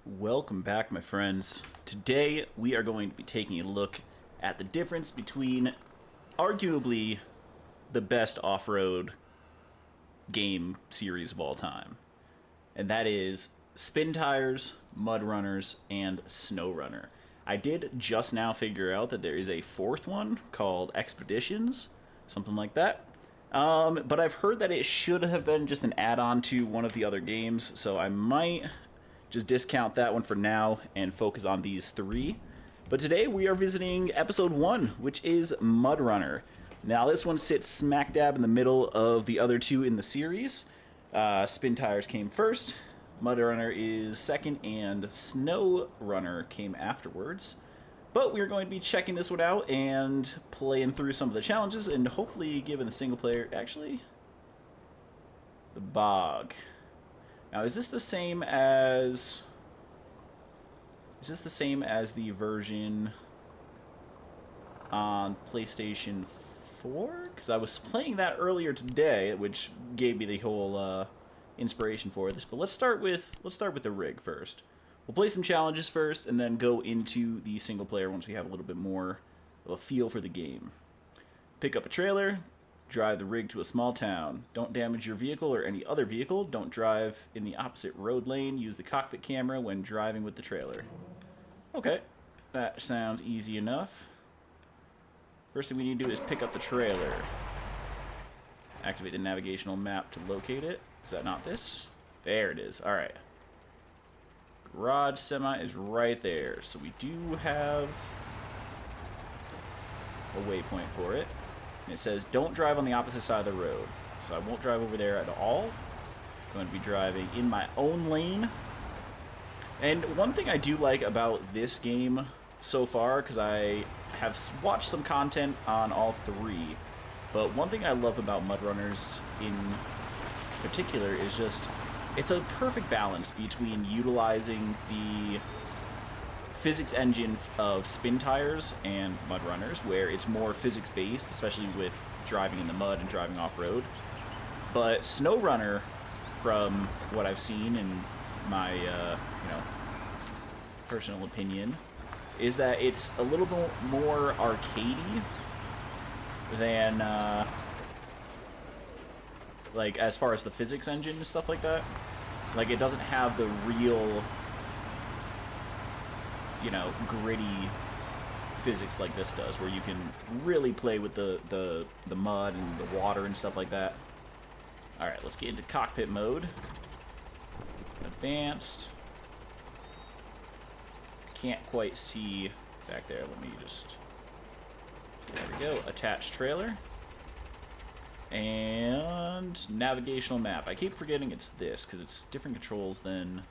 Welcome back, my friends. Today we are going to be taking a look at the difference between arguably the best off-road game series of all time, and that is Spintires, MudRunners, and SnowRunner. I did just now figure out that there is a fourth one called Expeditions, something like that. But I've heard that it should have been just an add-on to one of the other games, so I might just discount that one for now and focus on these three. But today we are visiting episode 1, which is MudRunner. Now this one sits smack dab in the middle of the other two in the series. Spintires came first, MudRunner is second, and SnowRunner came afterwards. But we're going to be checking this one out and playing through some of the challenges and hopefully giving the single player... Actually, the bog. Now, is this the same as... Is this the same as the version on PlayStation 4? Because I was playing that earlier today, which gave me the whole inspiration for this. But let's start with the rig first. We'll play some challenges first, and then go into the single player once we have a little bit more of a feel for the game. Pick up a trailer. Drive the rig to a small town. Don't damage your vehicle or any other vehicle. Don't drive in the opposite road lane. Use the cockpit camera when driving with the trailer. Okay, that sounds easy enough. First thing we need to do is pick up the trailer. Activate the navigational map to locate it. Is that not this? There it is. Alright. Garage semi is right there. So we do have a waypoint for it. And it says, don't drive on the opposite side of the road. So I won't drive over there at all. I'm going to be driving in my own lane. And one thing I do like about this game so far, because I have watched some content on all three, but one thing I love about MudRunners in particular is just, it's a perfect balance between utilizing the physics engine of Spintires and MudRunners, where it's more physics-based, especially with driving in the mud and driving off-road. But SnowRunner, from what I've seen in my, personal opinion, is that it's a little bit more arcadey than, like, as far as the physics engine and stuff like that. Like, it doesn't have the real, gritty physics like this does, where you can really play with the mud and the water and stuff like that. Alright, let's get into cockpit mode. Advanced. Can't quite see back there. Let me just... There we go. Attach trailer. And navigational map. I keep forgetting it's this, because it's different controls than...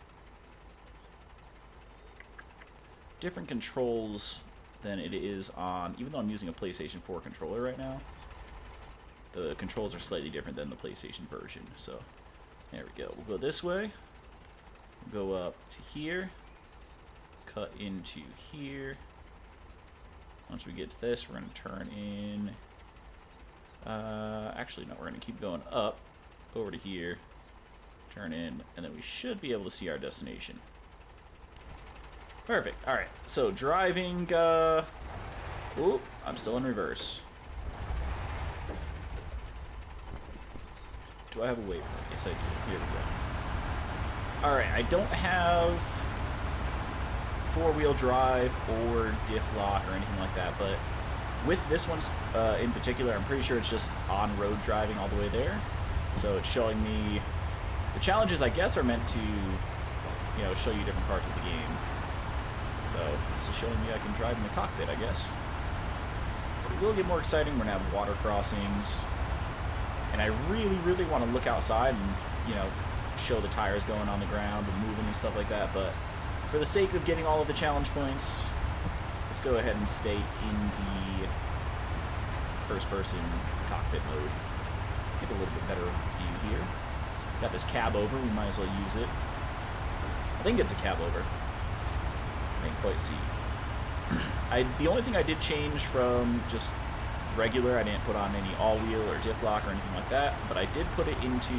it is on, even though I'm using a PlayStation 4 controller right now, the controls are slightly different than the PlayStation version. So there we go. We'll go this way, we'll go up to here, cut into here. Once we get to this, we're going to turn in, actually no, we're going to keep going up over to here, turn in, and then we should be able to see our destination. Perfect. Alright, so driving, Oop, I'm still in reverse. Do I have a waypoint? Yes, I do. Here we go. Alright, I don't have four-wheel drive or diff lock or anything like that, but with this one in particular, I'm pretty sure it's just on-road driving all the way there. So it's showing me... The challenges, I guess, are meant to, show you different parts of the game. So, this is showing me I can drive in the cockpit, I guess. But it will get more exciting. We're going to have water crossings. And I really, really want to look outside and, show the tires going on the ground and moving and stuff like that. But for the sake of getting all of the challenge points, let's go ahead and stay in the first-person cockpit mode. Let's get a little bit better view here. Got this cab over. We might as well use it. I think it's a cab over. Can't quite see. The only thing I did change from just regular, I didn't put on any all-wheel or diff lock or anything like that, but I did put it into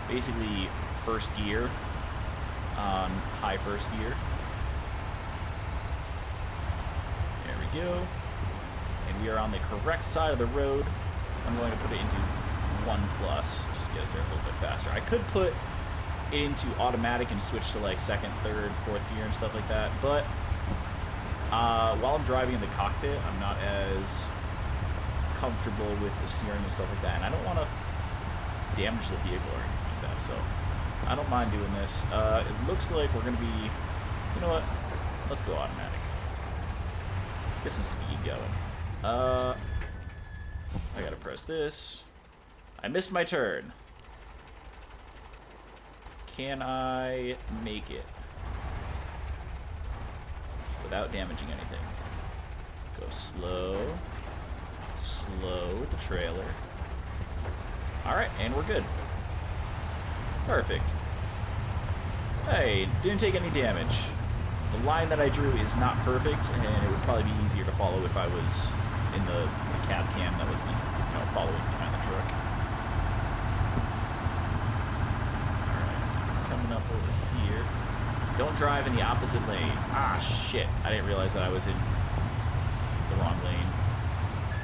basically first gear on high first gear. There we go. And we are on the correct side of the road. I'm going to put it into 1+, just to get us there a little bit faster. I could put it into automatic and switch to like second, third, fourth gear and stuff like that, but while I'm driving in the cockpit, I'm not as comfortable with the steering and stuff like that, and I don't want to damage the vehicle or anything like that, so I don't mind doing this. It looks like we're going to be, you know what, let's go automatic. Get some speed going. I gotta press this. I missed my turn. Can I make it without damaging anything? Go slow. Slow with the trailer. Alright, and we're good. Perfect. Hey, didn't take any damage. The line that I drew is not perfect, and it would probably be easier to follow if I was in the cab cam that was following behind the truck. Alright, coming up over here. Don't drive in the opposite lane. Ah, shit. I didn't realize that I was in the wrong lane.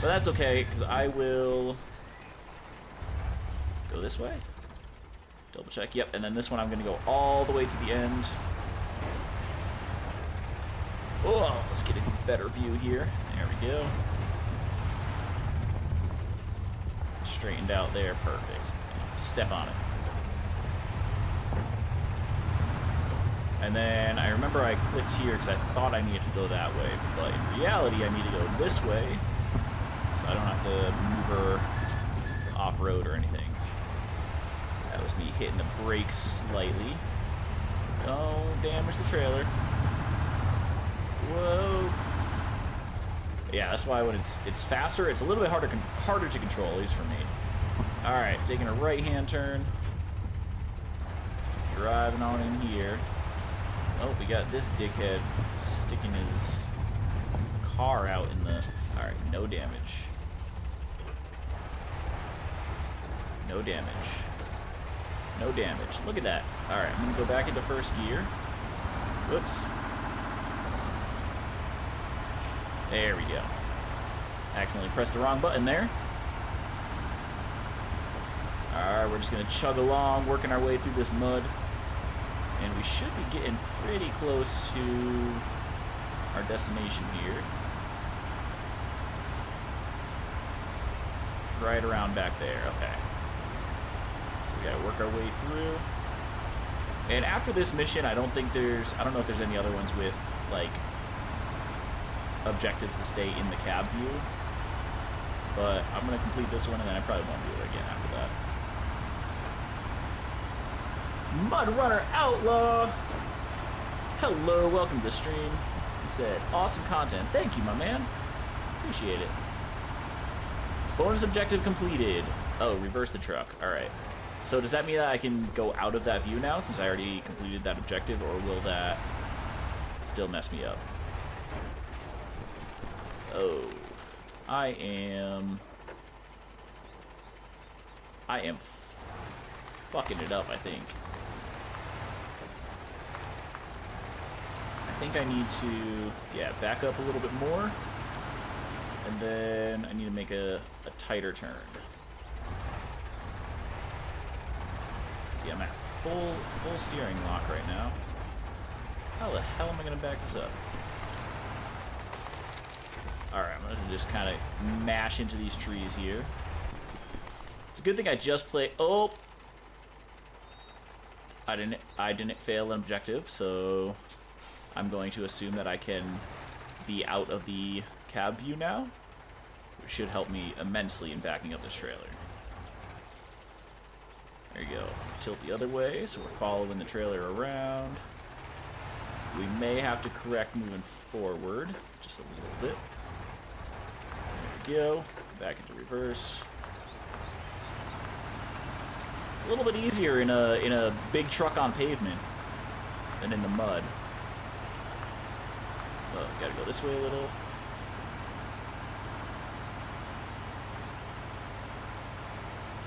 But that's okay, because I will go this way. Double check. Yep, and then this one I'm going to go all the way to the end. Oh, let's get a better view here. There we go. Straightened out there. Perfect. Step on it. And then I remember I clicked here because I thought I needed to go that way, but in reality I need to go this way so I don't have to maneuver off-road or anything. That was me hitting the brakes slightly. Don't damage the trailer. Whoa. Yeah, that's why when it's faster, it's a little bit harder to control, at least for me. All right, taking a right-hand turn. Driving on in here. Oh, we got this dickhead sticking his car out in the... All right, no damage. No damage. No damage. Look at that. All right, I'm gonna go back into first gear. Whoops. There we go. Accidentally pressed the wrong button there. Alright, we're just going to chug along, working our way through this mud. And we should be getting pretty close to our destination here. It's right around back there. Okay. So we got to work our way through. And after this mission, I don't know if there's any other ones with, like, objectives to stay in the cab view, but I'm going to complete this one and then I probably won't do it again after that. MudRunner Outlaw! Hello, welcome to the stream. He said, awesome content. Thank you, my man. Appreciate it. Bonus objective completed. Oh, reverse the truck. Alright. So does that mean that I can go out of that view now since I already completed that objective, or will that still mess me up? Oh, I am fucking it up, I think. I think I need to, yeah, back up a little bit more. And then I need to make a tighter turn. See, I'm at full steering lock right now. How the hell am I going to back this up? Alright, I'm going to just kind of mash into these trees here. It's a good thing I just played... Oh! I didn't fail an objective, so I'm going to assume that I can be out of the cab view now, which should help me immensely in backing up this trailer. There you go. Tilt the other way, so we're following the trailer around. We may have to correct moving forward just a little bit. There we go. Back into reverse. It's a little bit easier in a big truck on pavement than in the mud. Oh, gotta go this way a little.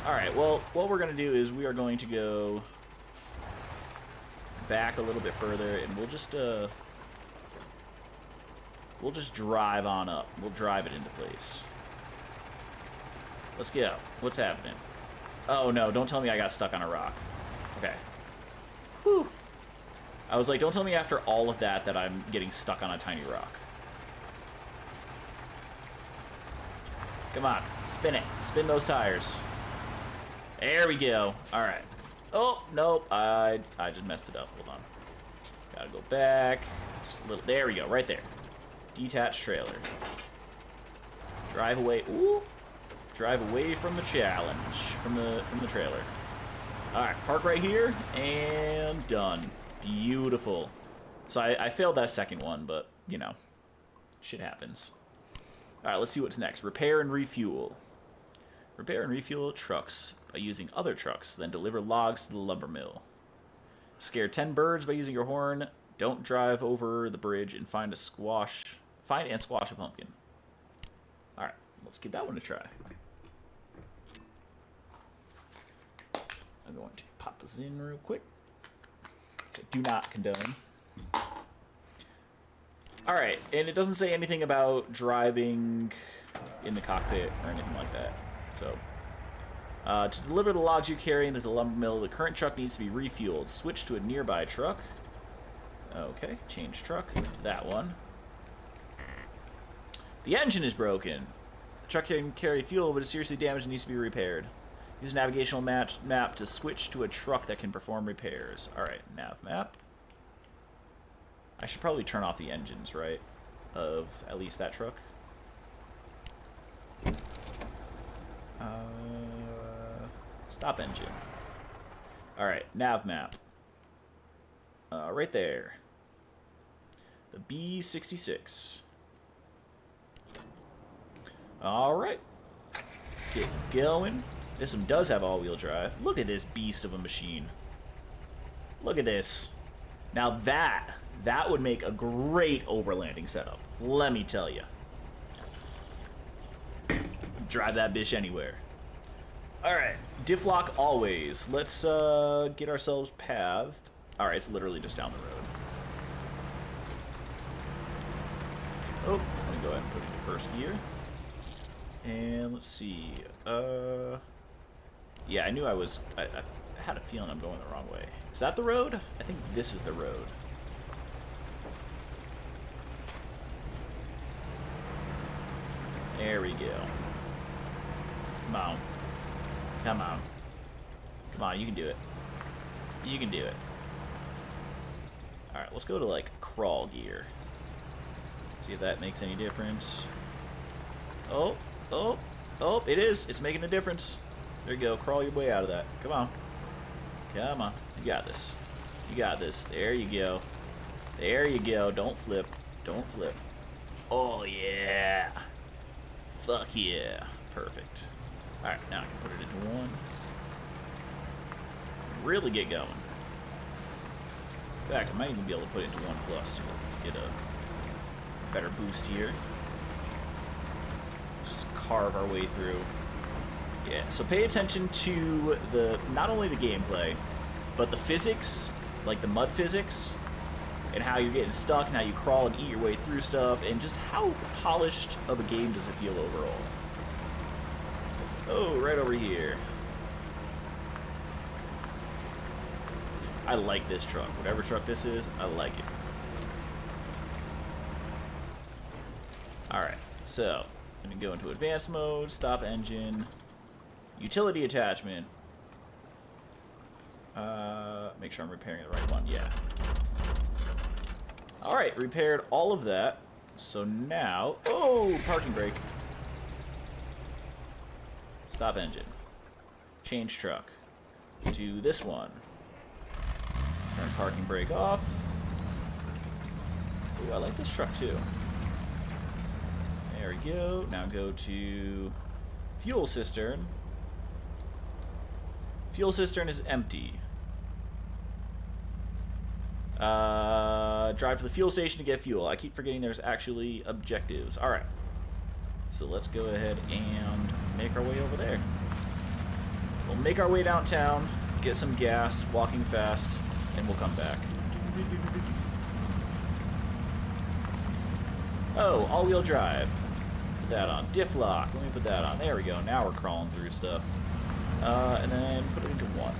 Alright, well, what we're going to do is we are going to go back a little bit further, and we'll just drive on up. We'll drive it into place. Let's go. What's happening? Oh no, don't tell me I got stuck on a rock. Okay. Whew. I was like, don't tell me after all of that that I'm getting stuck on a tiny rock. Come on, spin it. Spin those tires. There we go. All right. Oh, nope. I just messed it up. Hold on. Gotta go back. Just a little. There we go. Right there. Detached trailer. Drive away. Ooh. Drive away from the challenge. From the trailer. All right. Park right here and done. Beautiful. So I failed that second one, but you know, shit happens. All right. Let's see what's next. Repair and refuel. Repair and refuel trucks by using other trucks, then deliver logs to the lumber mill. Scare 10 birds by using your horn. Don't drive over the bridge and find and squash a pumpkin. All right, let's give that one a try. I'm going to pop this in real quick. Which I do not condone. All right, and it doesn't say anything about driving in the cockpit or anything like that. So, to deliver the logs you're carrying to the lumber mill, the current truck needs to be refueled. Switch to a nearby truck. Okay, change truck to that one. The engine is broken. The truck can carry fuel, but is seriously damaged and needs to be repaired. Use a navigational map to switch to a truck that can perform repairs. Alright, nav map. I should probably turn off the engines, right? Of at least that truck. Stop engine. Alright, nav map. Right there. The B66. Alright. Let's get going. This one does have all-wheel drive. Look at this beast of a machine. Look at this. Now that would make a great overlanding setup. Let me tell you. Drive that bitch anywhere. Alright, diff lock always. Let's get ourselves pathed. Alright, it's literally just down the road. Oh, let me go ahead and put it into first gear. And let's see. Yeah, I knew I had a feeling I'm going the wrong way. Is that the road? I think this is the road. There we go. Come on. Come on. Come on, you can do it. You can do it. Alright, let's go to, like, crawl gear. See if that makes any difference. Oh, oh, oh, it is. It's making a difference. There you go. Crawl your way out of that. Come on. Come on. You got this. You got this. There you go. There you go. Don't flip. Don't flip. Oh, yeah. Fuck yeah. Perfect. Alright, now I can put it into one. Really get going. In fact, I might even be able to put it into 1+ to get a better boost here. Let's just carve our way through. Yeah, so pay attention to not only the gameplay, but the physics, like the mud physics, and how you're getting stuck, and how you crawl and eat your way through stuff, and just how polished of a game does it feel overall. Oh, right over here. I like this truck. Whatever truck this is, I like it. Alright, so I'm going to go into advanced mode, stop engine, utility attachment. Make sure I'm repairing the right one, yeah. Alright, repaired all of that. So now, oh, parking brake. Stop engine. Change truck to this one. Turn parking brake off. Ooh, I like this truck too. There we go. Now go to fuel cistern. Fuel cistern is empty. Drive to the fuel station to get fuel. I keep forgetting there's actually objectives. Alright. So let's go ahead and make our way over there. We'll make our way downtown, get some gas, walking fast, and we'll come back. Oh, all-wheel drive. Put that on. Diff lock. Let me put that on. There we go. Now we're crawling through stuff. And then put it into 1.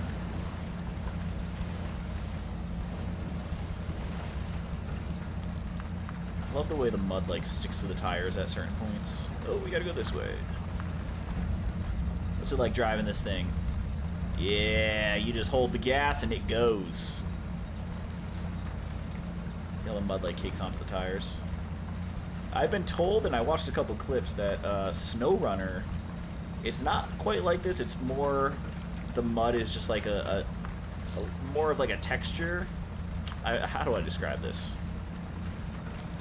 I love the way the mud like sticks to the tires at certain points. Oh, we gotta go this way. What's it like driving this thing? Yeah, you just hold the gas and it goes. See how the mud like cakes onto the tires. I've been told, and I watched a couple clips, that SnowRunner, it's not quite like this. It's more, the mud is just like a more of like a texture. How do I describe this?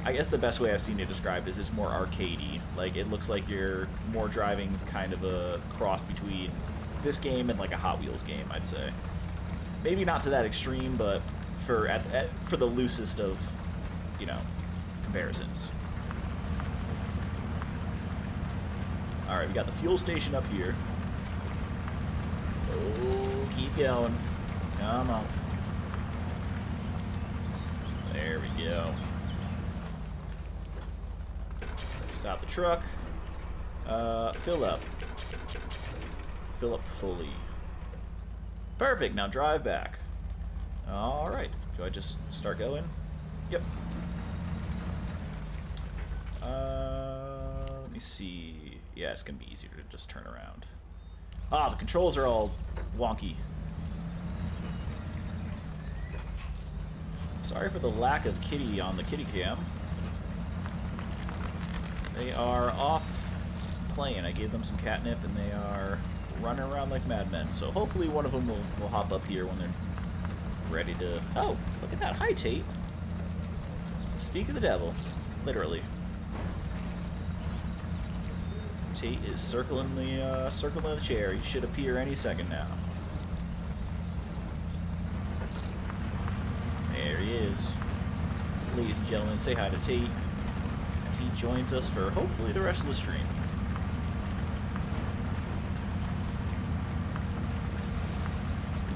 I guess the best way I've seen it described is it's more arcadey. Like, it looks like you're more driving kind of a cross between this game and like a Hot Wheels game, I'd say. Maybe not to that extreme, but for for the loosest of, you know, comparisons. Alright, we got the fuel station up here. Oh, keep going. Come on. There we go. Stop the truck. Fill up. Fill up fully. Perfect, now drive back. Alright, do I just start going? Yep. Let me see. Yeah, it's gonna be easier to just turn around. Ah, the controls are all wonky. Sorry for the lack of kitty on the kitty cam. They are off playing. I gave them some catnip and they are running around like madmen. So hopefully one of them will hop up here when they're ready to... Oh, look at that. Hi, Tate. Speak of the devil. Literally. Tate is circling the chair. He should appear any second now. There he is. Ladies and gentlemen, say hi to Tate as he joins us for hopefully the rest of the stream.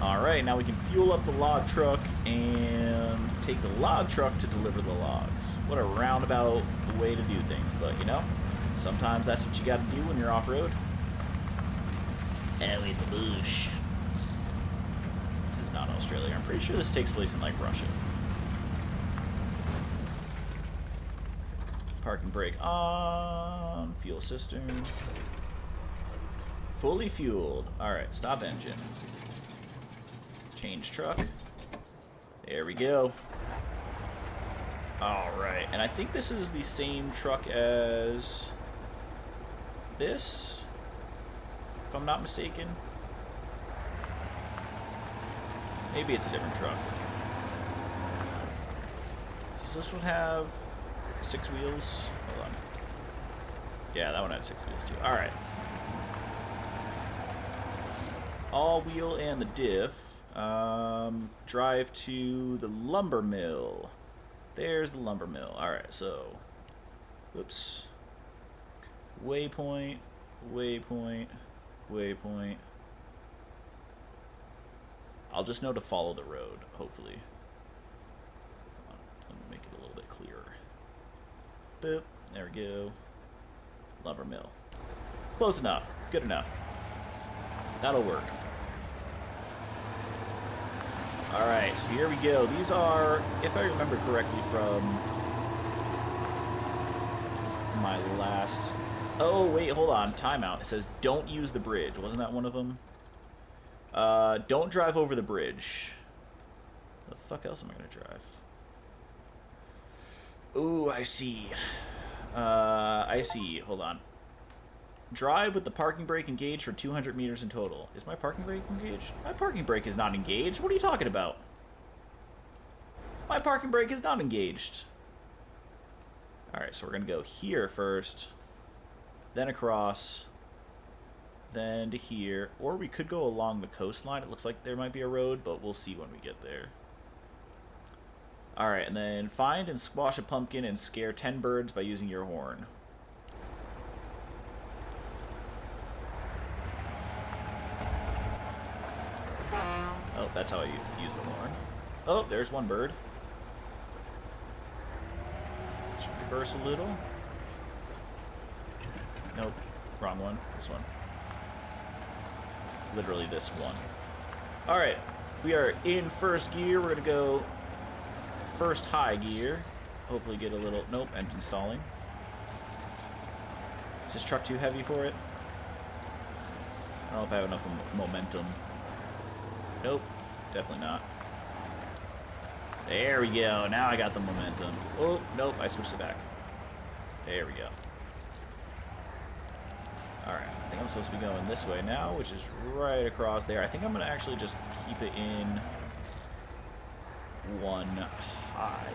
Alright, now we can fuel up the log truck and take the log truck to deliver the logs. What a roundabout way to do things, but you know, sometimes that's what you gotta do when you're off-road. Out in the bush. This is not Australia. I'm pretty sure this takes place in like Russia. Parking brake on. Fuel cistern. Fully fueled. Alright, stop engine. Change truck. There we go. Alright, and I think this is the same truck as this, if I'm not mistaken. Maybe it's a different truck. Does this one have 6 wheels? Hold on. Yeah, that one had 6 wheels too. Alright. All wheel and the diff. Drive to the lumber mill. There's the lumber mill. Alright, so... Whoops. Waypoint. Waypoint. Waypoint. I'll just know to follow the road, hopefully. Let me make it a little bit clearer. Boop. There we go. Lumber mill. Close enough. Good enough. That'll work. Alright, so here we go. These are, if I remember correctly from my last... Oh, wait, hold on. Timeout. It says don't use the bridge. Wasn't that one of them? Don't drive over the bridge. The fuck else am I going to drive? Ooh, I see. I see. Hold on. Drive with the parking brake engaged for 200 meters in total. Is my parking brake engaged? My parking brake is not engaged. What are you talking about? My parking brake is not engaged. Alright, so we're going to go here first. Then across. Then to here. Or we could go along the coastline. It looks like there might be a road, but we'll see when we get there. Alright, and then find and squash a pumpkin and scare 10 birds by using your horn. Oh, that's how I use the horn. Oh, there's one bird. reverse a little. Nope, wrong one. This one. Literally this one. Alright, we are in first gear. We're going to go first high gear. Hopefully get a little... Nope, engine stalling. Is this truck too heavy for it? I don't know if I have enough momentum. Nope, definitely not. There we go. Now I got the momentum. Oh, nope, I switched it back. There we go. Alright, I think I'm supposed to be going this way now, which is right across there. I think I'm going to actually just keep it in one high.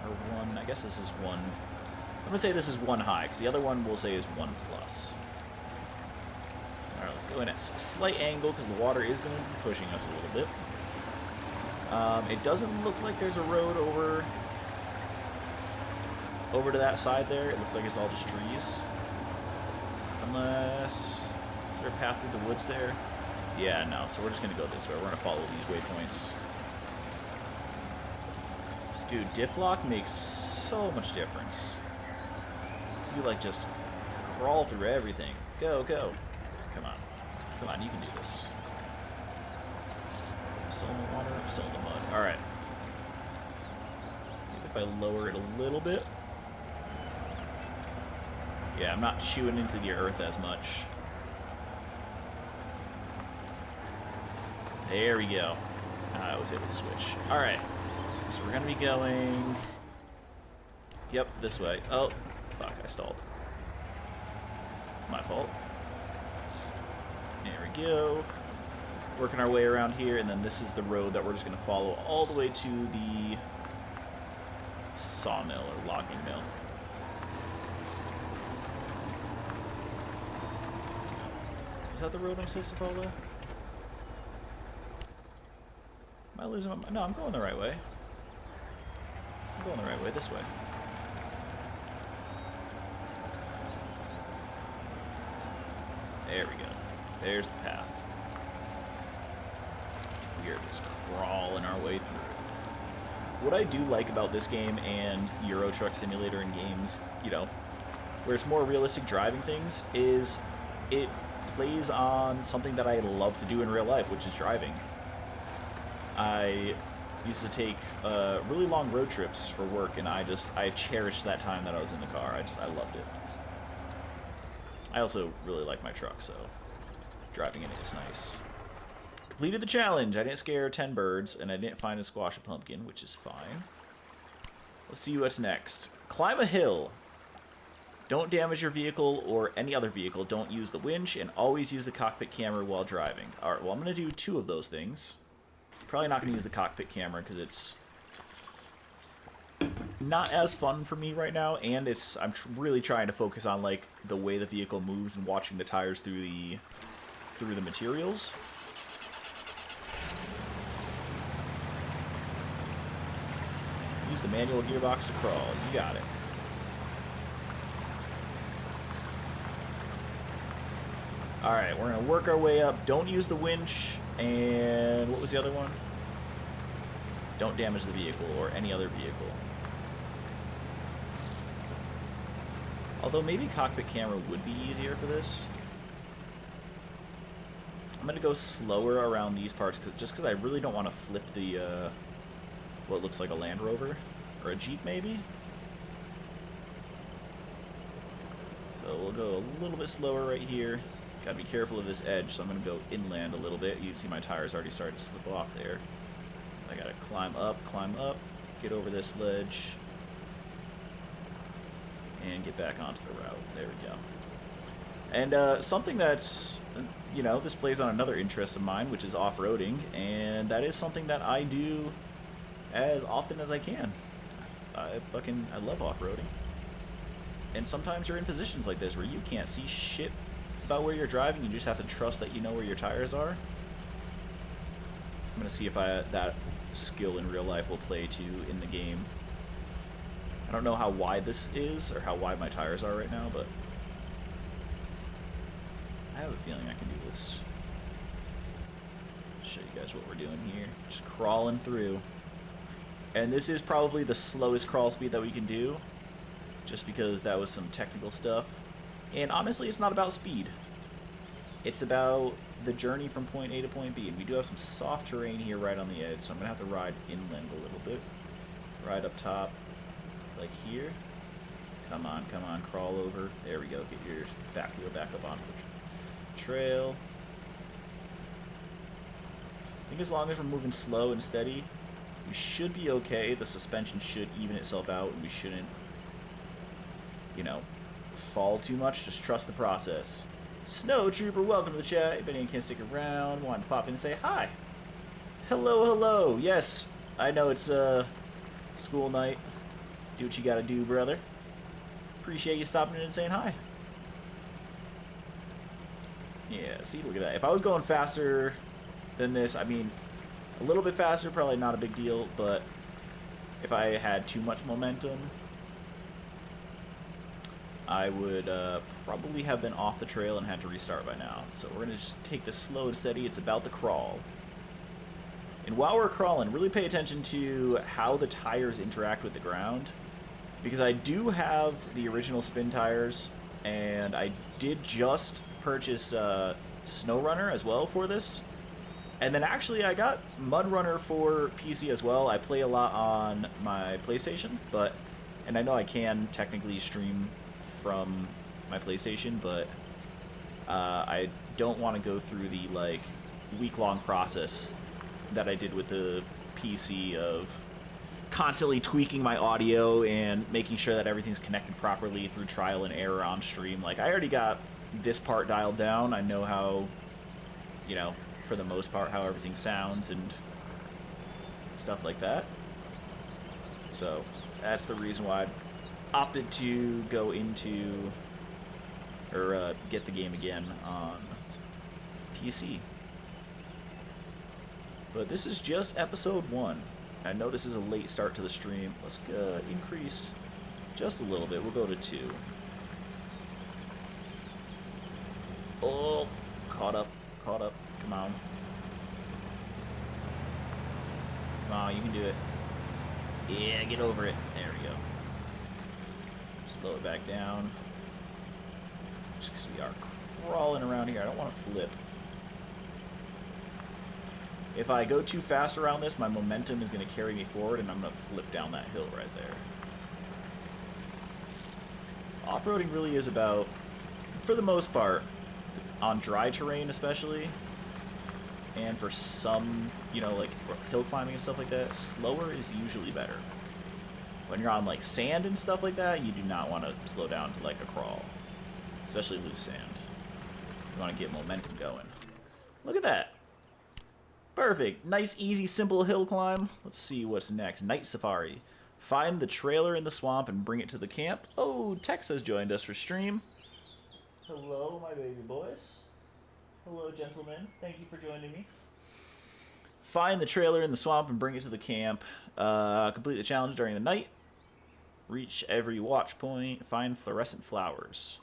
Or one, I guess this is one. I'm going to say this is one high, because the other one we'll say is one plus. Alright, let's go in at a slight angle, because the water is going to be pushing us a little bit. It doesn't look like there's a road over to that side there. It looks like it's all just trees. Unless... Is there a path through the woods there? Yeah, no. So we're just going to go this way. We're going to follow these waypoints. Dude, diff lock makes so much difference. You, like, just crawl through everything. Go, go. Come on. Come on, you can do this. Still in the water? Still in the mud. Alright. Maybe if I lower it a little bit. Yeah, I'm not chewing into the earth as much. There we go. I was able to switch. Alright. So we're going to be going... Yep, this way. Oh, fuck, I stalled. It's my fault. There we go. Working our way around here, and then this is the road that we're just going to follow all the way to the sawmill or logging mill. Is that the road I'm supposed to follow? Am I losing my... No, I'm going the right way. I'm going the right way, this way. There we go. There's the path. We are just crawling our way through. What I do like about this game and Euro Truck Simulator and games, you know, where it's more realistic driving things, is it plays on something that I love to do in real life, which is driving. I used to take really long road trips for work, and I cherished that time that I was in the car. I loved it. I also really like my truck, so driving in it is nice. Completed the challenge. I didn't scare 10 birds, and I didn't find a squash a pumpkin, which is fine. Let's see what's next. Climb a hill. Don't damage your vehicle or any other vehicle. Don't use the winch, and always use the cockpit camera while driving. Alright, well, I'm going to do 2 of those things. Probably not going to use the cockpit camera, because it's not as fun for me right now, and I'm really trying to focus on, like, the way the vehicle moves and watching the tires through the materials. Use the manual gearbox to crawl. You got it. Alright, we're going to work our way up. Don't use the winch. And what was the other one? Don't damage the vehicle or any other vehicle. Although maybe cockpit camera would be easier for this. I'm going to go slower around these parts just because I really don't want to flip the... what looks like a Land Rover, or a Jeep maybe. So we'll go a little bit slower right here. Gotta be careful of this edge, so I'm gonna go inland a little bit. You can see my tires already started to slip off there. I gotta climb up, get over this ledge, and get back onto the route. There we go. And something that's, you know, this plays on another interest of mine, which is off-roading, and that is something that I do as often as I can. I love off-roading. And sometimes you're in positions like this where you can't see shit about where you're driving. You just have to trust that you know where your tires are. I'm going to see if that skill in real life will play too in the game. I don't know how wide this is or how wide my tires are right now, but I have a feeling I can do this. Show you guys what we're doing here. Just crawling through. And this is probably the slowest crawl speed that we can do, just because that was some technical stuff. And honestly, it's not about speed. It's about the journey from point A to point B. And we do have some soft terrain here right on the edge, so I'm going to have to ride inland a little bit. Ride up top, like here. Come on, crawl over. There we go, get your back wheel back up onto the trail. I think as long as we're moving slow and steady, we should be okay. The suspension should even itself out, and we shouldn't, you know, fall too much. Just trust the process. Snow Trooper, welcome to the chat. If anyone can stick around, wanted to pop in and say hi. Hello, hello. Yes, I know it's school night. Do what you gotta do, brother. Appreciate you stopping in and saying hi. Yeah, see, look at that. If I was going faster than this, I mean, a little bit faster, probably not a big deal, but if I had too much momentum, I would probably have been off the trail and had to restart by now. So we're going to just take this slow and steady. It's about the crawl. And while we're crawling, really pay attention to how the tires interact with the ground. Because I do have the original spin tires, and I did just purchase SnowRunner as well for this. And then actually I got MudRunner for PC as well. I play a lot on my PlayStation, and I know I can technically stream from my PlayStation, but I don't want to go through the like week-long process that I did with the PC of constantly tweaking my audio and making sure that everything's connected properly through trial and error on stream. Like, I already got this part dialed down. I know how, you know, for the most part, how everything sounds and stuff like that. So that's the reason why I opted to go into, or get the game again on PC. But this is just episode 1. I know this is a late start to the stream. Let's go increase just a little bit. We'll go to 2. Oh, caught up. Come on. Come on, you can do it. Yeah, get over it. There we go. Slow it back down. Just because we are crawling around here. I don't want to flip. If I go too fast around this, my momentum is going to carry me forward, and I'm going to flip down that hill right there. Off-roading really is about, for the most part, on dry terrain especially, and for some, you know, like hill climbing and stuff like that, slower is usually better. When you're on like sand and stuff like that, you do not want to slow down to like a crawl, especially loose sand. You want to get momentum going. Look at that. Perfect. Nice, easy, simple hill climb. Let's see what's next. Night Safari. Find the trailer in the swamp and bring it to the camp. Oh, Tex has joined us for stream. Hello, my baby boys. Hello, gentlemen. Thank you for joining me. Find the trailer in the swamp and bring it to the camp. Complete the challenge during the night. Reach every watch point. Find fluorescent flowers.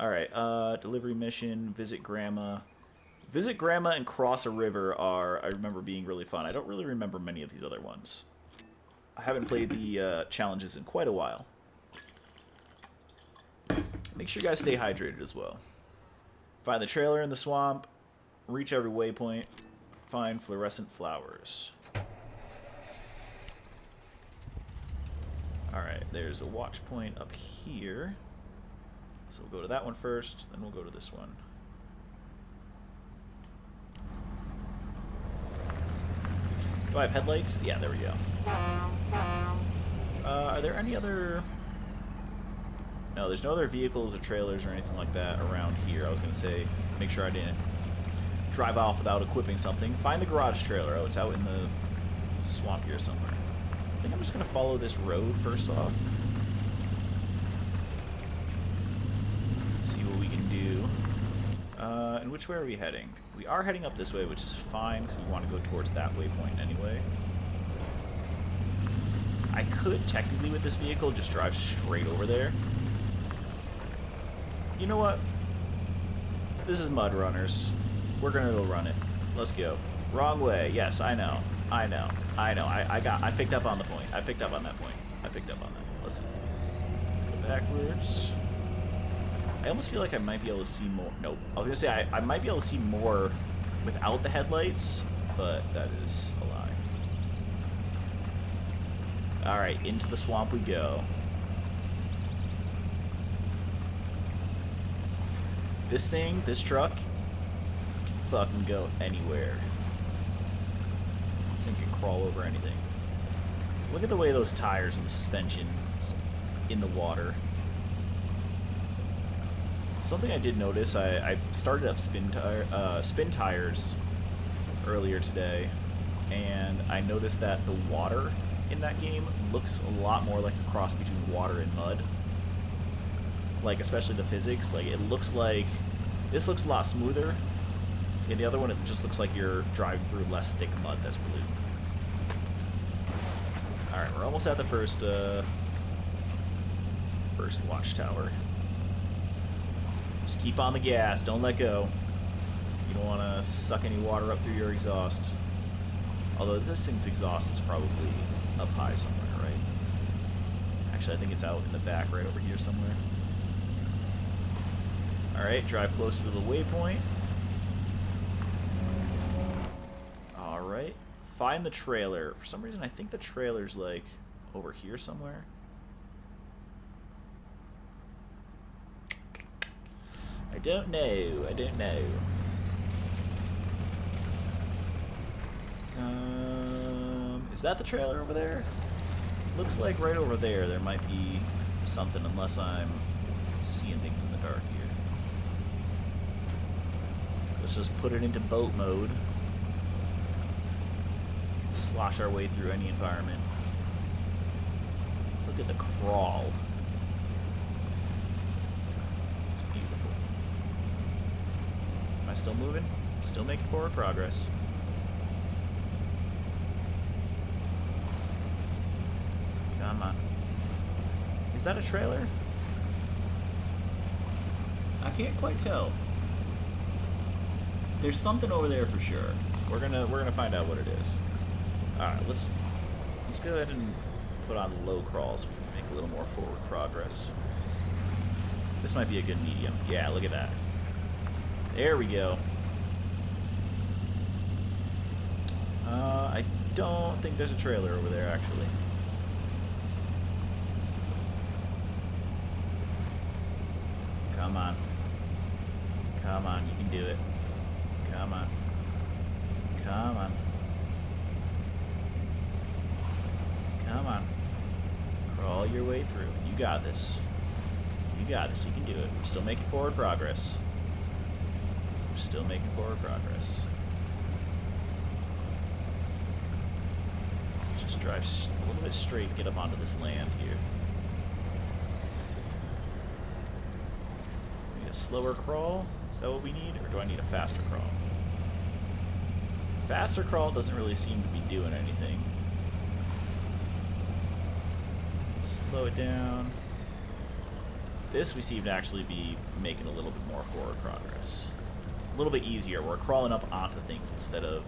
Alright, delivery mission. Visit Grandma. Visit Grandma and cross a river are, I remember, being really fun. I don't really remember many of these other ones. I haven't played the challenges in quite a while. Make sure you guys stay hydrated as well. Find the trailer in the swamp. Reach every waypoint. Find fluorescent flowers. Alright, there's a watch point up here. So we'll go to that one first, then we'll go to this one. Do I have headlights? Yeah, there we go. Are there any other... No, there's no other vehicles or trailers or anything like that around here. I was going to say, make sure I didn't drive off without equipping something. Find the garage trailer. Oh, it's out in the swamp here somewhere. I think I'm just going to follow this road first off. See what we can do. And which way are we heading? We are heading up this way, which is fine, because we want to go towards that waypoint anyway. I could, technically, with this vehicle, just drive straight over there. You know what? This is MudRunners. We're gonna go run it. Let's go. Wrong way. Yes, I know. I know. I picked up on the point. I picked up on that point. I picked up on that. Let's go backwards. I almost feel like I might be able to see more. Nope. I was gonna say I might be able to see more without the headlights, but that is a lie. All right, into the swamp we go. This truck, can fucking go anywhere. This thing can crawl over anything. Look at the way those tires and the suspension in the water. Something I did notice, I started up Spintires earlier today, and I noticed that the water in that game looks a lot more like a cross between water and mud. Like, especially the physics. Like, it looks like... This looks a lot smoother. In the other one, it just looks like you're driving through less thick mud that's blue. Alright, we're almost at the first watchtower. Just keep on the gas. Don't let go. You don't want to suck any water up through your exhaust. Although this thing's exhaust is probably up high somewhere, right? Actually, I think it's out in the back right over here somewhere. Alright, drive closer to the waypoint. Alright. Find the trailer. For some reason, I think the trailer's, like, over here somewhere. I don't know. I don't know. Is that the trailer over there? Looks like right over there might be something, unless I'm seeing things in the dark here. Let's just put it into boat mode. Slosh our way through any environment. Look at the crawl. It's beautiful. Am I still moving? Still making forward progress. Come on. Is that a trailer? I can't quite tell. There's something over there for sure. We're gonna find out what it is. Alright, let's go ahead and put on low crawl so we can make a little more forward progress. This might be a good medium. Yeah, look at that. There we go. I don't think there's a trailer over there, actually. Come on. Come on, you can do it. Come on. Come on. Come on. Crawl your way through. You got this. You got this. You can do it. We're still making forward progress. We're still making forward progress. Just drive a little bit straight and get up onto this land here. We need a slower crawl? Is that what we need? Or do I need a faster crawl? Faster crawl doesn't really seem to be doing anything. Slow it down. This we seem to actually be making a little bit more forward progress. A little bit easier. We're crawling up onto things instead of,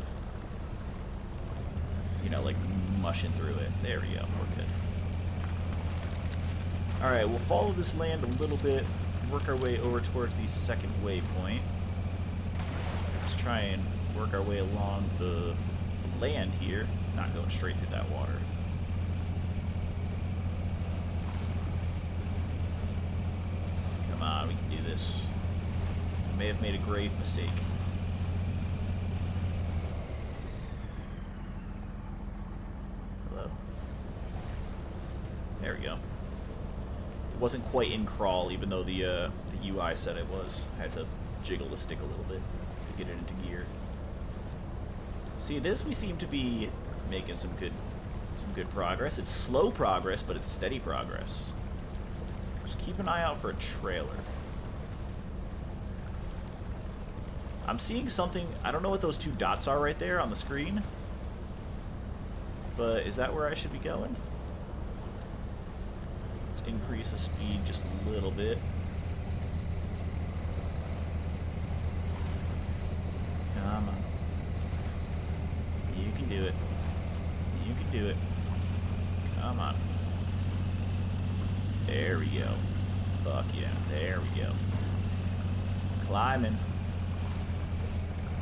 you know, like mushing through it. There we go. We're good. Alright, we'll follow this land a little bit, work our way over towards the second waypoint. Let's try and work our way along the land here, not going straight through that water. Come on, we can do this. I may have made a grave mistake. Hello. There we go. It wasn't quite in crawl, even though the UI said it was. I had to jiggle the stick a little bit to get it into gear. See, this we seem to be making some good progress. It's slow progress, but it's steady progress. Just keep an eye out for a trailer. I'm seeing something. I don't know what those two dots are right there on the screen, but is that where I should be going? Let's increase the speed just a little bit. Come on. You can do it. can do it. Come on. There we go. Fuck yeah. There we go. Climbing.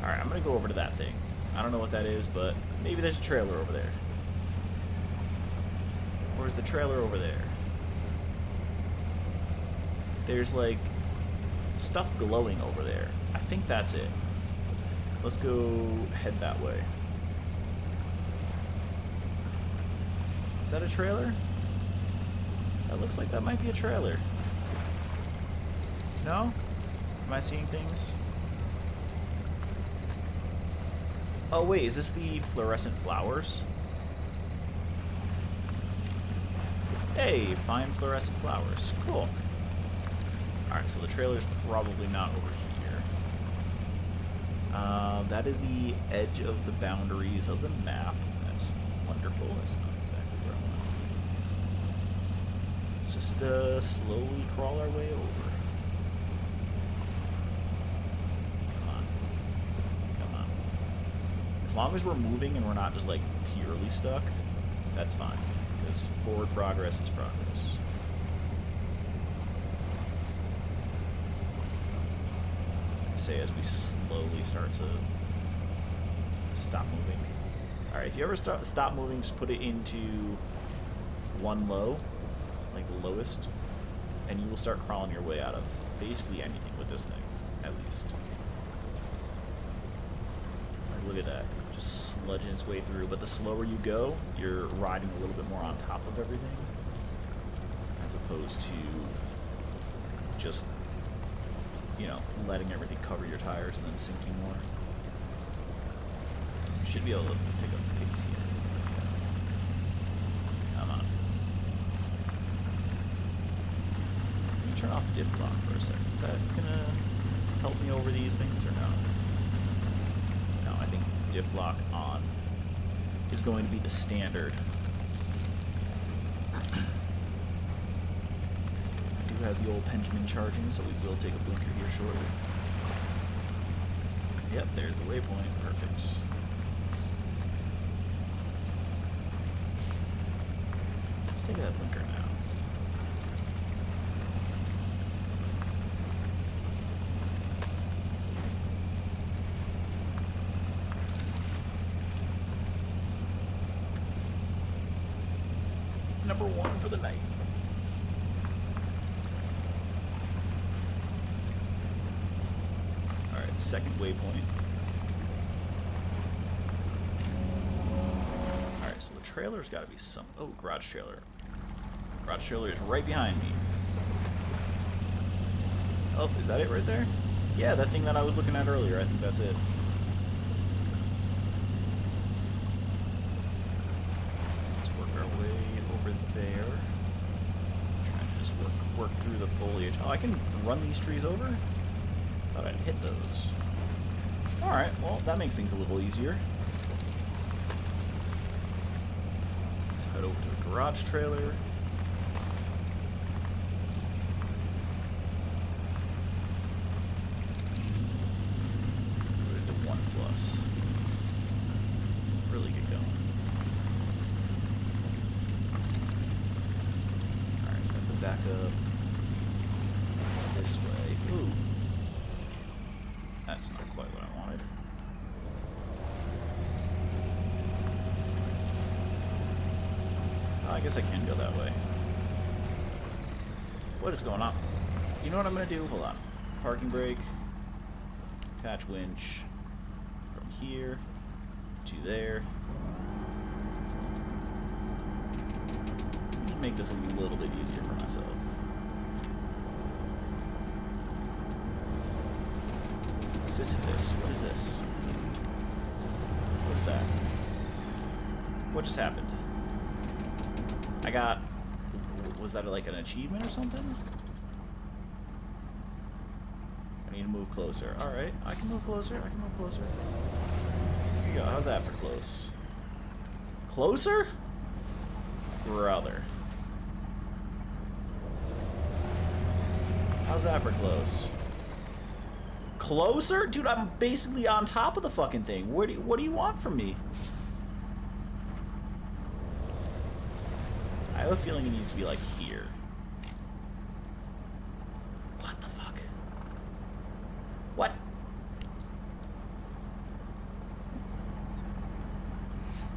Alright, I'm gonna go over to that thing. I don't know what that is, but maybe there's a trailer over there. Where's the trailer over there? There's like stuff glowing over there. I think that's it. Let's go head that way. Is that a trailer? That looks like that might be a trailer. No? Am I seeing things? Oh wait, is this the fluorescent flowers? Hey, fine fluorescent flowers. Cool. Alright, so the trailer's probably not over here. That is the edge of the boundaries of the map. That's wonderful. That's not exactly where I want. Let's just slowly crawl our way over. Come on. Come on. As long as we're moving and we're not just like purely stuck, that's fine. Because forward progress is progress. Say as we slowly start to stop moving. Alright, if you ever stop moving, just put it into one low, like the lowest, and you will start crawling your way out of basically anything with this thing, at least. Like, look at that. Just sludging its way through, but the slower you go, you're riding a little bit more on top of everything, as opposed to just, you know, letting everything cover your tires and then sinking more. You should be able to pick up the pace here. Come on. Let me turn off diff lock for a second. Is that gonna help me over these things or no? No, I think diff lock on is going to be the standard. We have the old pendulum charging, so we will take a blinker here shortly. Yep, there's the waypoint. Perfect. Let's take that blinker now. Number one for the night. Second waypoint. Alright, so the trailer's got to be some... Oh, garage trailer. Garage trailer is right behind me. Oh, is that it right there? Yeah, that thing that I was looking at earlier. I think that's it. So let's work our way over there. Trying to just work through the foliage. Oh, I can run these trees over? Thought I'd hit those. Alright, well, that makes things a little easier. Let's head over to the garage trailer. Put it to 1+. Really get going. Alright, so I have to back up this way. Ooh. That's not quite what I wanted. Oh, I guess I can go that way. What is going on? You know what I'm going to do? Hold on. Parking brake. Attach winch. From here to there. Let me make this a little bit easier for myself. Sisyphus, what is this? What is that? What just happened? I got... Was that like an achievement or something? I need to move closer. Alright, I can move closer. I can move closer. Here you go. How's that for close? Closer? Brother. How's that for close? Closer? Dude, I'm basically on top of the fucking thing. What do you want from me? have a feeling it needs to be like here. What the fuck? What?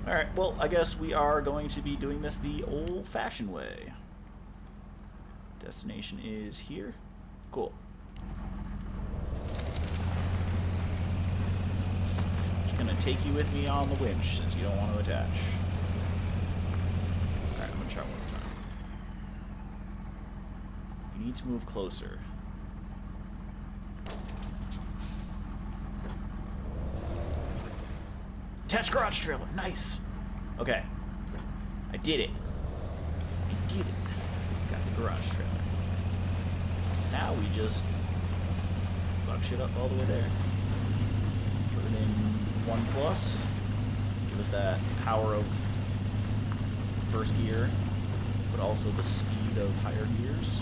Alright, well, I guess we are going to be doing this the old-fashioned way. Destination is here. Cool. Just gonna take you with me on the winch since you don't want to attach. Alright, I'm gonna try one more time. You need to move closer. Attach garage trailer. Nice. Okay. I did it. I did it. Got the garage trailer. Now we just fuck shit up all the way there. Put it in 1+. Give us that power of first gear, but also the speed of higher gears.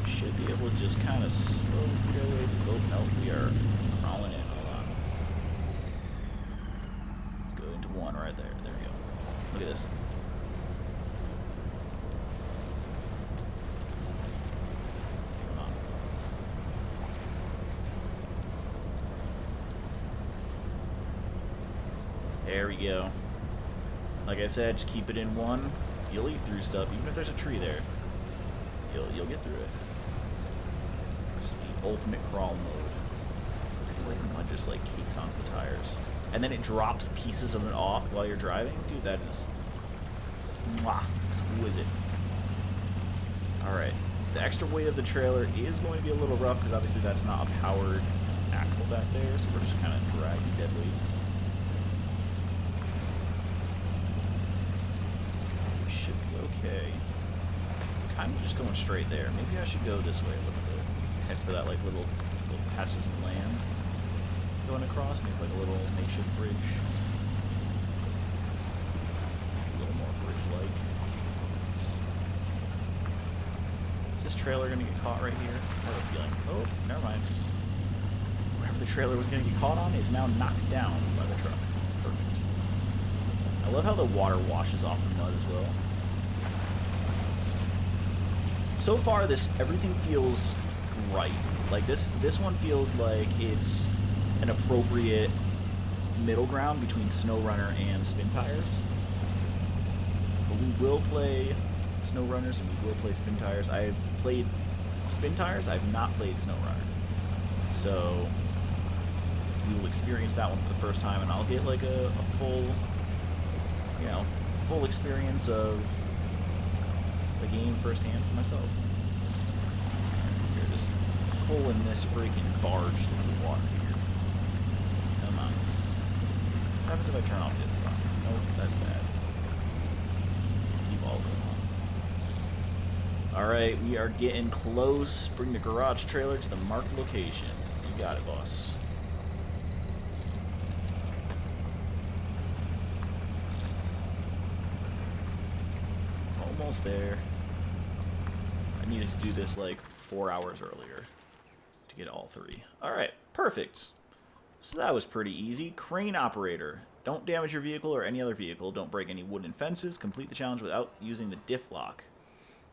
We should be able to just kind of slowly get away from. Oh, no, we are crawling in. One right there. There we go. Look at this. Come on. There we go. Like I said, just keep it in one. You'll eat through stuff, even if there's a tree there. You'll get through it. This is the ultimate crawl mode. I feel like the mud just like cakes onto the tires. And then it drops pieces of it off while you're driving. Dude, that is mwah, exquisite. Alright. The extra weight of the trailer is going to be a little rough because obviously that's not a powered axle back there, so we're just kind of dragging dead weight. We should be okay. I'm kind of just going straight there. Maybe I should go this way a little bit. Head for that like little patches of land going across, make like a little makeshift bridge. It's a little more bridge-like. Is this trailer gonna get caught right here? I have a feeling. Oh, never mind. Whatever the trailer was gonna get caught on is now knocked down by the truck. Perfect. I love how the water washes off the mud as well. So far, everything feels right. Like this one feels like it's an appropriate middle ground between SnowRunner and Spintires. But we will play SnowRunners and we will play Spintires. I have played Spintires, I have not played SnowRunner. So we will experience that one for the first time and I'll get like a full, you know, full experience of the game firsthand for myself. We're just pulling this freaking barge through the water here. Come on. What happens if I turn off Deformation? Nope, that's bad. Keep all going on. Alright, we are getting close. Bring the garage trailer to the marked location. You got it, boss. Almost there. I needed to do this like 4 hours earlier to get all three. Alright, perfect. So that was pretty easy. Crane operator. Don't damage your vehicle or any other vehicle. Don't break any wooden fences. Complete the challenge without using the diff lock.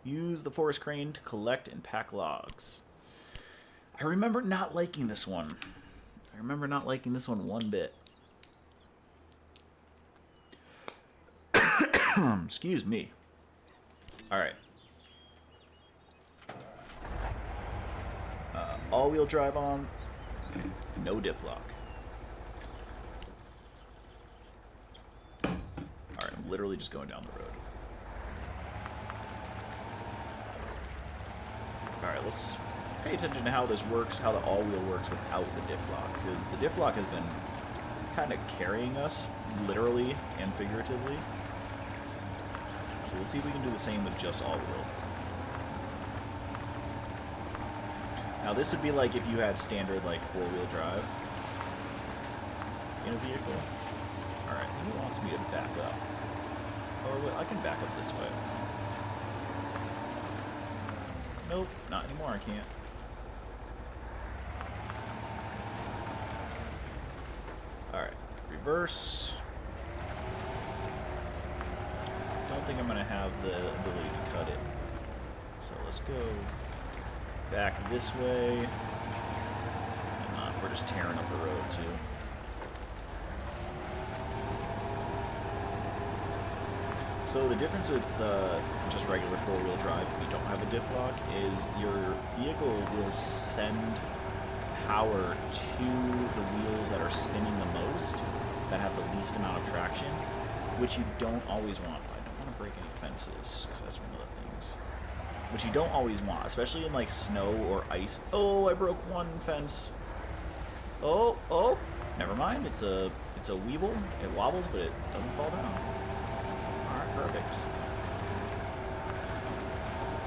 Use the forest crane to collect and pack logs. I remember not liking this one. I remember not liking this one one bit. Excuse me. Alright. All-wheel drive on. No diff lock. Alright, I'm literally just going down the road. Alright, let's pay attention to how this works, how the all-wheel works without the diff lock. Because the diff lock has been kind of carrying us, literally and figuratively. So we'll see if we can do the same with just all-wheel. Now this would be like if you had standard like 4-wheel drive in a vehicle. Alright, he wants me to back up. Or wait, I can back up this way. Nope, not anymore, I can't. Alright, reverse. think I'm going to have the ability to cut it. So let's go back this way. And we're just tearing up the road, too. So the difference with just regular four-wheel drive, if you don't have a diff lock, is your vehicle will send power to the wheels that are spinning the most, that have the least amount of traction, which you don't always want. I don't want to break any fences, because that's one of the things. Which you don't always want, especially in like snow or ice. Oh, I broke one fence. Oh, never mind. It's a weevil. It wobbles, but it doesn't fall down. Alright, perfect.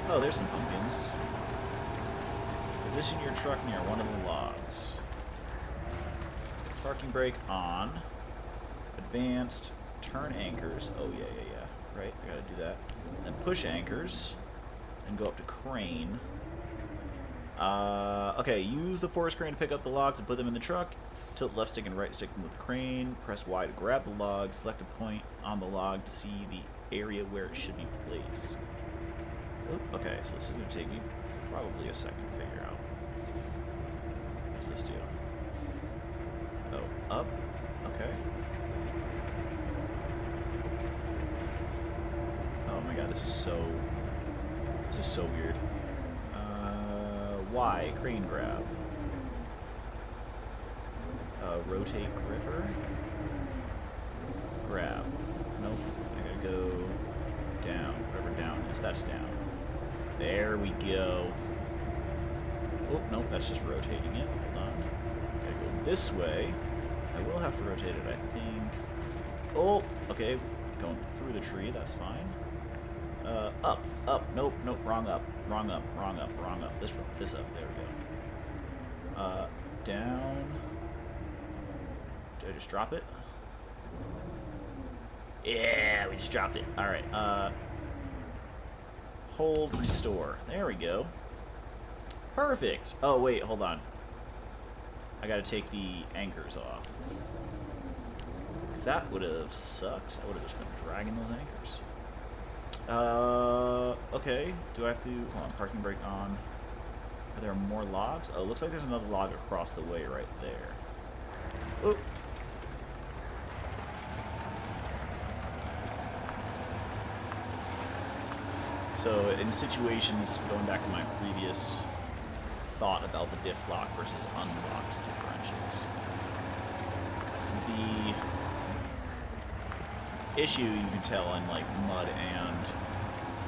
Oh, there's some pumpkins. Position your truck near one of the logs. Parking brake on. Advanced. Turn anchors. Oh, yeah. Right, I gotta do that. Then push anchors. And go up to crane. Okay, use the forest crane to pick up the logs and put them in the truck. Tilt left stick and right stick with the crane. Press Y to grab the log. Select a point on the log to see the area where it should be placed. Oop, okay, so this is going to take me probably a second to figure out. What does this do? Oh, up? Okay. Oh my god, this is so weird. Y, crane grab. Rotate gripper. Grab. Nope, I gotta go down. Whatever down is, that's down. There we go. Oh, nope, that's just rotating it. Hold on. Gotta go this way. I will have to rotate it, I think. Oh, okay. Going through the tree, that's fine. Up. Nope, wrong up. This up, there we go. Down. Did I just drop it? Yeah, we just dropped it. Alright, hold, restore. There we go. Perfect. Oh, wait, hold on. I gotta take the anchors off. Because that would have sucked. I would have just been dragging those anchors. Okay. Do I have to... Hold on, parking brake on. Are there more logs? Oh, looks like there's another log across the way right there. Oop. So, in situations, going back to my previous thought about the diff lock versus unlocked differentials, the issue you can tell in like mud and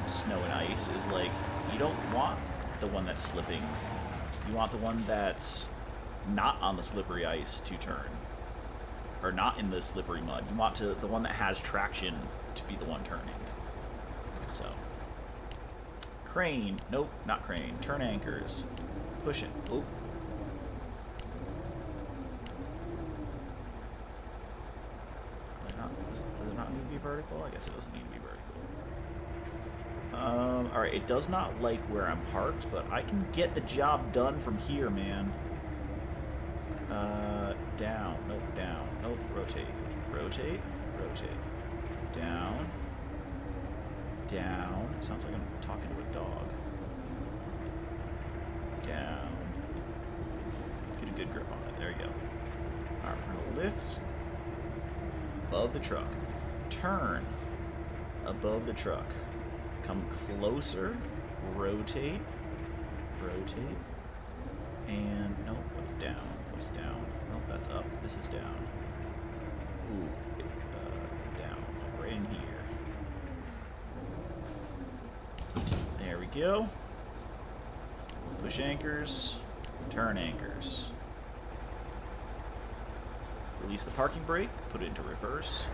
snow and ice is like you don't want the one that's slipping. You want the one that's not on the slippery ice to turn, or not in the slippery mud. You want the one that has traction to be the one turning. So crane, nope, not crane. Turn anchors, push it. Oop. Does it not need to be vertical? I guess it doesn't need to be vertical. Alright, it does not like where I'm parked, but I can get the job done from here, man. Down. Nope, down. Nope, rotate. Rotate. Down. Down. It sounds like I'm talking to a dog. Down. Get a good grip on it. There you go. Alright, we're gonna lift. Above the truck. Turn. Above the truck. Come closer. Rotate. And nope, what's down? Nope, that's up. This is down. Ooh, down. Right in here. There we go. Push anchors. Turn anchors. Release the parking brake. Put it into reverse.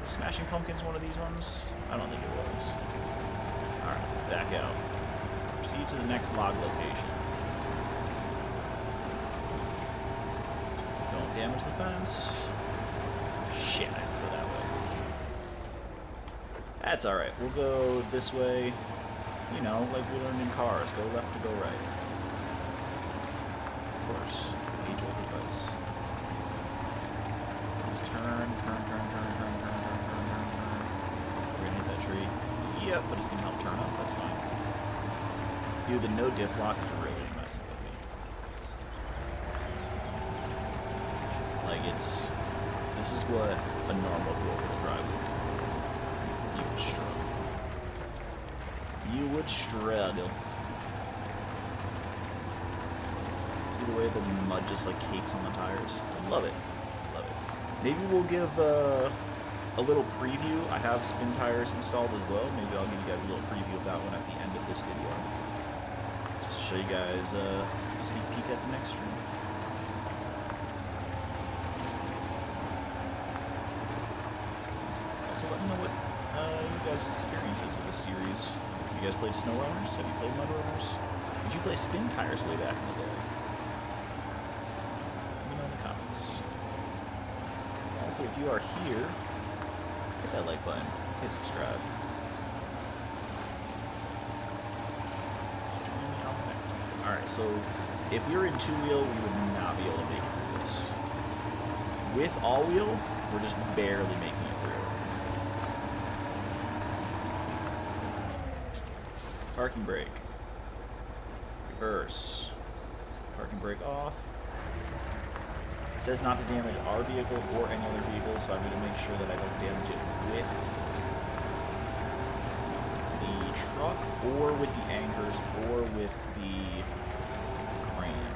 Is Smashing Pumpkins one of these ones? I don't think it was. Alright, let's back out. Proceed to the next log location. Don't damage the fence. Shit, I have to go that way. That's alright. We'll go this way. You know, like we learned in cars. Go left to go right. Of course. Age-old device. Just turn. free. Yep, but it's gonna help turn us, that's fine. Dude, the no diff lock is really messing with me. Like, this is what a normal four-wheel drive would be. You would struggle. You would struggle. See the way the mud just, like, cakes on the tires? I love it. Love it. Maybe we'll give, a little preview. I have Spintires installed as well. Maybe I'll give you guys a little preview of that one at the end of this video. Just to show you guys a sneak peek at the next stream. Also, let me know what you guys' experiences with this series. Have you guys played SnowRunners? Have you played MudRunners? Did you play Spintires way back in the day? Let me know in the comments. Also, if you are here, hit that like button, hit subscribe. Join me on the next one. Alright, so if we were in two-wheel, we would not be able to make it through this. With all-wheel, we're just barely making it through. Parking brake. Reverse. Parking brake off. It says not to damage our vehicle or any other vehicle, so I'm going to make sure that I don't damage it with the truck, or with the anchors, or with the crane.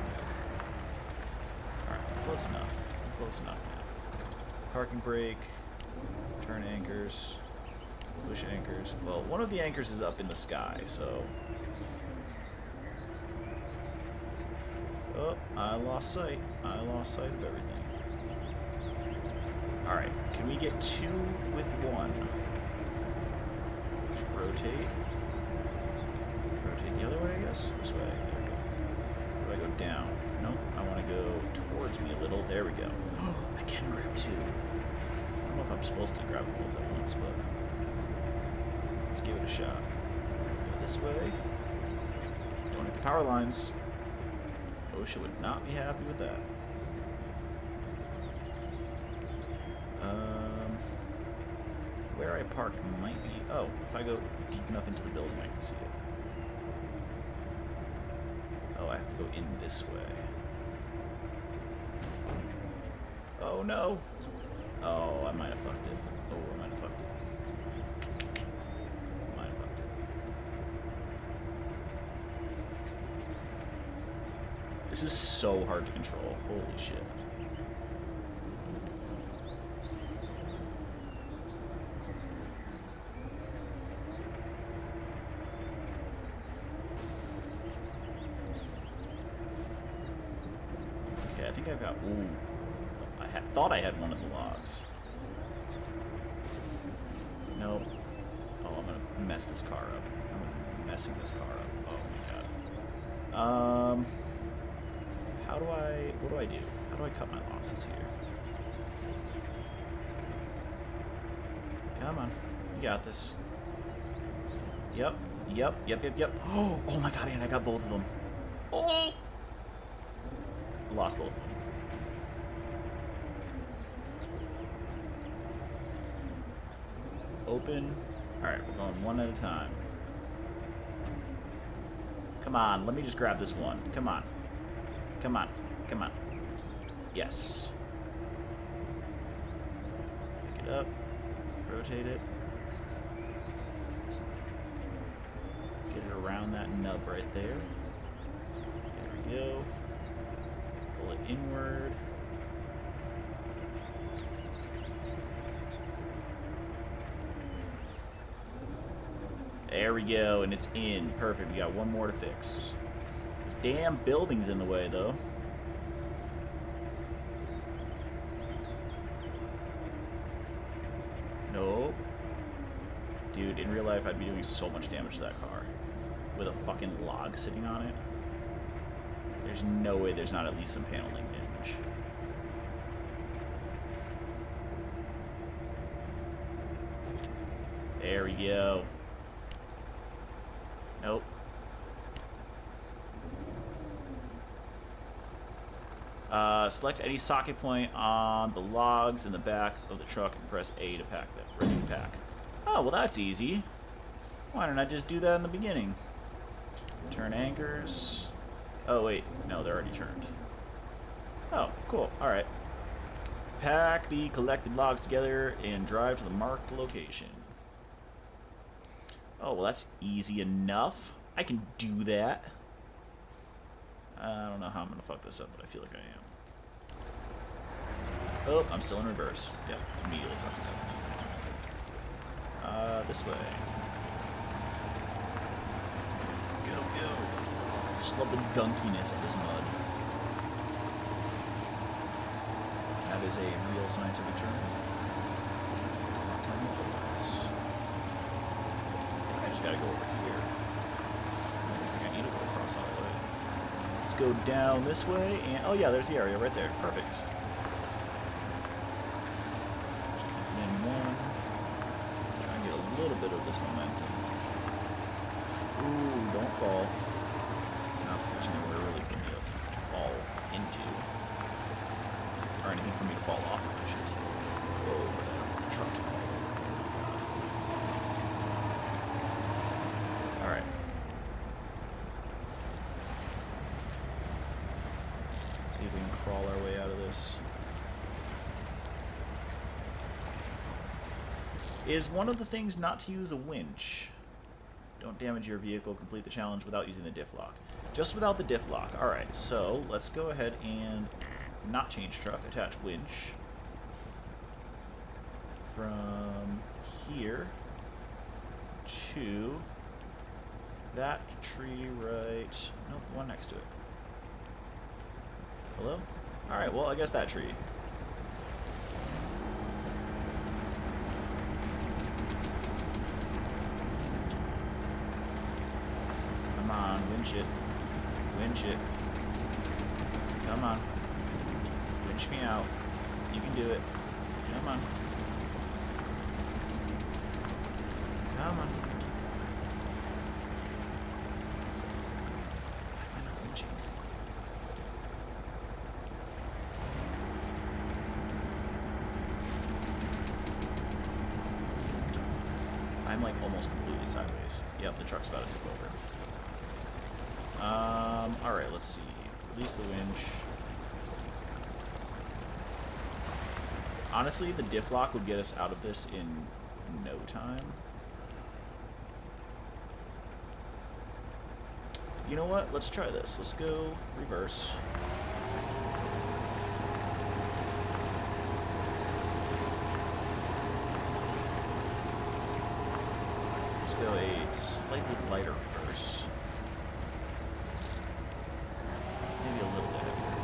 Alright, close enough. Close enough now. Parking brake, turn anchors, push anchors. Well, one of the anchors is up in the sky, so... Oh, I lost sight. I lost sight of everything. Alright, can we get two with one? Just rotate. Rotate the other way, I guess? This way. There we go. Do I go down? Nope, I want to go towards me a little. There we go. I can grab two. I don't know if I'm supposed to grab both at once, but... let's give it a shot. Go this way. Don't hit the power lines. OSHA would not be happy with that. Where I parked might be... oh, if I go deep enough into the building, I can see it. Oh, I have to go in this way. Oh, no! Oh, I might have fucked it. Oh, I might have fucked it. Might have fucked it. This is so hard to control. Holy shit. Okay, I think I've got... ooh. I thought I had one of the logs. Nope. Oh, I'm gonna mess this car up. I'm messing this car up. Oh my god. How do I... what do I do? How do I cut my losses here? Come on. You got this. Yep. Yep. Yep. Yep. Yep. Oh my god, and I got both of them. Oh! Lost both of them. Open. Alright, we're going one at a time. Come on, let me just grab this one. Come on. Come on. Come on. Yes. Pick it up. Rotate it. Get it around that nub right there. There we go. Pull it inward. There we go, and it's in. Perfect. We got one more to fix. This damn building's in the way, though. Nope. Dude, in real life, I'd be doing so much damage to that car. With a fucking log sitting on it. There's no way there's not at least some paneling damage. There we go. Nope. Select any socket point on the logs in the back of the truck and press A to pack them. Ready to pack. Oh, well that's easy. Why didn't I just do that in the beginning? Turn anchors. Oh, wait. No, they're already turned. Oh, cool. Alright. Pack the collected logs together and drive to the marked location. Oh, well that's easy enough. I can do that. I don't know how I'm going to fuck this up, but I feel like I am. Oh, I'm still in reverse. Yep, immediately fucking up. This way. Go, go. Just love the gunkiness of this mud. That is a real scientific term. Not telling you otherwise. I just gotta go over here. I don't think I need to go across all the way. Let's go down this way, and oh yeah, there's the area right there. Perfect. Just keep it in one. Try and get a little bit of this momentum. Ooh, don't fall. Not that there's anywhere really for me to fall into. Or anything for me to fall off of, I should say. Oh, but I don't want the truck to fall. Alright. See if we can crawl our way out of this. Is one of the things not to use a winch? Don't damage your vehicle, complete the challenge without using the diff lock. Just without the diff lock. Alright, so let's go ahead and not change truck, attach winch. From here to that tree right... Nope, one next to it. Hello? Alright, well, I guess that tree. Come on, winch it. Winch it. Come on. Winch me out. You can do it. Come on. Come on. I'm not winching. I'm like almost completely sideways. Yep, the truck's about to tip over. Alright, let's see. Release the winch. Honestly, the diff lock would get us out of this in no time. You know what? Let's try this. Let's go reverse. Let's go a slightly lighter reverse. Maybe a little bit heavier.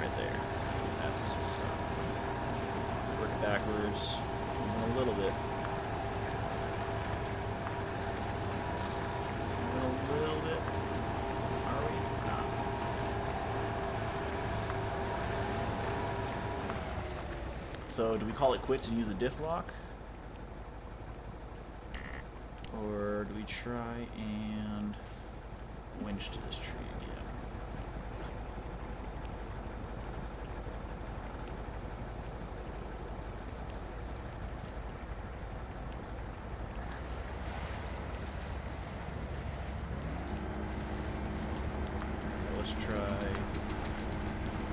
Right there. That's the sweet spot. Work it backwards. Even a little bit. Even a little bit. Are we? Not. So, do we call it quits and use the diff lock? Or do we try and winch to this tree again? Let's try.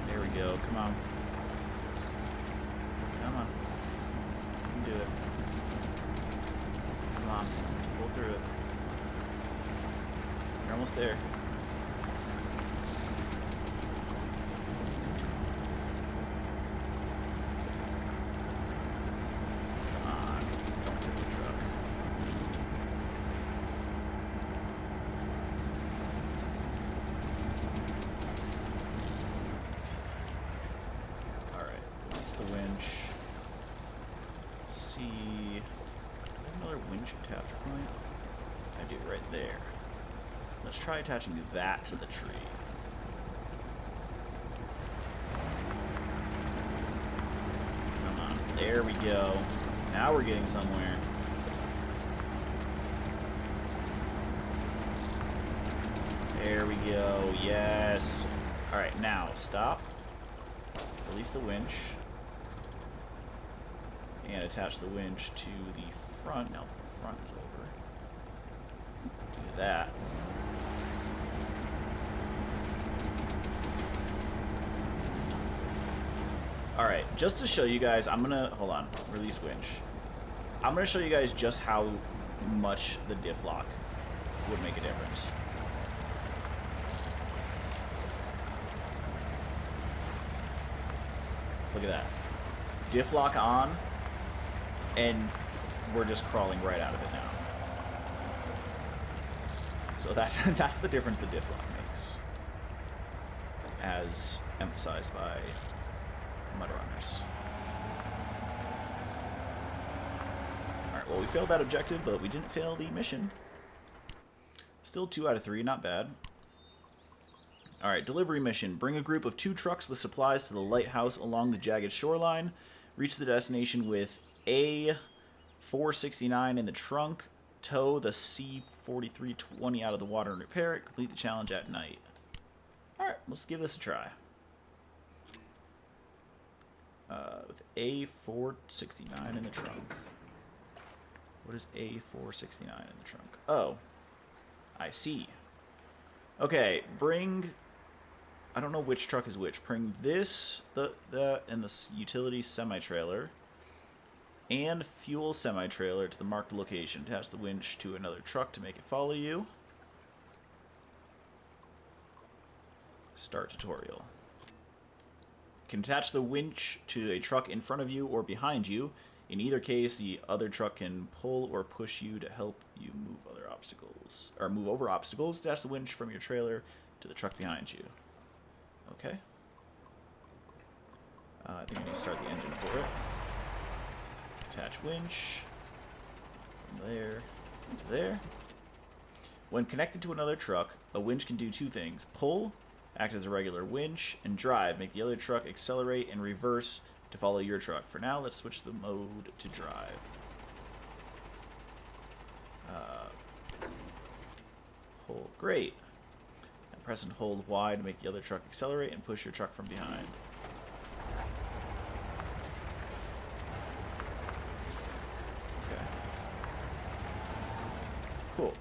There we go. Come on. Come on. You can do it. Come on. Pull through it. You're almost there. Come on. Don't tip the truck. Alright. Release the winch. Let's see. Do I have another winch attach point? I do, right there. Let's try attaching that to the tree. Come on. There we go. Now we're getting somewhere. There we go. Yes. Alright, now stop. Release the winch. and attach the winch to the front. Now the front is over. Do that. Alright, just to show you guys, I'm gonna, hold on, release winch. I'm gonna show you guys just how much the diff lock would make a difference. Look at that. Diff lock on, and we're just crawling right out of it now. So that's the difference the diff lock makes, as emphasized by MudRunners. Alright, well, we failed that objective, but we didn't fail the mission. Still 2 out of 3, not bad. Alright, delivery mission. Bring a group of 2 trucks with supplies to the lighthouse along the jagged shoreline. Reach the destination with A469 in the trunk. Tow the C4320 out of the water and repair it. Complete the challenge at night. Alright, let's give this a try. With A469 in the trunk. What is A469 in the trunk? Oh, I see. Okay, bring... I don't know which truck is which. Bring this, and the utility semi-trailer, and fuel semi-trailer to the marked location. Attach the winch to another truck to make it follow you. Start tutorial. You can attach the winch to a truck in front of you or behind you. In either case, the other truck can pull or push you to help you move other obstacles, or move over obstacles. Attach the winch from your trailer to the truck behind you. Okay. I think I need to start the engine for it. Attach winch from there to there. When connected to another truck, a winch can do 2 things: pull, act as a regular winch, and drive, make the other truck accelerate and reverse to follow your truck. For now, let's switch the mode to drive. Pull, great. And press and hold Y to make the other truck accelerate and push your truck from behind. Okay. Cool.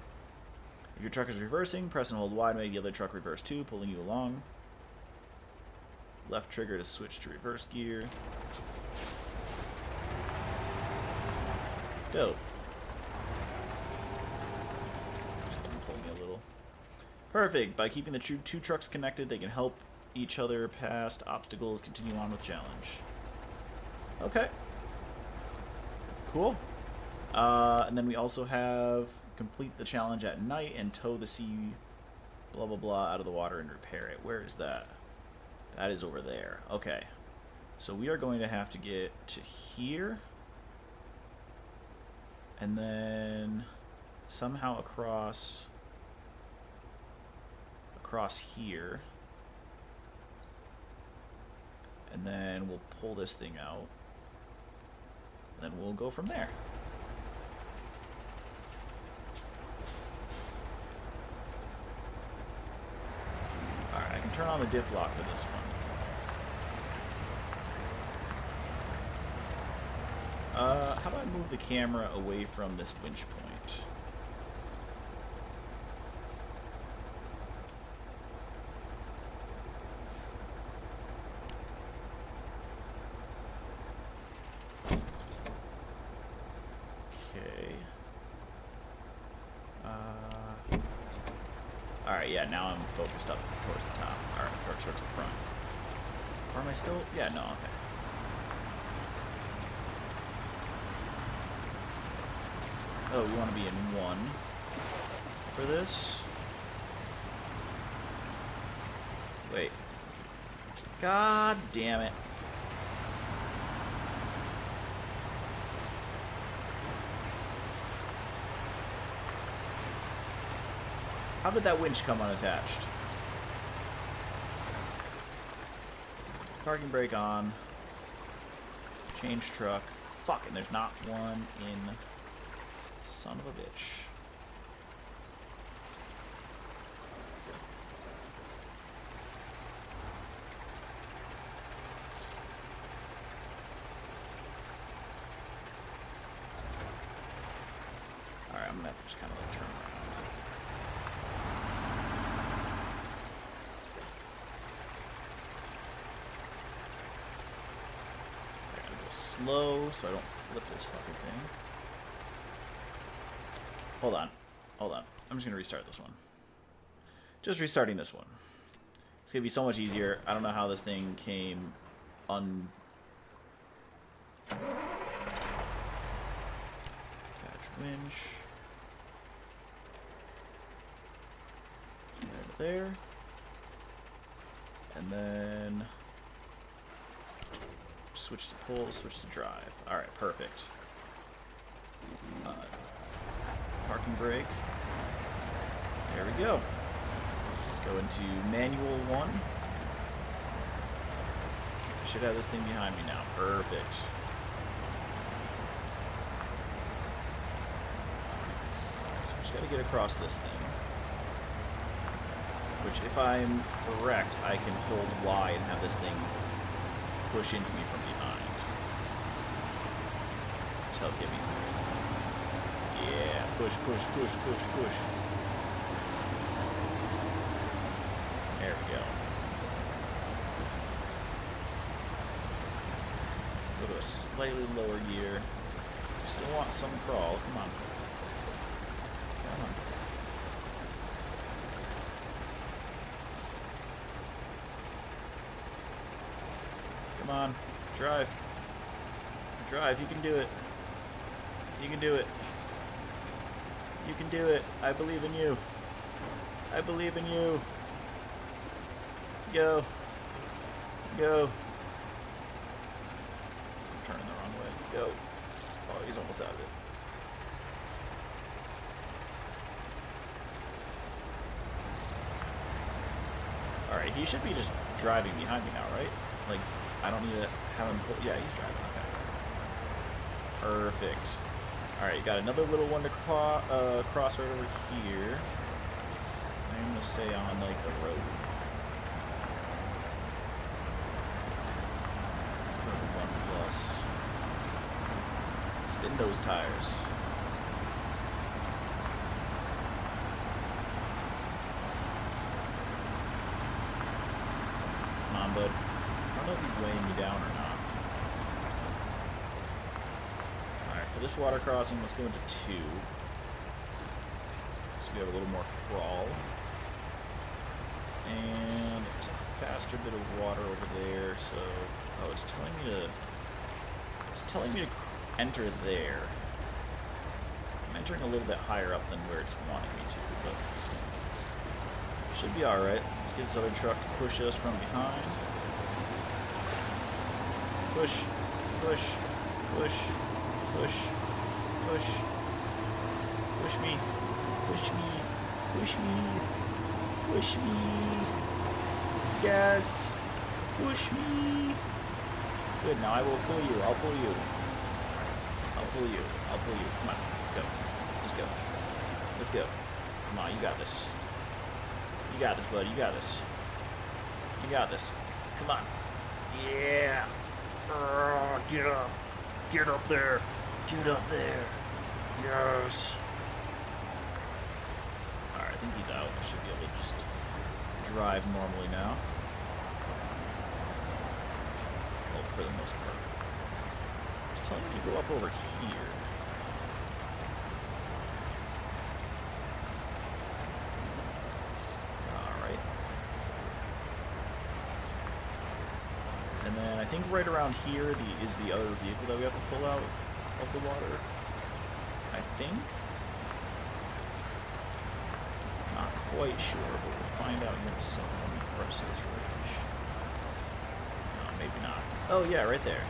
If your truck is reversing, press and hold Y to make the other truck reverse too, pulling you along. Left trigger to switch to reverse gear. Dope. Just let them pull me a little. Perfect. By keeping the two trucks connected, they can help each other past obstacles, continue on with challenge. Okay. Cool. And then we also have complete the challenge at night and tow the sea blah blah blah out of the water and repair it. Where is that? That is over there. Okay. So we are going to have to get to here. And then somehow across here. And then we'll pull this thing out. And then we'll go from there. Alright, I can turn on the diff lock for this one. How do I move the camera away from this winch point? Okay. Alright, yeah, now I'm focused up towards the top. Alright, or towards the front. Or am I still? Yeah, no, okay. Oh, we want to be in 1 for this. Wait. God damn it. How did that winch come unattached? Parking brake on. Change truck. Fuck, and there's not one in... Son of a bitch. have to just kind of like turn around. I gotta go slow so I don't flip this fucking thing. Hold on. Hold on. I'm just gonna restart this one. Just restarting this one. It's gonna be so much easier. I don't know how this thing came Attach winch. There. And then switch to pull, switch to drive. Alright, perfect. Parking brake. There we go. Go into manual 1. I should have this thing behind me now. Perfect. So I just gotta get across this thing. Which, if I'm correct, I can hold Y and have this thing push into me from behind. To help get me through. Yeah, push, push, push, push, push. There we go. Let's go to a slightly lower gear. Still want some crawl. Come on. Come on. Come on. Drive. Drive. You can do it. You can do it. You can do it. I believe in you. I believe in you. Go. Go. I'm turning the wrong way. Go. Oh, he's almost out of it. Alright, he should be just driving behind me now, right? Like, I don't need to have him pull. Yeah, he's driving. Okay. Perfect. Alright, you got another little one to cross right over here. I'm going to stay on, like, the road. Let's go to 1 plus. Spin those tires. Come on, bud. I don't know if he's weighing me down or not. Alright, for this water crossing, let's go into 2. So we have a little more crawl. And there's a faster bit of water over there, so... Oh, it's telling me to... It's telling me to enter there. I'm entering a little bit higher up than where it's wanting me to, but... Should be alright. Let's get this other truck to push us from behind. Push, push, push, push, push, push me, push me, push me, push me, yes, push me. Good, now I will pull you, I'll pull you. I'll pull you, I'll pull you. Come on, let's go, let's go, let's go. Come on, you got this. You got this, buddy, you got this. You got this. Come on. Yeah. Get up. Get up there. Get up there. Yes. Alright, I think he's out. I should be able to just drive normally now. Well, for the most part. It's telling me to go up over here. Alright. And then I think right around here is the other vehicle that we have to pull out of the water. I think. Not quite sure, but we'll find out in a second when we cross this ridge. No, maybe not. Oh yeah, right there.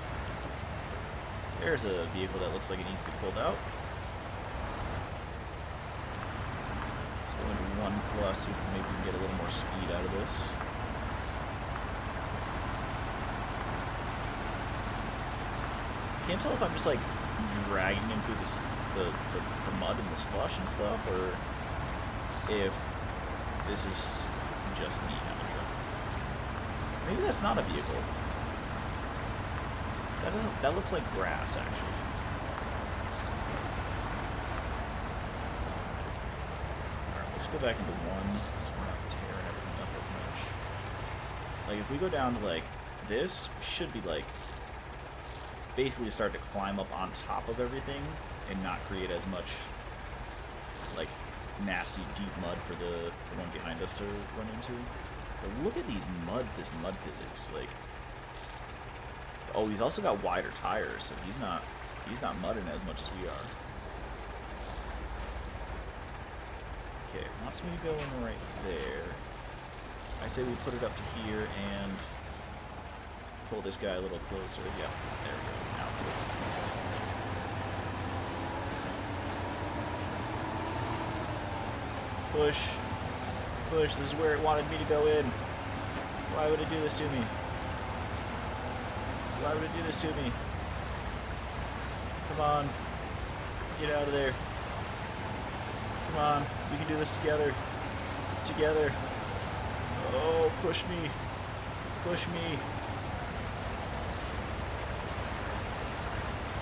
There's a vehicle that looks like it needs to be pulled out. Let's go into 1 plus, see if maybe we can get a little more speed out of this. Can't tell if I'm just like dragging him through this, the mud and the slush and stuff, or if this is just me having trouble. Maybe that's not a vehicle. That looks like grass, actually. go back into 1 so we're not tearing everything up as much. Like, if we go down to, like, this, we should be, like, basically start to climb up on top of everything and not create as much, like, nasty, deep mud for the one behind us to run into. But look at this mud physics, like... Oh, he's also got wider tires, so he's not mudding as much as we are. Okay, wants me to go in right there. I say we put it up to here and pull this guy a little closer. Yeah, there we go. Now push. Push. This is where it wanted me to go in. Why would it do this to me? Why would it do this to me? Come on. Get out of there. Come on. We can do this together. Together. Oh, push me. Push me.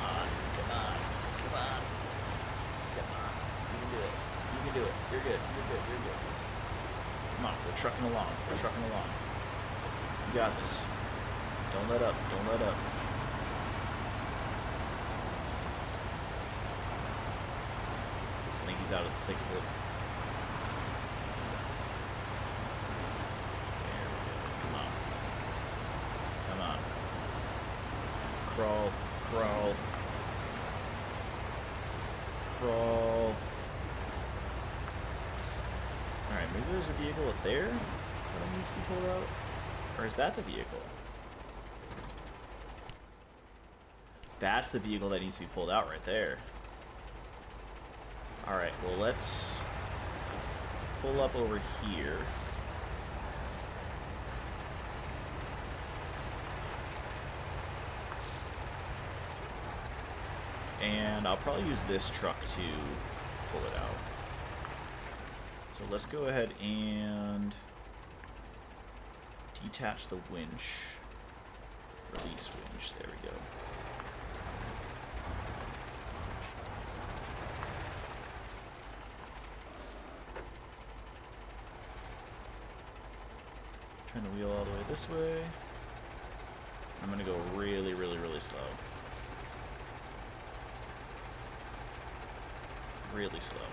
Come on. Come on. Come on. Come on. You can do it. You can do it. You're good. You're good. You're good. Come on. We're trucking along. We're trucking along. You got this. Don't let up. Don't let up. I think he's out of the thick of it. There we go. Come on. Come on. Crawl. Crawl. Crawl. Alright, maybe there's a vehicle up there that needs to be pulled out? Or is that the vehicle? That's the vehicle that needs to be pulled out right there. Alright, well let's pull up over here. And I'll probably use this truck to pull it out. So let's go ahead and detach the winch. Release winch, there we go. Turn the wheel all the way this way. I'm gonna go really, really, really slow. Really slow.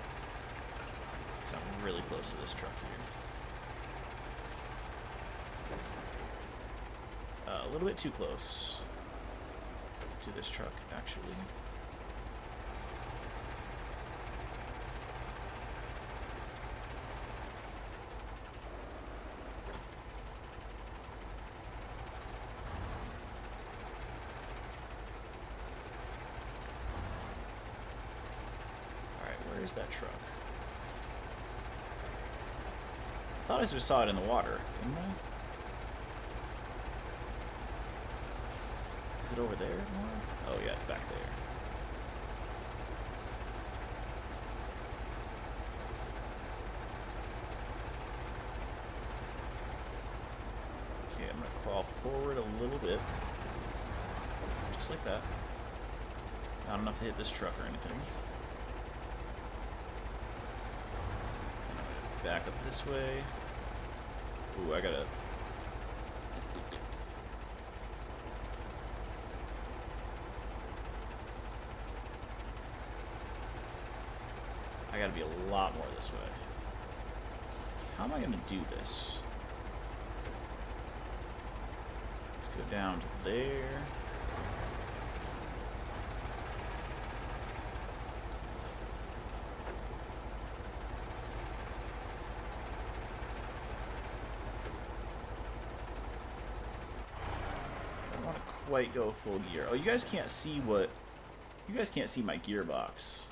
So I'm really close to this truck here. A little bit too close to this truck, actually. Where's that truck? I thought I just saw it in the water, didn't I? Is it over there more? Oh yeah, it's back there. Okay, I'm gonna crawl forward a little bit. Just like that. Not enough to hit this truck or anything. Back up this way. Ooh, I gotta... be a lot more this way. How am I gonna do this? Let's go down to there. Quite go full gear. Oh, you guys can't see what... You guys can't see my gearbox.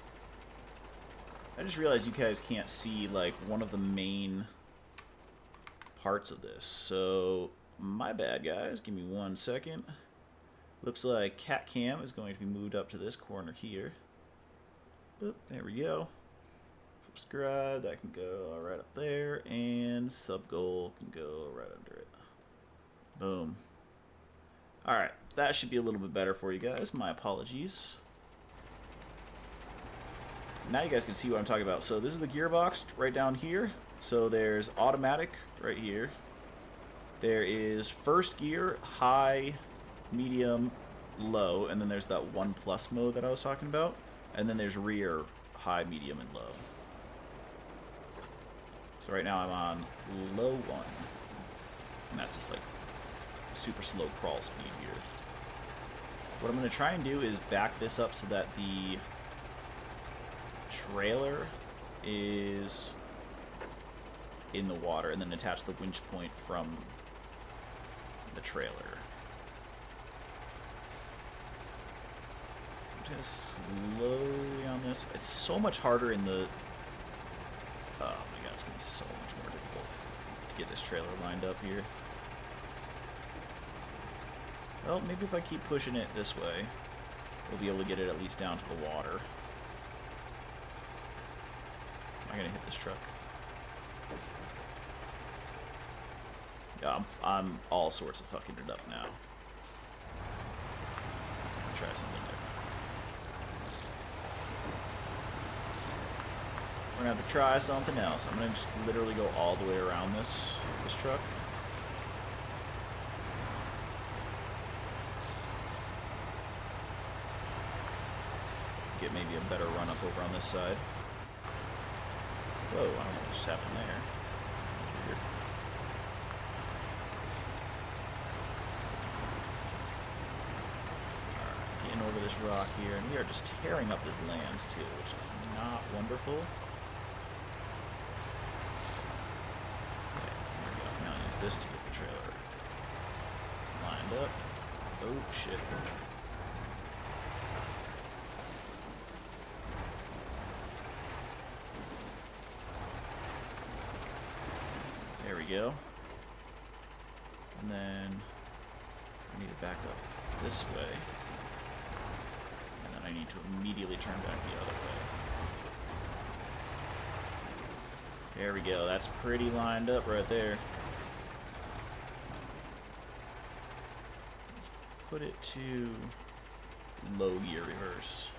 I just realized you guys can't see, like, one of the main parts of this. So, my bad, guys. Give me 1 second. Looks like cat cam is going to be moved up to this corner here. Boop, there we go. Subscribe, that can go right up there. And sub goal can go right under it. Boom. Alright, that should be a little bit better for you guys. My apologies. now you guys can see what I'm talking about. So this is the gearbox right down here. So there's automatic right here. There is first gear, high, medium, low, and then there's that 1+ mode that I was talking about. And then there's rear, high, medium, and low. So right now I'm on low 1. And that's just like super slow crawl speed here. What I'm going to try and do is back this up so that the trailer is in the water, and then attach the winch point from the trailer. So I'm just slowly on this. It's so much harder in the... Oh my god, it's going to be so much more difficult to get this trailer lined up here. Well, maybe if I keep pushing it this way, we'll be able to get it at least down to the water. Am I going to hit this truck? Yeah, I'm all sorts of fucking it up now. I'll try something different. We're gonna have to try something else. I'm gonna just literally go all the way around this truck. Get maybe a better run up over on this side. Whoa, I don't know what just happened there. Weird. Alright, getting over this rock here, and we are just tearing up this land too, which is not wonderful. Okay, here we go. Now I'll use this to get the trailer lined up. Oh shit. There we go. And then I need to back up this way. And then I need to immediately turn back the other way. There we go. That's pretty lined up right there. Let's put it to low gear reverse.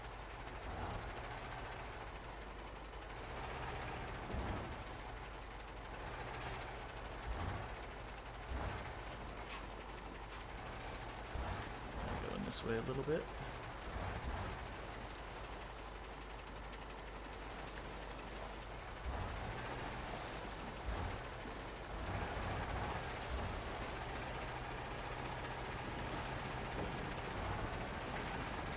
This way a little bit.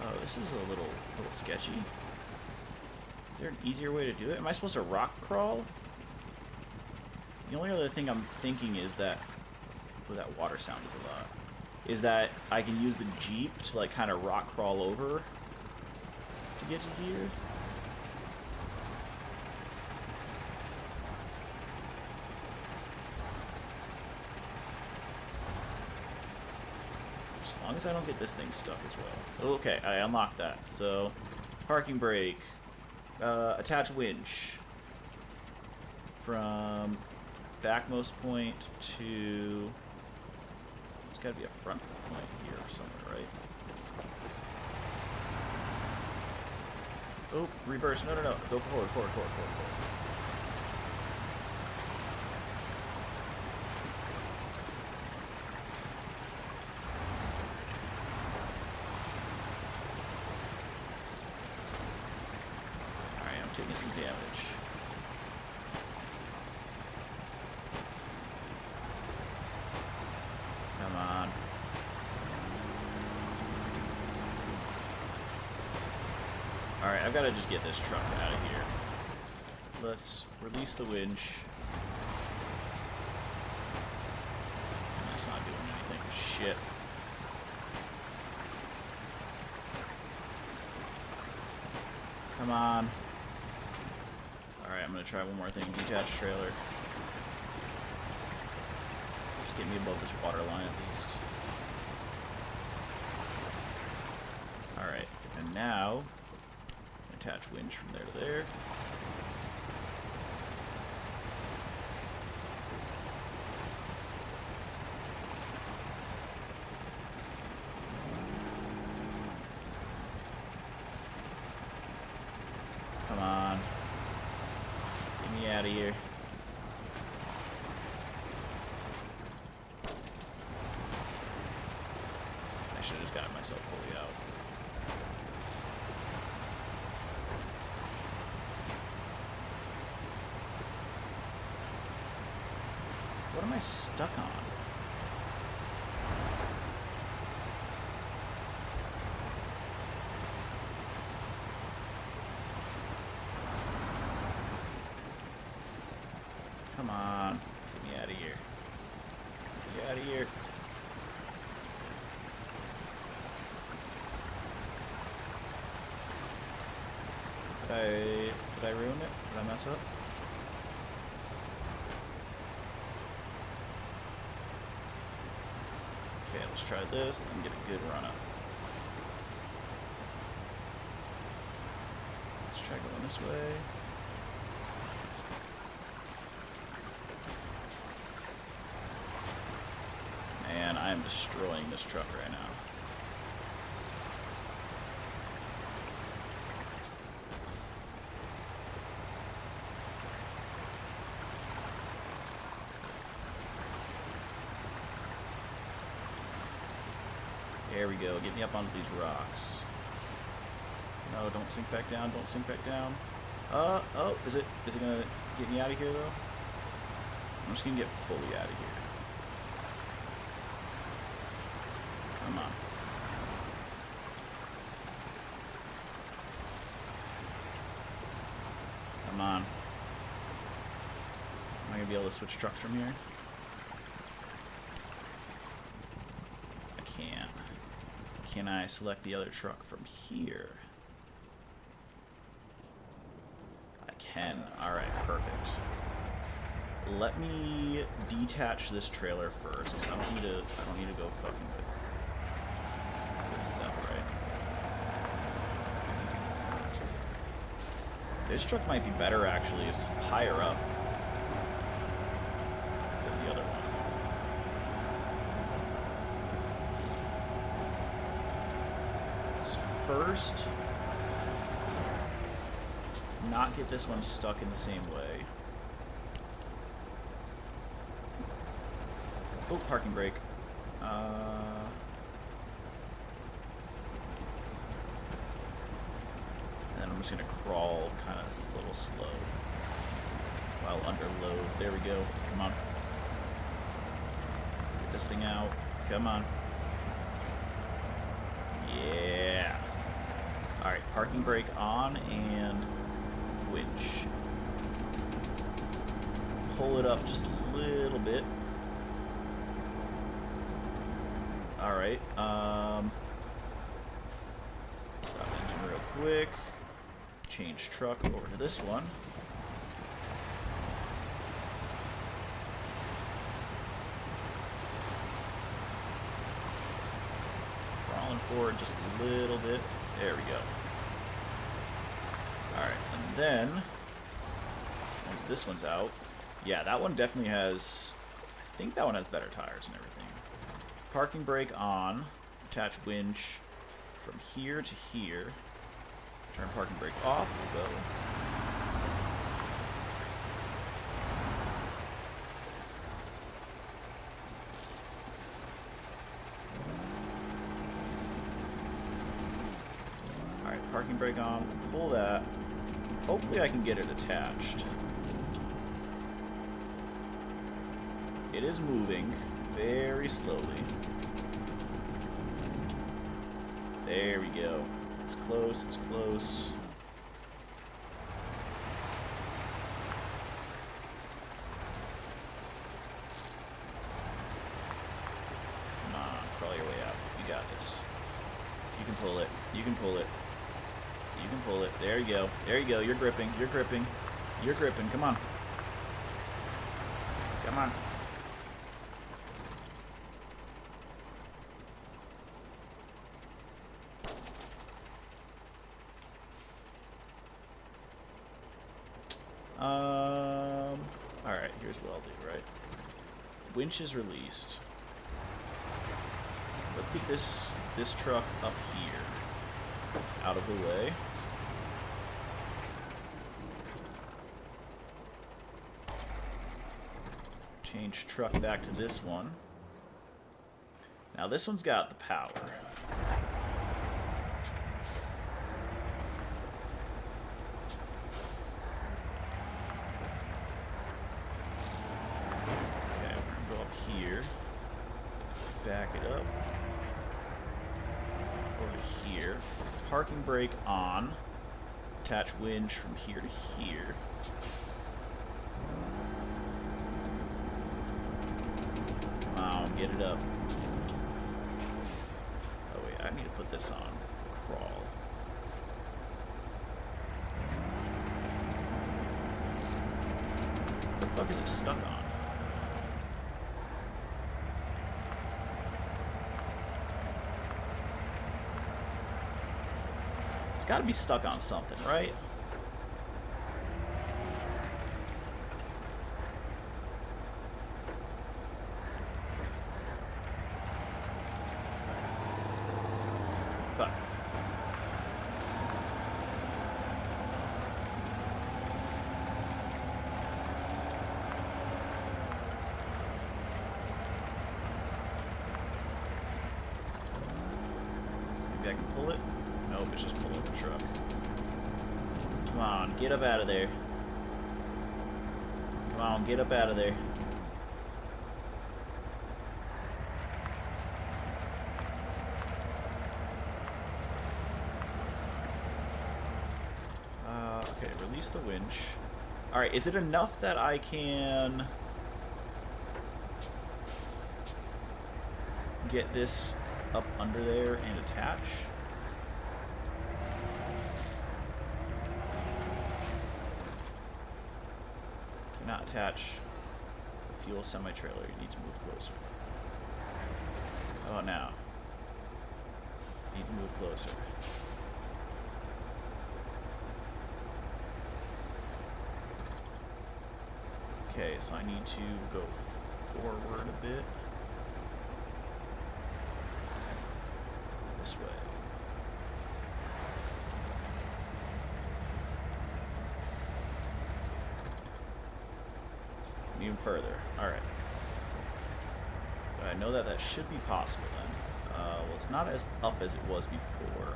Oh, this is a little sketchy. Is there an easier way to do it? Am I supposed to rock crawl? The only other thing I'm thinking is that... Oh, that water sound is a lot. Is that I can use the Jeep to like kind of rock crawl over to get to here. As long as I don't get this thing stuck as well. Okay, I unlocked that. So, parking brake, attach winch from backmost point to... There's got to be a front point here somewhere, right? Oh, reverse. No. Go forward. Alright, I'm taking some damage. Come on. Alright, I've got to just get this truck out of here. Let's release the winch. That's not doing anything. Shit. Come on. Alright, I'm going to try one more thing. Detach trailer. Just get me above this water line at least. Alright, and now attach winch from there to there. Come on. am I stuck on? Come on. Get me out of here. Get me out of here. Did I ruin it? Did I mess up? Okay, let's try this and get a good run up. Let's try going this way. Man, I am destroying this truck right now. There we go. Get me up onto these rocks. No, don't sink back down. Don't sink back down. Oh, is it gonna get me out of here though? I'm just gonna get fully out of here. Come on. Come on. Am I gonna be able to switch trucks from here? I can't. Can I select the other truck from here? I can. Alright, perfect. Let me detach this trailer first, because I don't need to go fucking with good stuff, right? This truck might be better actually, it's higher up than the other one. First, not get this one stuck in the same way. Oh, parking brake. And then I'm just gonna crawl kind of a little slow while under load. There we go. Come on. Get this thing out. Come on. Yeah. Alright, parking brake on and winch. Pull it up just a little bit. Alright, stop engine real quick. Change truck over to this one. Crawling forward just a little bit. There we go. Alright, and then, once this one's out, yeah, that one definitely has, I think that one has better tires and everything. Parking brake on, attach winch from here to here, turn parking brake off, we'll go. Alright, parking brake on, pull that. Hopefully I can get it attached. It is moving very slowly. There we go. It's close, it's close. Come on, crawl your way out. You got this. You can pull it. You can pull it. You can pull it. There you go. There you go. You're gripping. You're gripping. You're gripping. Come on. Come on. Alright, here's what I'll do, right? Winch is released. Let's get this truck up here. Out of the way. Change truck back to this one. Now this one's got the power. back it up over here. Parking brake on. Attach winch from here to here. Come on, get it up. Oh wait, I need to put this on. Crawl. What the fuck is it stuck on? It's gotta be stuck on something, right? Fuck. Maybe I can pull it? Nope, it's just pulling the truck. Come on, get up out of there. Come on, get up out of there. Okay, release the winch. Alright, is it enough that I can get this up under there and attach? Cannot attach the fuel semi-trailer. You need to move closer. How about now? Need to move closer. Okay, so I need to go forward a bit. This way. Even further. Alright. But I know that that should be possible then. Well, it's not as up as it was before.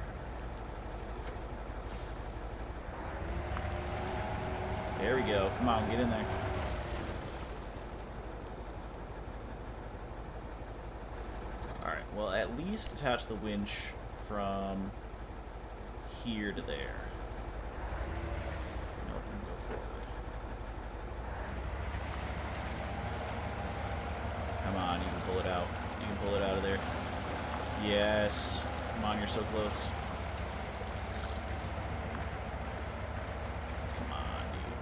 There we go. Come on, get in there. Alright, well, at least attach the winch from here to there. Nope, and go forward. Come on, you can pull it out. You can pull it out of there. Yes. Come on, you're so close. Come on, dude.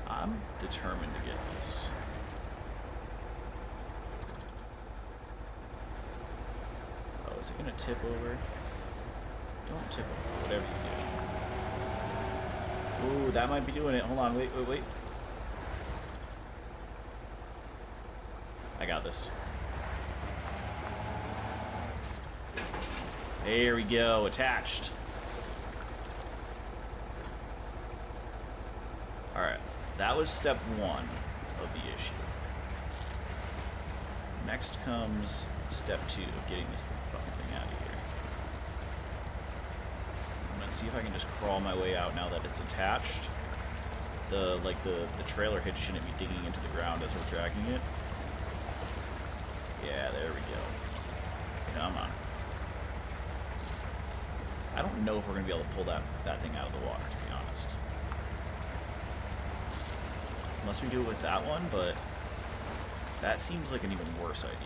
I'm determined to get this. Oh, is it gonna tip over? Don't tip over, whatever you do. Ooh, that might be doing it. Hold on, wait. I got this. There we go, attached. Alright. That was step one of the issue. Next comes step two of getting this fucking thing out of here. I'm gonna see if I can just crawl my way out now that it's attached. The trailer hitch shouldn't be digging into the ground as we're dragging it. Yeah, there we go. Come on. I don't know if we're gonna be able to pull that thing out of the water, to be honest. Unless we do it with that one, but that seems like an even worse idea.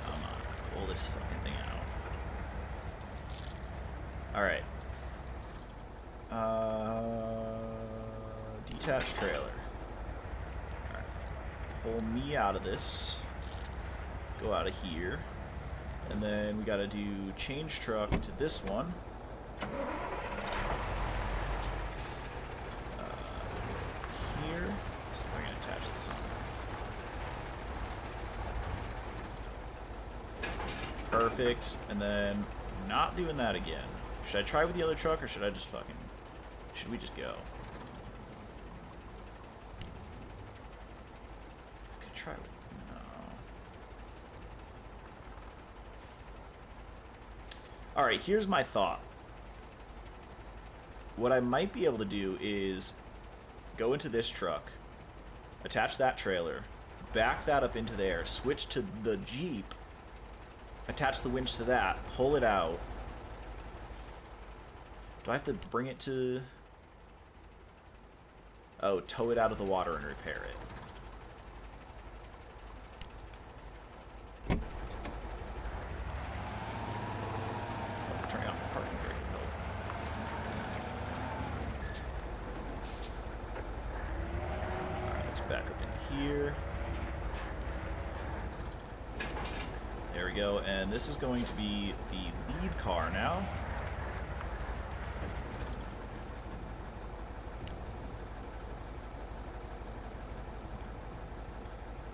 Come on, pull this fucking thing out. Alright. Detached trailer. Alright. Pull me out of this. Go out of here. And then we gotta do change truck to this one. Here. So I'm gonna attach this on. Perfect. And then not doing that again. Should I try with the other truck, or should I just fucking... Should we just go? Could try with... No. Alright, here's my thought. What I might be able to do is go into this truck, attach that trailer, back that up into there, switch to the Jeep, attach the winch to that, pull it out. Do I have to bring it to... Oh, tow it out of the water and repair it. Oh, turning off the parking brake. Alright, let's back up in here. There we go, and this is going to be the lead car now.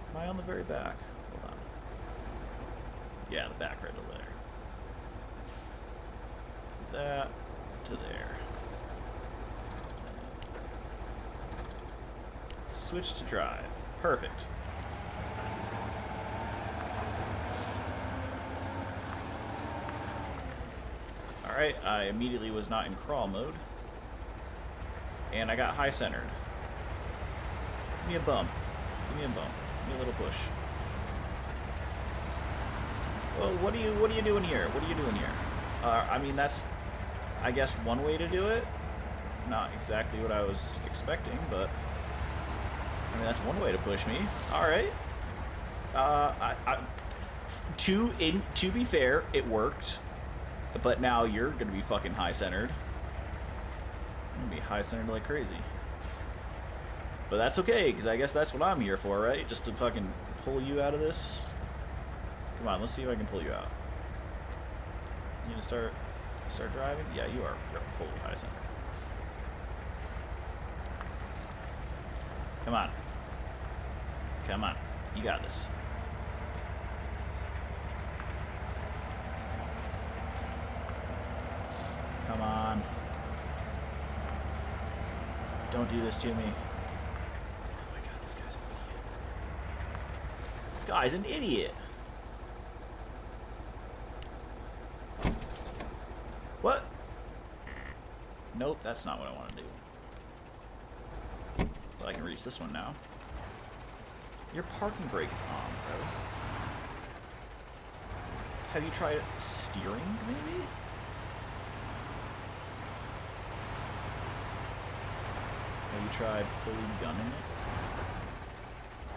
Am I on the very back? Hold on. Yeah, the back right over there. That to there. Switch to drive. Perfect. Alright, I immediately was not in crawl mode. And I got high centered. Give me a bump. Give me a bump. Give me a little push. Well, what are you doing here? What are you doing here? I mean, that's, I guess, one way to do it. Not exactly what I was expecting, but I mean, that's one way to push me. All right. To be fair, it worked. But now you're gonna be fucking high centered. I'm gonna be high centered like crazy. But that's okay, because I guess that's what I'm here for, right? Just to fucking pull you out of this. Come on, let's see if I can pull you out. You gonna start driving? Yeah, you are fully high centered. Come on. Come on. You got this. Come on. Don't do this to me. Oh my god, this guy's an idiot. This guy's an idiot. What? Nope, that's not what I want to do. But I can reach this one now. Your parking brake is on, bro. Have you tried steering, maybe? Have you tried fully gunning it?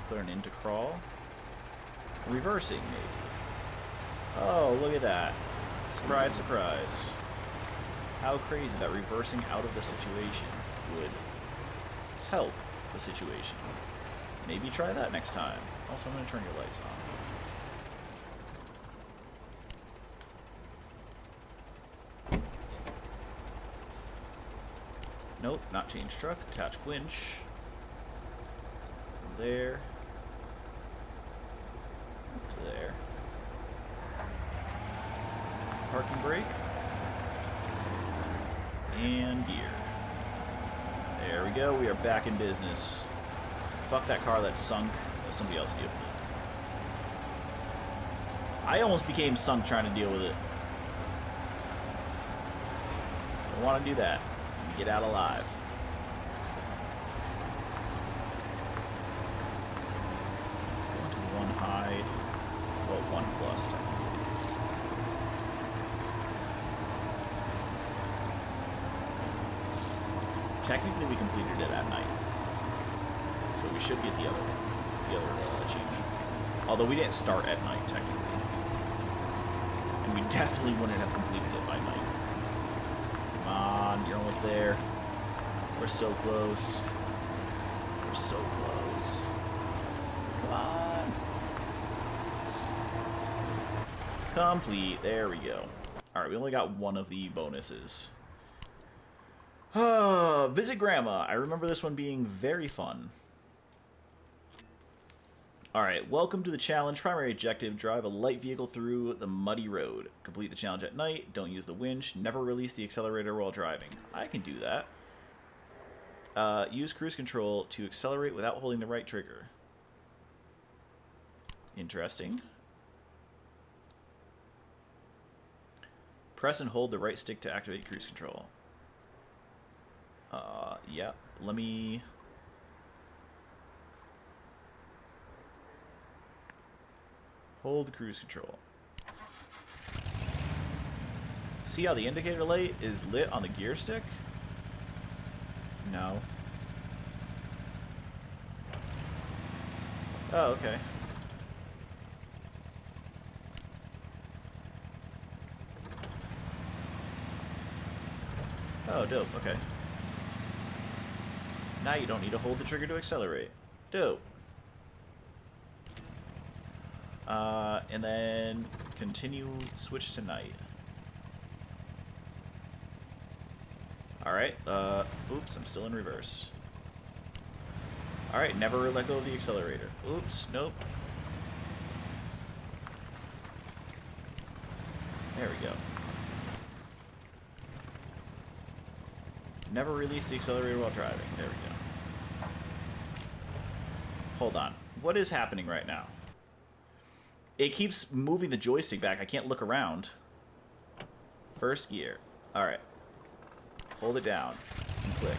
Putting into crawl? Reversing, maybe. Oh, look at that. Surprise, surprise. How crazy that reversing out of the situation would help the situation. Maybe try that next time. Also, I'm going to turn your lights on. Nope, not change truck. Attach winch. From there. To there. Parking brake. And gear. There we go. We are back in business. Fuck that car that sunk. Let somebody else deal with it. I almost became sunk trying to deal with it. Don't want to do that. Get out alive. Let's go into one high. Well, one plus technically. Technically, we completed it at night, so we should get the other achievement. Although we didn't start at night, technically, and we definitely wouldn't have completed it by night. Come on, you're almost there. We're so close. We're so close. Come on. Complete. There we go. All right, we only got one of the bonuses. Visit Grandma. I remember this one being very fun. Alright, welcome to the challenge. Primary objective, drive a light vehicle through the muddy road. Complete the challenge at night, don't use the winch, never release the accelerator while driving. I can do that. Use cruise control to accelerate without holding the right trigger. Interesting. Press and hold the right stick to activate cruise control. Yeah, let me... Hold cruise control. See how the indicator light is lit on the gear stick? No. Oh, okay. Oh, dope, okay. Now you don't need to hold the trigger to accelerate. Dope. And then continue, switch to night. Alright, oops, I'm still in reverse. Alright, never let go of the accelerator. Oops, nope. There we go. Never release the accelerator while driving. There we go. Hold on. What is happening right now? It keeps moving the joystick back. I can't look around. First gear. Alright. Hold it down and click.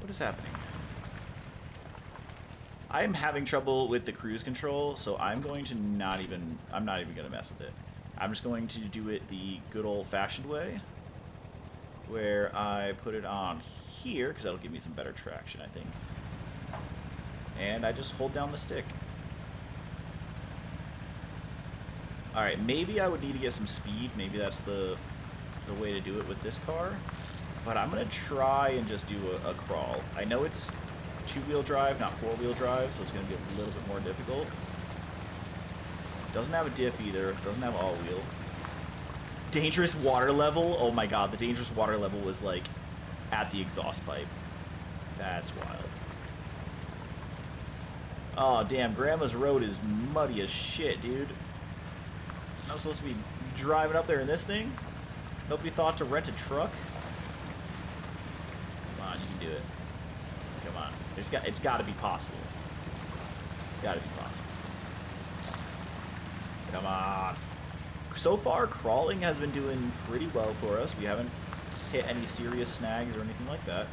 What is happening? I'm having trouble with the cruise control, so I'm going to I'm not even going to mess with it. I'm just going to do it the good old-fashioned way, where I put it on here, because that'll give me some better traction, I think. And I just hold down the stick. Alright, maybe I would need to get some speed. Maybe that's the way to do it with this car. But I'm going to try and just do a crawl. I know it's two-wheel drive, not four-wheel drive, so it's going to be a little bit more difficult. Doesn't have a diff either. Doesn't have all-wheel. Dangerous water level? Oh my god, the dangerous water level was like at the exhaust pipe. That's wild. Oh, damn. Grandma's Road is muddy as shit, dude. I'm supposed to be driving up there in this thing? Nobody thought to rent a truck? Come on, you can do it. Come on. It's got to be possible. It's got to be possible. Come on. So far, crawling has been doing pretty well for us. We haven't hit any serious snags or anything like that.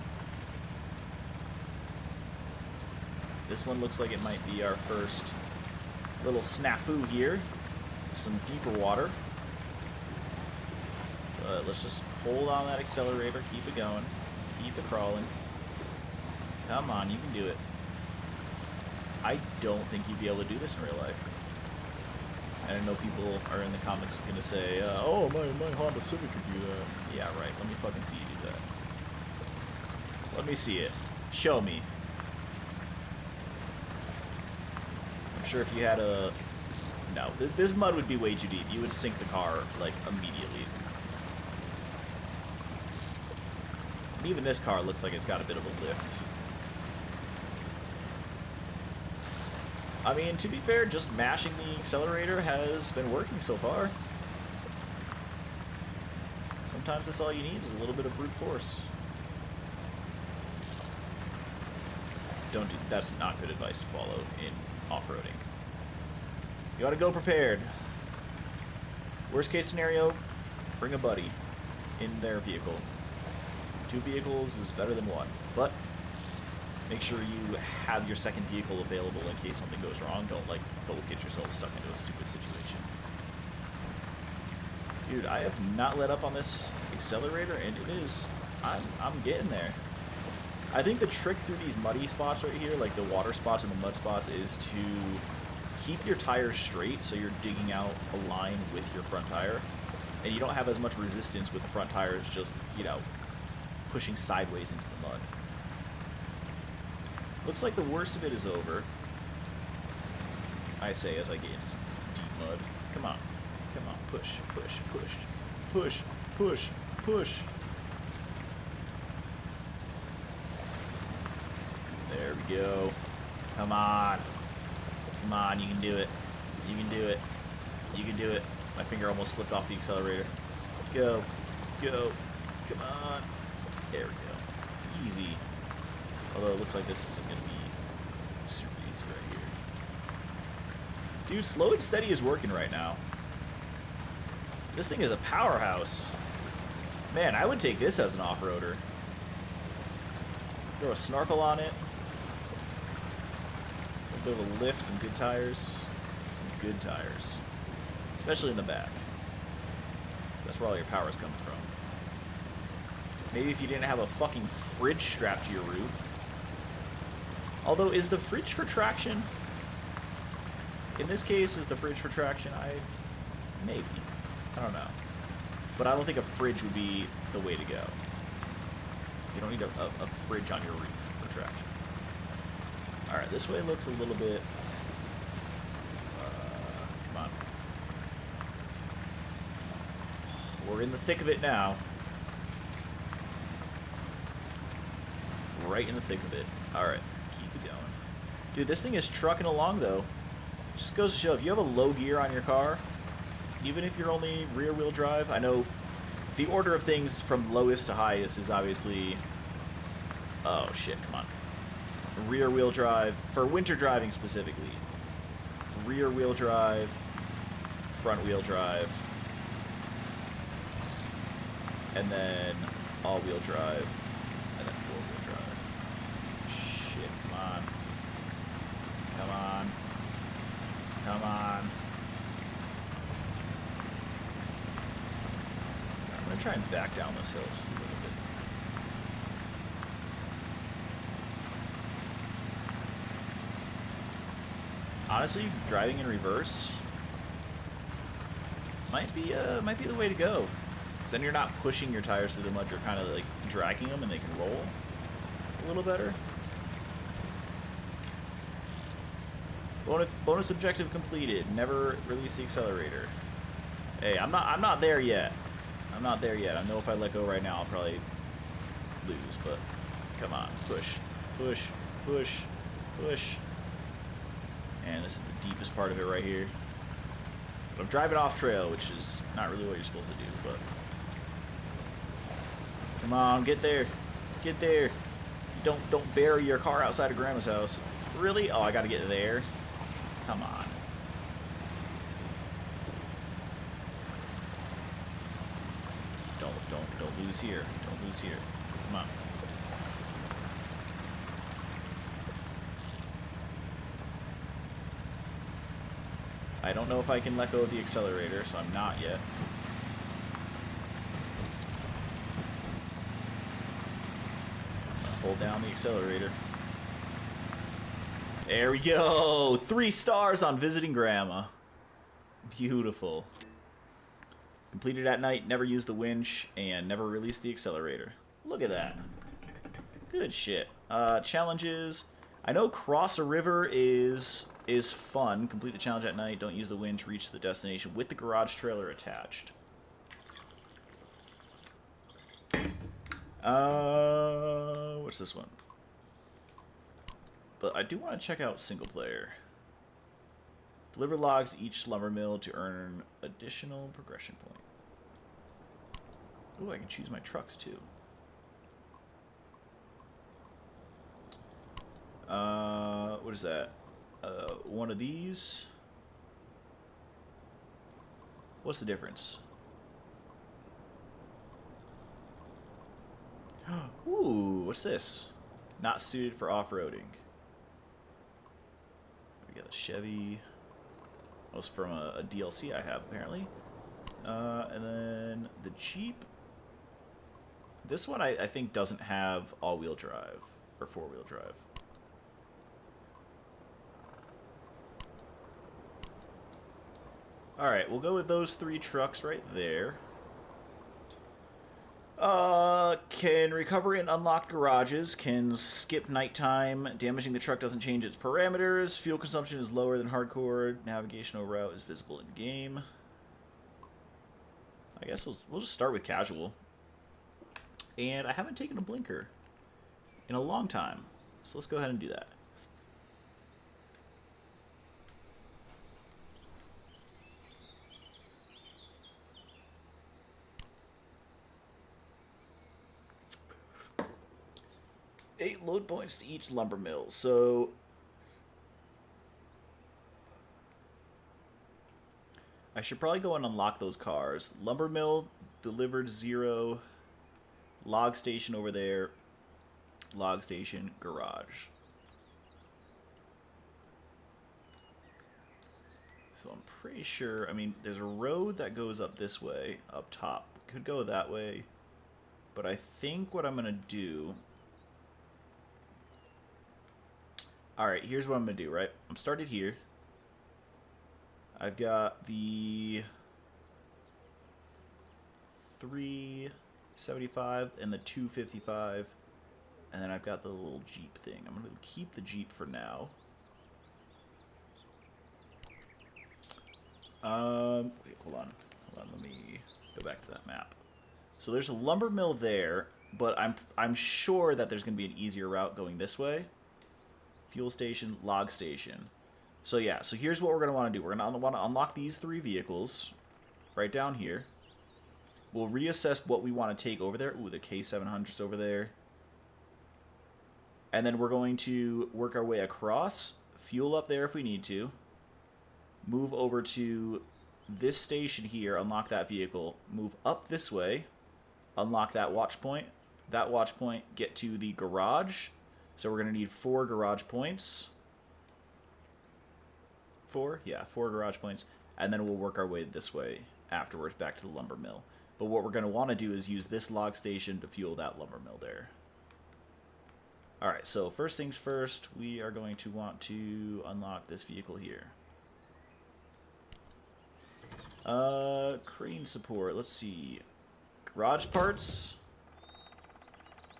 This one looks like it might be our first little snafu here. Some deeper water. But let's just hold on that accelerator, keep it going, keep it crawling. Come on, you can do it. I don't think you'd be able to do this in real life. I know people are in the comments going to say, oh, my Honda Civic could do that. Yeah, right. Let me fucking see you do that. Let me see it. Show me. I'm sure if you had a... No, this mud would be way too deep. You would sink the car, like, immediately. And even this car looks like it's got a bit of a lift. I mean, to be fair, just mashing the accelerator has been working so far. Sometimes that's all you need is a little bit of brute force. That's not good advice to follow in off-roading. You ought to go prepared. Worst case scenario, bring a buddy in their vehicle. 2 vehicles is better than 1, but make sure you have your second vehicle available in case something goes wrong. Don't, like, both get yourselves stuck into a stupid situation. Dude, I have not let up on this accelerator, and it is... I'm getting there. I think the trick through these muddy spots right here, like the water spots and the mud spots, is to keep your tires straight so you're digging out a line with your front tire. And you don't have as much resistance with the front tires just, you know, pushing sideways into the mud. Looks like the worst of it is over. I say as I get into some deep mud. Come on. Come on. Push, push, push. Push, push, push. There we go. Come on. Come on, you can do it. You can do it. You can do it. My finger almost slipped off the accelerator. Go. Go. Come on. There we go. Easy. Although it looks like this isn't going to be super easy right here. Dude, slow and steady is working right now. This thing is a powerhouse. Man, I would take this as an off-roader. Throw a snorkel on it. A little bit of a lift, some good tires. Some good tires. Especially in the back. That's where all your power is coming from. Maybe if you didn't have a fucking fridge strapped to your roof. Although, is the fridge for traction? In this case, is the fridge for traction? Maybe. I don't know. But I don't think a fridge would be the way to go. You don't need a fridge on your roof for traction. Alright, this way looks a little bit... come on. We're in the thick of it now. Right in the thick of it. Alright, keep it going. Dude, this thing is trucking along, though. Just goes to show, if you have a low gear on your car, even if you're only rear-wheel drive, I know the order of things from lowest to highest is obviously... Oh, shit, come on. Rear-wheel drive, for winter driving specifically. Rear-wheel drive, front-wheel drive, and then all-wheel drive, and then four-wheel drive. Shit, come on. Come on. Come on. I'm going to try and back down this hill just a little bit. Honestly, driving in reverse might be the way to go. Because then you're not pushing your tires through the mud, you're kind of like dragging them and they can roll a little better. Bonus objective completed. Never release the accelerator. Hey, I'm not there yet. I'm not there yet. I know if I let go right now, I'll probably lose. But come on, push, push, push, push. And this is the deepest part of it right here. But I'm driving off trail, which is not really what you're supposed to do. But come on, get there, get there. Don't bury your car outside of Grandma's house. Really? Oh, I got to get there. Come on. Don't lose here. Don't lose here. Come on. I don't know if I can let go of the accelerator, so I'm not yet. Hold down the accelerator. There we go! 3 stars on visiting Grandma. Beautiful. Completed at night, never used the winch, and never released the accelerator. Look at that. Good shit. Challenges. I know cross a river is fun. Complete the challenge at night, don't use the winch, reach the destination with the garage trailer attached. What's this one? But I do want to check out single player. Deliver logs each slumber mill to earn additional progression point. Ooh, I can choose my trucks too. What is that? One of these. What's the difference? Ooh, what's this? Not suited for off-roading. We got a Chevy. That was from a DLC I have, apparently. And then the Jeep. This one I think doesn't have all-wheel drive or four-wheel drive. Alright, we'll go with those 3 trucks right there. Can recover in unlocked garages, can skip nighttime, damaging the truck doesn't change its parameters, fuel consumption is lower than hardcore, navigational route is visible in game. I guess we'll just start with casual. And I haven't taken a blinker in a long time, so let's go ahead and do that. Eight load points to each lumber mill. So I should probably go and unlock those cars. Lumber mill delivered 0. Log station over there. Log station garage. So I'm pretty sure, I mean, there's a road that goes up this way, up top. Could go that way. But I think what I'm going to do... Alright, here's what I'm going to do, right? I'm started here. I've got the 375 and the 255. And then I've got the little Jeep thing. I'm going to keep the Jeep for now. Wait, hold on. Let me go back to that map. So there's a lumber mill there, but I'm sure that there's going to be an easier route going this way. Fuel station, log station. So yeah, so here's what we're going to want to do. We're going to want to unlock these 3 vehicles right down here. We'll reassess what we want to take over there. Ooh, the K700's over there. And then we're going to work our way across, fuel up there if we need to, move over to this station here, unlock that vehicle, move up this way, unlock that watch point, get to the garage. So we're going to need 4 garage points. 4? Yeah, 4 garage points. And then we'll work our way this way afterwards back to the lumber mill. But what we're going to want to do is use this log station to fuel that lumber mill there. Alright, so first things first, we are going to want to unlock this vehicle here. Crane support, let's see. Garage parts.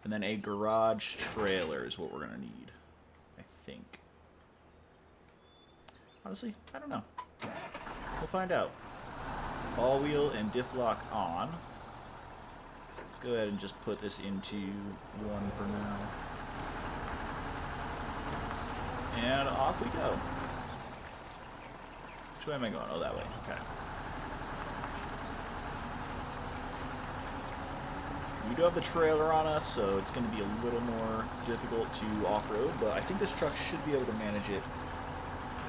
And then a garage trailer is what we're going to need, I think. Honestly, I don't know. We'll find out. All wheel and diff lock on. Let's go ahead and just put this into 1 for now. And off we go. Which way am I going? Oh, that way. Okay. We do have the trailer on us, so it's going to be a little more difficult to off-road, but I think this truck should be able to manage it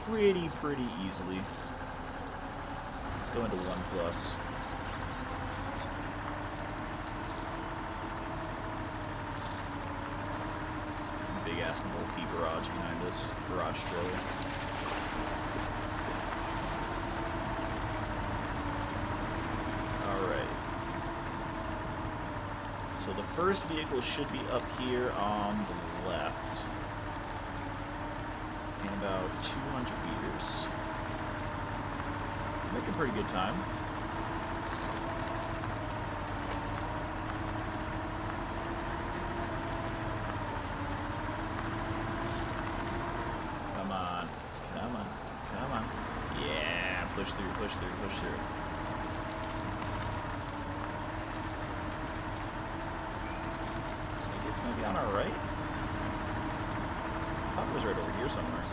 pretty easily. Let's go into 1+. Big-ass multi garage behind this garage trailer. Alright. So the first vehicle should be up here on the left. In about 200 meters. Making pretty good time. Come on. Come on. Come on. Yeah, push through, push through, push through. It's going to be on our right? I thought it was right over here somewhere.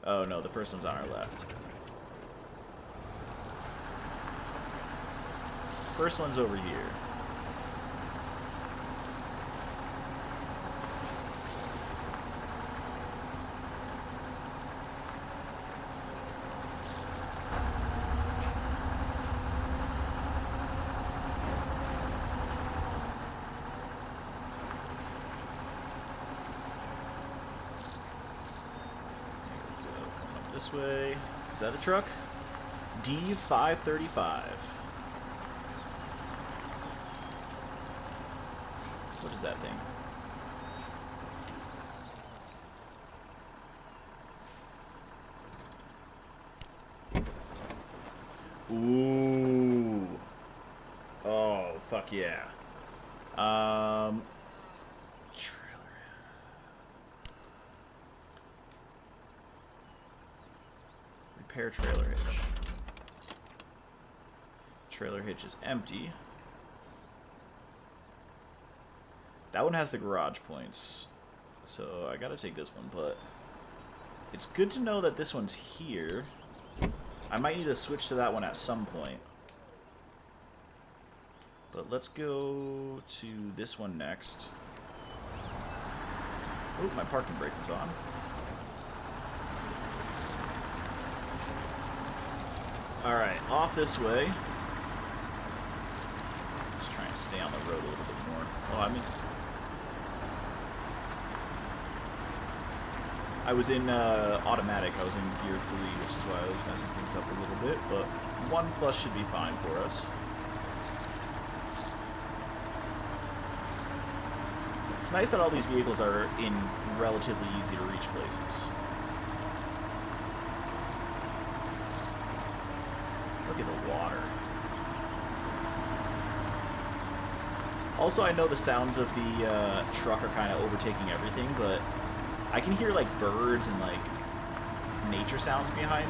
Oh no, the first one's on our left. First one's over here. This way. Is that the truck? D535. What is that thing? yeah. Trailer. Repair trailer hitch. Trailer hitch is empty. That one has the garage points, so I gotta take this one, but it's good to know that this one's here. I might need to switch to that one at some point. But let's go to this one next. Oh, my parking brake is on. Alright, off this way. Just trying to stay on the road a little bit more. Oh, I was in automatic. I was in gear 3, which is why I was messing things up a little bit. But 1+ should be fine for us. It's nice that all these vehicles are in relatively easy to reach places. Look at the water. Also, I know the sounds of the truck are kind of overtaking everything, but I can hear like birds and like nature sounds behind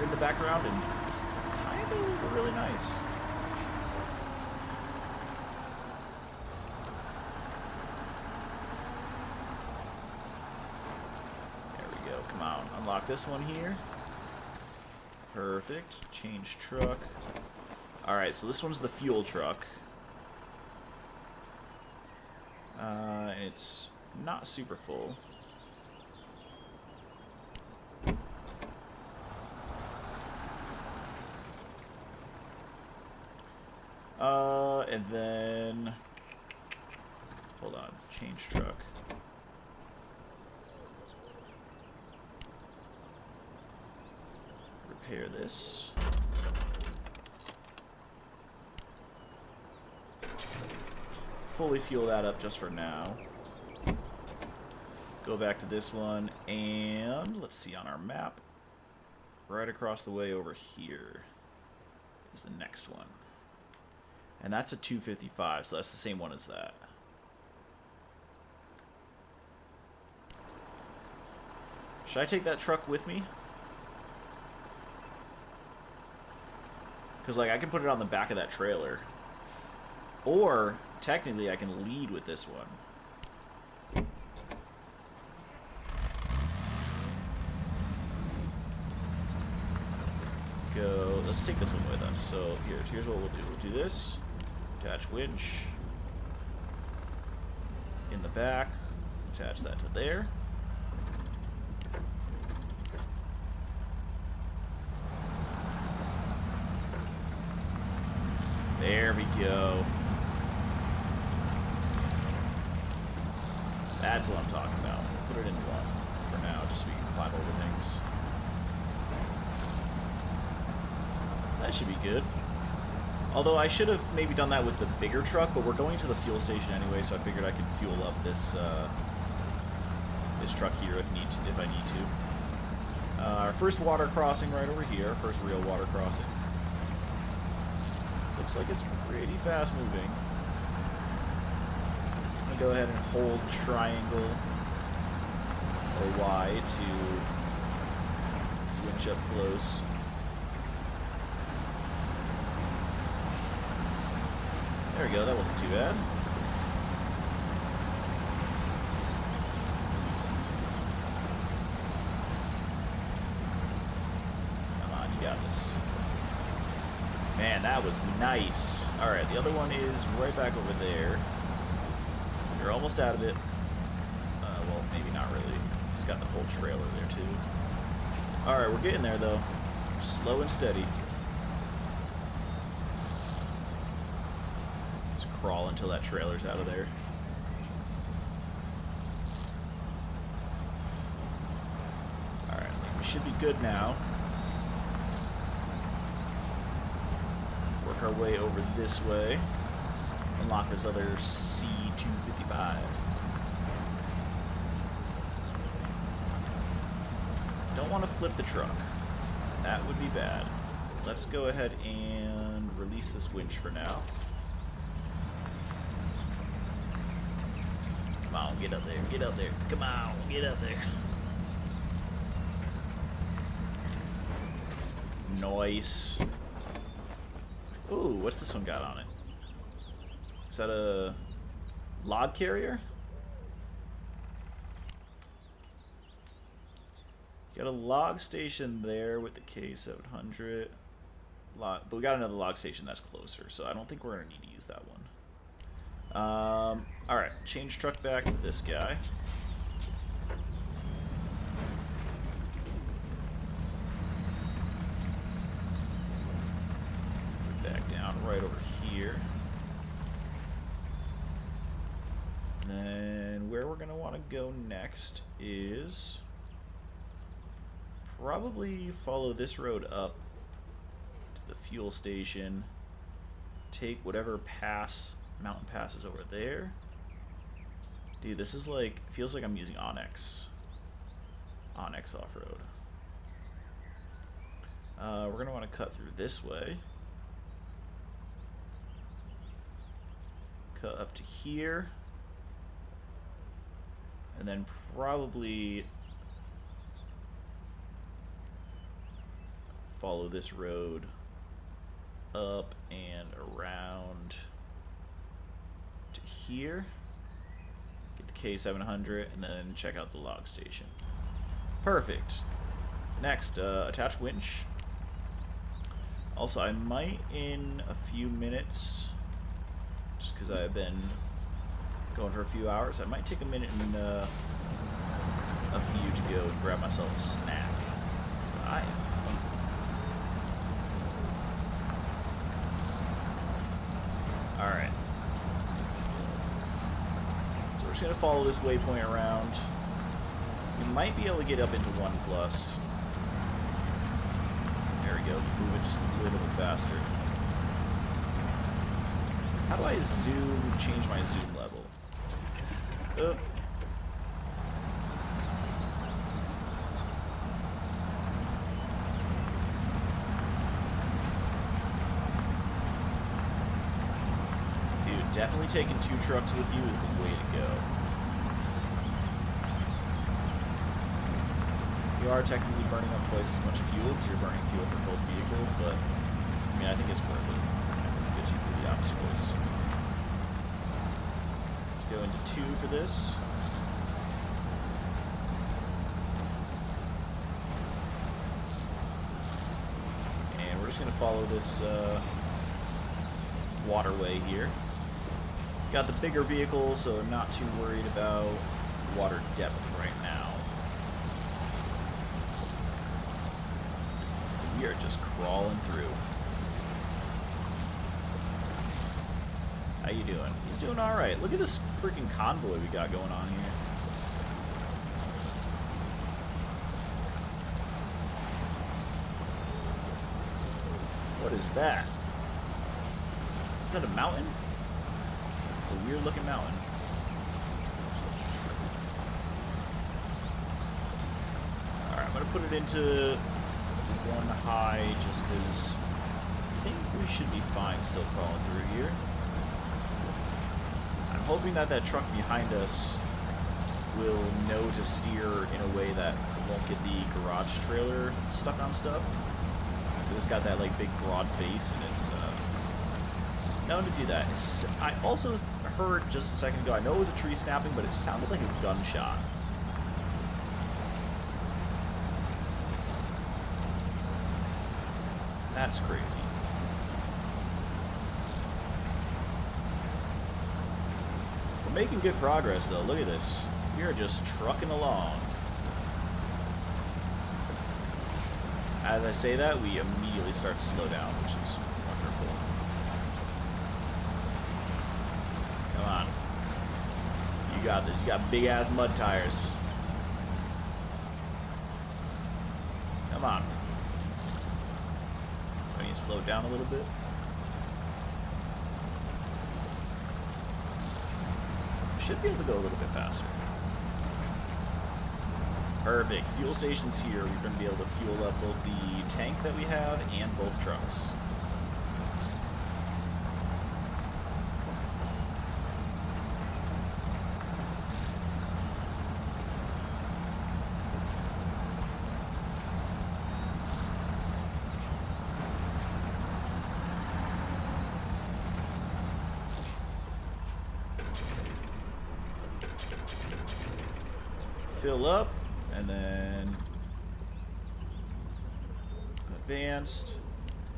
in the background, and it's kind of really nice. There we go. Come on, unlock this one here. Perfect. Change truck. All right, so this one's the fuel truck. It's not super full. And then, hold on, change truck. Repair this. Fully fuel that up just for now. Go back to this one, and let's see on our map. Right across the way over here is the next one. And that's a 255, so that's the same one as that. Should I take that truck with me? Because, like, I can put it on the back of that trailer. Or, technically, I can lead with this one. Go. Let's take this one with us. So, here's what we'll do. We'll do this. Attach winch. In the back. Attach that to there. There we go. That's what I'm talking about. We'll put it in one for now, just so we can climb over things. That should be good. Although I should have maybe done that with the bigger truck, but we're going to the fuel station anyway, so I figured I could fuel up this this truck here if I need to. Our first water crossing right over here. First real water crossing. Looks like it's pretty fast moving. I'm gonna go ahead and hold triangle or Y to winch up close. There we go, that wasn't too bad. Come on, you got this. Man, that was nice. Alright, the other one is right back over there. You're almost out of it. Well, maybe not really. It's got the whole trailer there, too. Alright, we're getting there, though. Slow and steady. Just crawl until that trailer's out of there. Alright, we should be good now. Work our way over this way. Unlock this other C255. Don't want to flip the truck. That would be bad. Let's go ahead and release this winch for now. on, get up there, get up there. Come on, get up there. Nice. Ooh, what's this one got on it? Is that a log carrier? Got a log station there with the K700. But we got another log station that's closer, so I don't think we're going to need to use that one. Alright, change truck back to this guy. Back down right over here. And then where we're going to want to go next is probably follow this road up to the fuel station. Take whatever mountain pass is over there. Dude, this is like, feels like I'm using Onyx Offroad. We're going to want to cut through this way. Cut up to here. And then probably follow this road up and around to here. Get the K700 and then check out the log station. Perfect. Next, attach winch. Also, I might in a few minutes, just because I've been going for a few hours, I might take a minute and a few to go and grab myself a snack. I am hungry. Alright. So we're just going to follow this waypoint around. We might be able to get up into 1+. There we go. Move it just a little bit faster. How do I change my zoom level? Dude, definitely taking 2 trucks with you is the way to go. You are technically burning up twice as much fuel because you're burning fuel for both vehicles, but I mean, I think it's worth it. It gets you through the obstacles. Let's go into 2 for this. And we're just going to follow this waterway here. Got the bigger vehicle, so I'm not too worried about water depth right now. We are just crawling through. How you doing? He's doing alright. Look at this freaking convoy we got going on here. What is that? Is that a mountain? It's a weird looking mountain. Alright, I'm gonna put it into 1 high just because I think we should be fine still crawling through here. I'm hoping that truck behind us will know to steer in a way that won't get the garage trailer stuck on stuff. It's got that like big broad face and it's known to do that. I also heard just a second ago, I know it was a tree snapping, but it sounded like a gunshot. That's crazy. We're making good progress, though. Look at this. We are just trucking along. As I say that, we immediately start to slow down, which is wonderful. Come on. You got this. You got big-ass mud tires. Come on. I need to slow it down a little bit. Should be able to go a little bit faster. Perfect. Fuel stations here. We're going to be able to fuel up both the tank that we have and both trucks. fill up, and then advanced,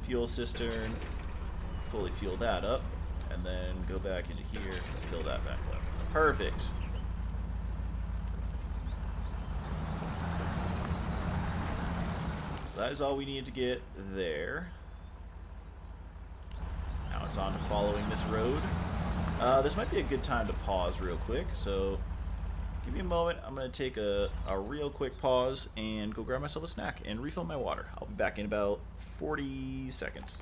fuel cistern, fully fuel that up, and then go back into here and fill that back up. Perfect. So that is all we need to get there. Now it's on to following this road. This might be a good time to pause real quick, so give me a moment. I'm going to take a real quick pause and go grab myself a snack and refill my water. I'll be back in about 40 seconds.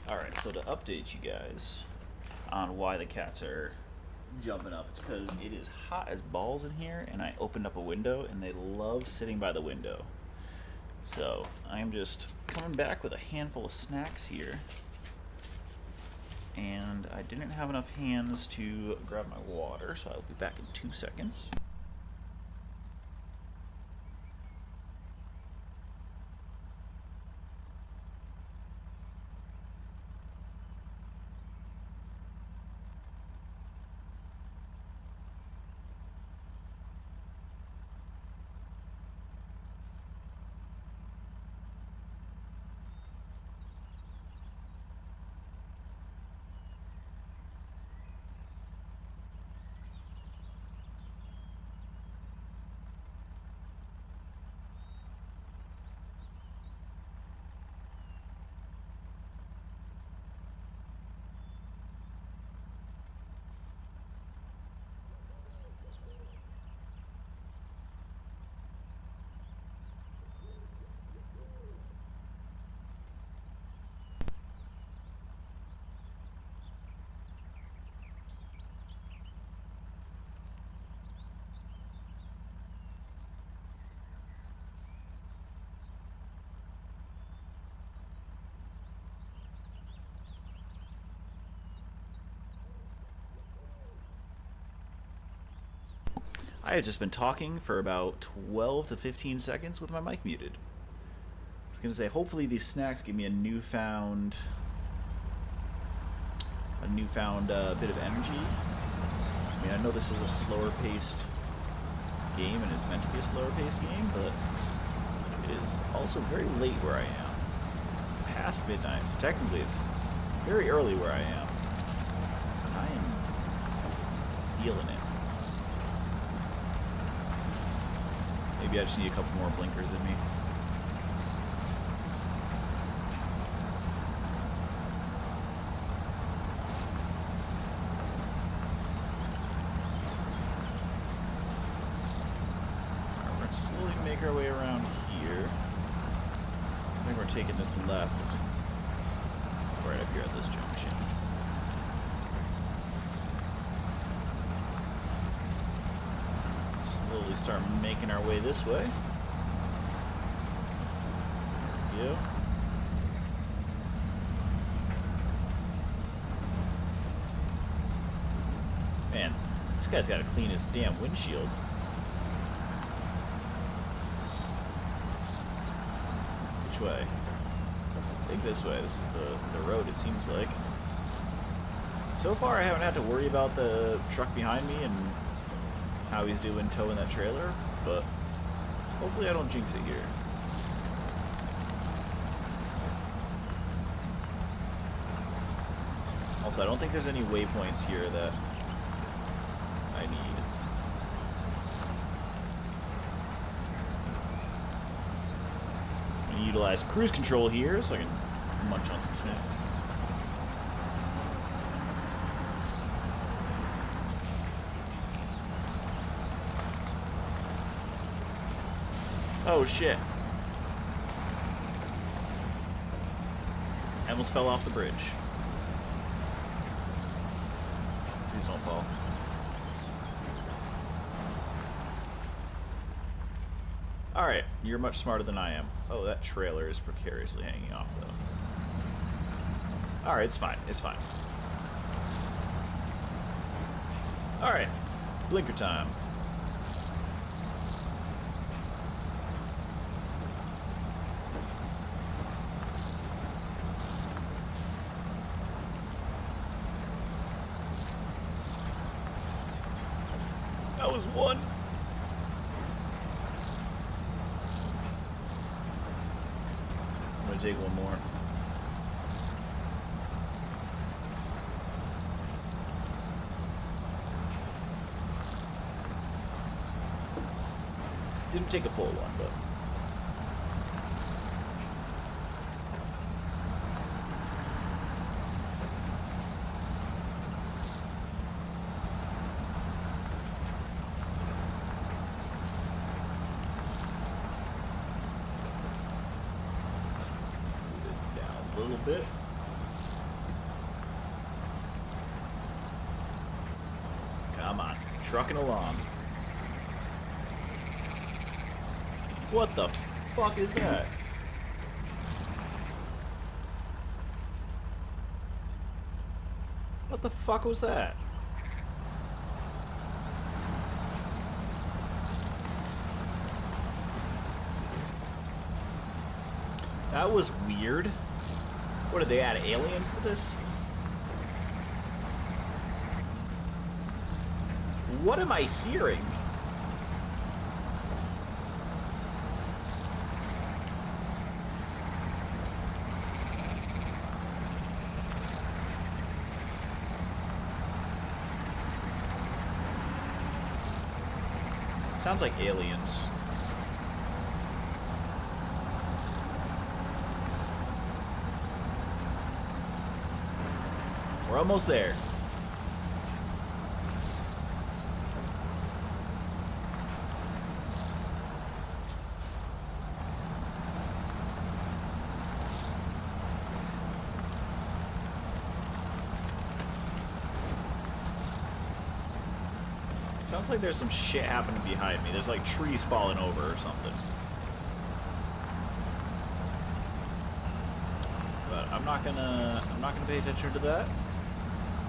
Alright, so to update you guys on why the cats are jumping up, it's because it is hot as balls in here, and I opened up a window, and they love sitting by the window. So, I'm just coming back with a handful of snacks here, and I didn't have enough hands to grab my water, so I'll be back in 2 seconds. I had just been talking for about 12 to 15 seconds with my mic muted. I was going to say, hopefully these snacks give me a newfound bit of energy. I mean, I know this is a slower paced game, and it's meant to be a slower paced game, but it is also very late where I am. It's past midnight, so technically it's very early where I am. I am feeling it. Maybe I just need a couple more blinkers in me. Alright, we're gonna slowly make our way around here. I think we're taking this left. Right up here at this junction. Slowly start making our way this way. There we go. Man, this guy's got to clean his damn windshield. Which way? I think this way. This is the road, it seems like. So far, I haven't had to worry about the truck behind me and how he's doing towing that trailer, but hopefully I don't jinx it here. Also, I don't think there's any waypoints here that I need. I'm gonna utilize cruise control here so I can munch on some snacks. Oh shit. I almost fell off the bridge. Please don't fall. Alright, you're much smarter than I am. Oh, that trailer is precariously hanging off, though. Alright, it's fine. It's fine. Alright, blinker time. That was one. I'm gonna take one more. Didn't take a full one, but a little bit. Come on, trucking along. What the fuck is that? What the fuck was that? That was weird. What, did they add aliens to this? What am I hearing? Sounds like aliens. We're almost there. Sounds like there's some shit happening behind me. There's like trees falling over or something. But I'm not gonna pay attention to that.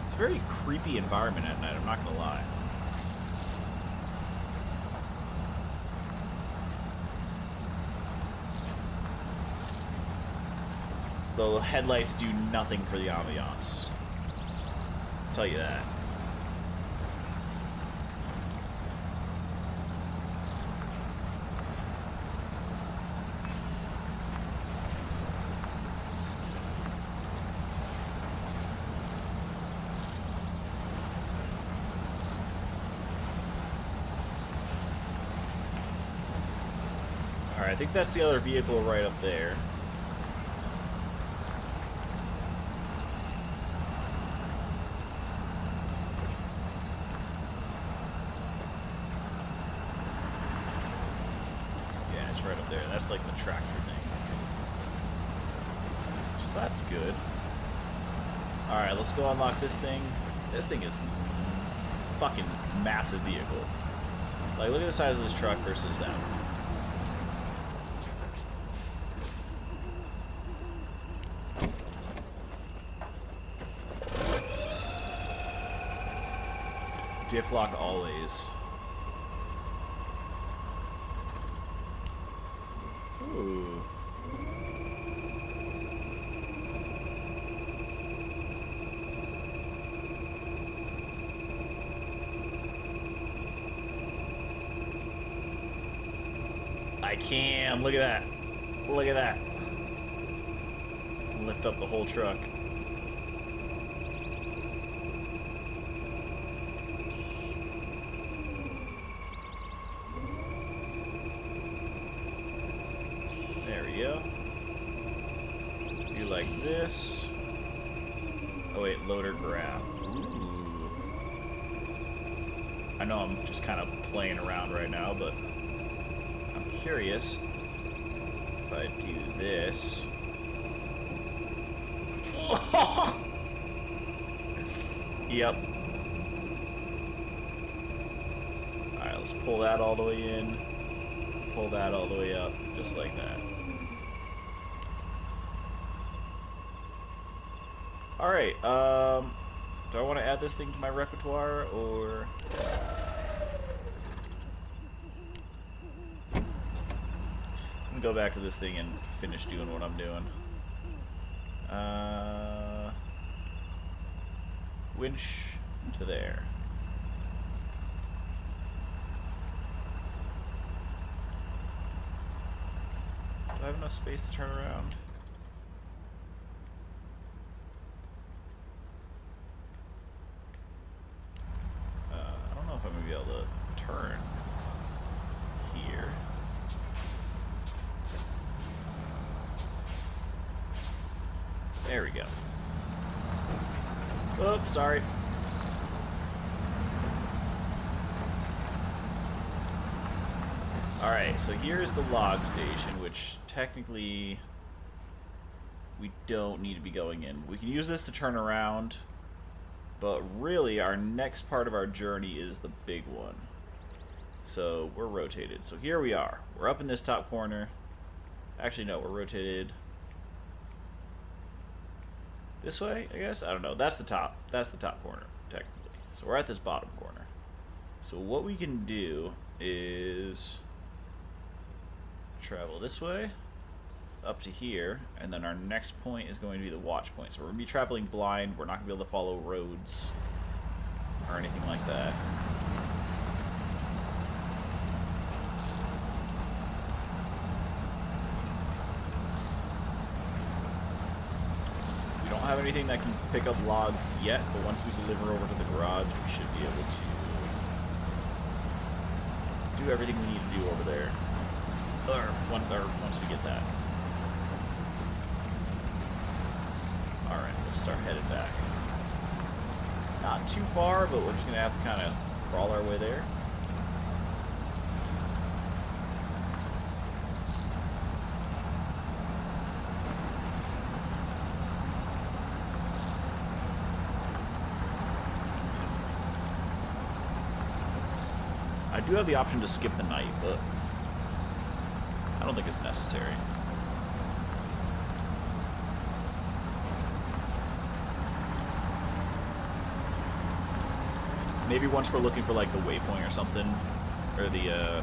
It's a very creepy environment at night, I'm not gonna lie. The headlights do nothing for the ambiance. I'll tell you that. Alright, I think that's the other vehicle right up there. Yeah, it's right up there. That's like the tractor thing. So that's good. Alright, let's go unlock this thing. This thing is a fucking massive vehicle. Like, look at the size of this truck versus that one. Diff lock always. Ooh. I can. Look at that. Look at that. Lift up the whole truck. There we go. Do like this. Oh wait, loader grab. Ooh. I know I'm just kind of playing around right now, but I'm curious if I do this. Yep. Alright, let's pull that all the way in. Pull that all the way up, just like that. Alright, do I want to add this thing to my repertoire, or... I'm gonna go back to this thing and finish doing what I'm doing. Winch to there. Do I have enough space to turn around? I don't know if I'm gonna be able to turn here. There we go. Oops, sorry. Alright, so here's the log station, which technically we don't need to be going in. We can use this to turn around, but really our next part of our journey is the big one. So we're rotated. So here we are. We're up in this top corner. Actually, no, we're rotated this way, I guess? I don't know. That's the top. That's the top corner, technically. So we're at this bottom corner. So what we can do is travel this way up to here, and then our next point is going to be the watch point. So we're going to be traveling blind. We're not going to be able to follow roads or anything like that. We don't have anything that can pick up logs yet, but once we deliver over to the garage, we should be able to do everything we need to do over there. Or once we get that. Alright, let's start headed back. Not too far, but we're just going to have to kind of crawl our way there. I do have the option to skip the night, but I don't think it's necessary. Maybe once we're looking for like the waypoint or something, or the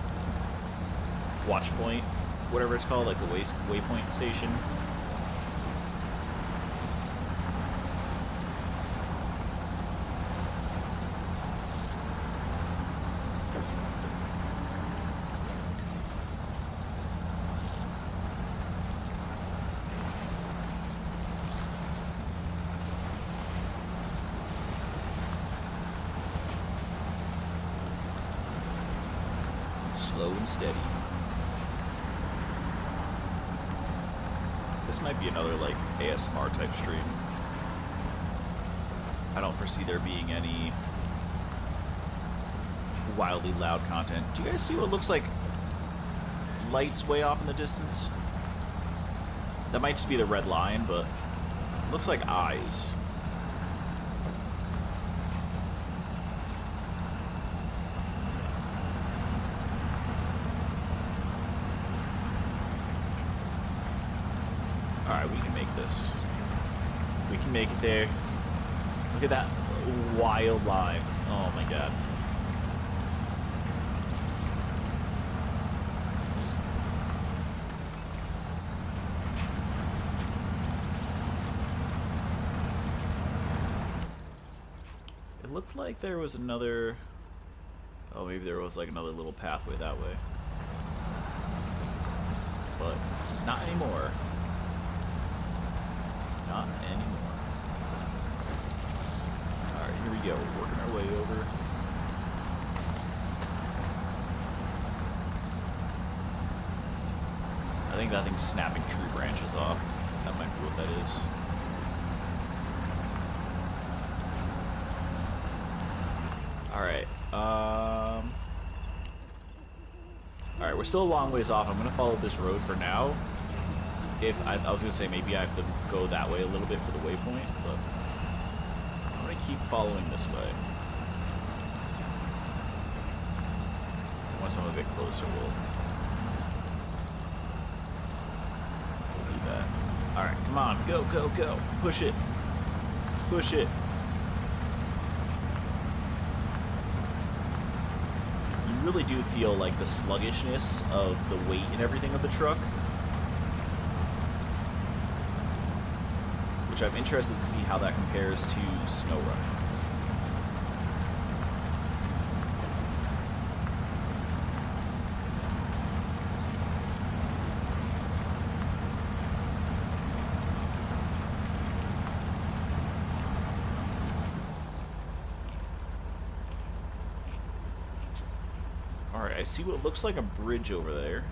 watch point, whatever it's called, like the waypoint station. Slow and steady. This might be another, like, ASMR type stream. I don't foresee there being any wildly loud content. Do you guys see what looks like lights way off in the distance? That might just be the red line, but it looks like eyes. Alright, we can make this. We can make it there. Look at that wild line. Oh my god. It looked like there was another... Oh, maybe there was like another little pathway that way. But not anymore. Not anymore. Alright, here we go. We're working our way over. I think that thing's snapping tree branches off. That might be what that is. Alright, Alright, we're still a long ways off. I'm gonna follow this road for now. If I was gonna say maybe I have to go that way a little bit for the waypoint, but I'm gonna keep following this way. Once I'm a bit closer, we'll do that. Alright, come on, go, go, go. Push it. Push it. You really do feel like the sluggishness of the weight and everything of the truck. Which I'm interested to see how that compares to SnowRunner. Alright, I see what looks like a bridge over there.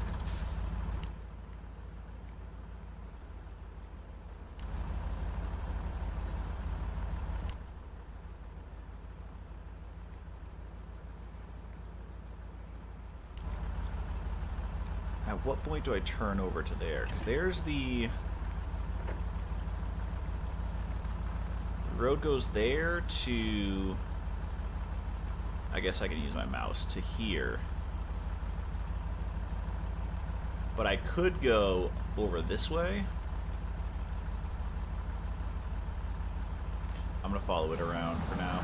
At what point do I turn over to there? Because there's the road goes there to... I guess I can use my mouse to here. But I could go over this way. I'm gonna follow it around for now.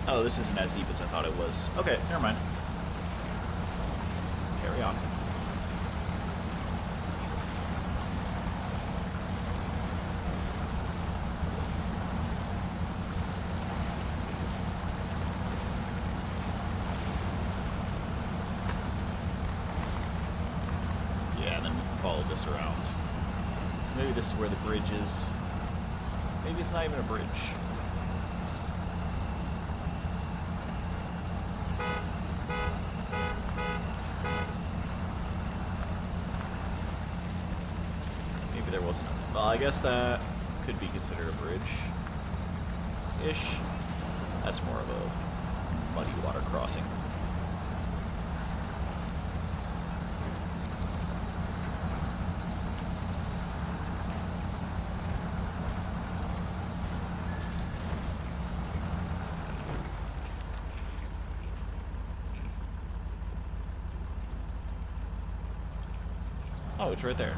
Oh, this isn't as deep as I thought it was. Okay, never mind. Carry on. Yeah, and then we can follow this around. So maybe this is where the bridge is. Maybe it's not even a bridge. There wasn't a... Well, I guess that could be considered a bridge-ish. That's more of a muddy water crossing. Oh, it's right there.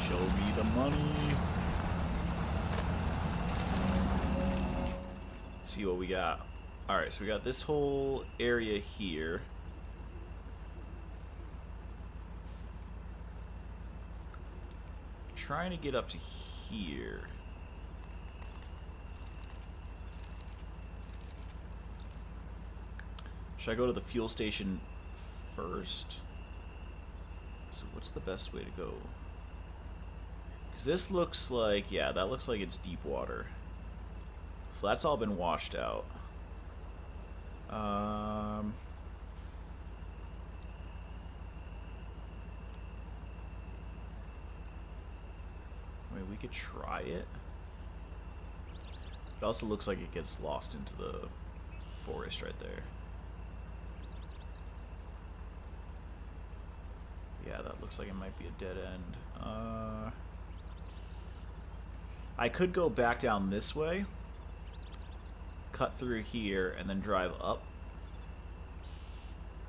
Show me the money. Let's see what we got. Alright, so we got this whole area here. Trying to get up to here. Should I go to the fuel station first? So what's the best way to go? Because this looks like, yeah, that looks like it's deep water. So that's all been washed out. I mean, we could try it. It also looks like it gets lost into the forest right there. Yeah, that looks like it might be a dead end. I could go back down this way, cut through here, and then drive up.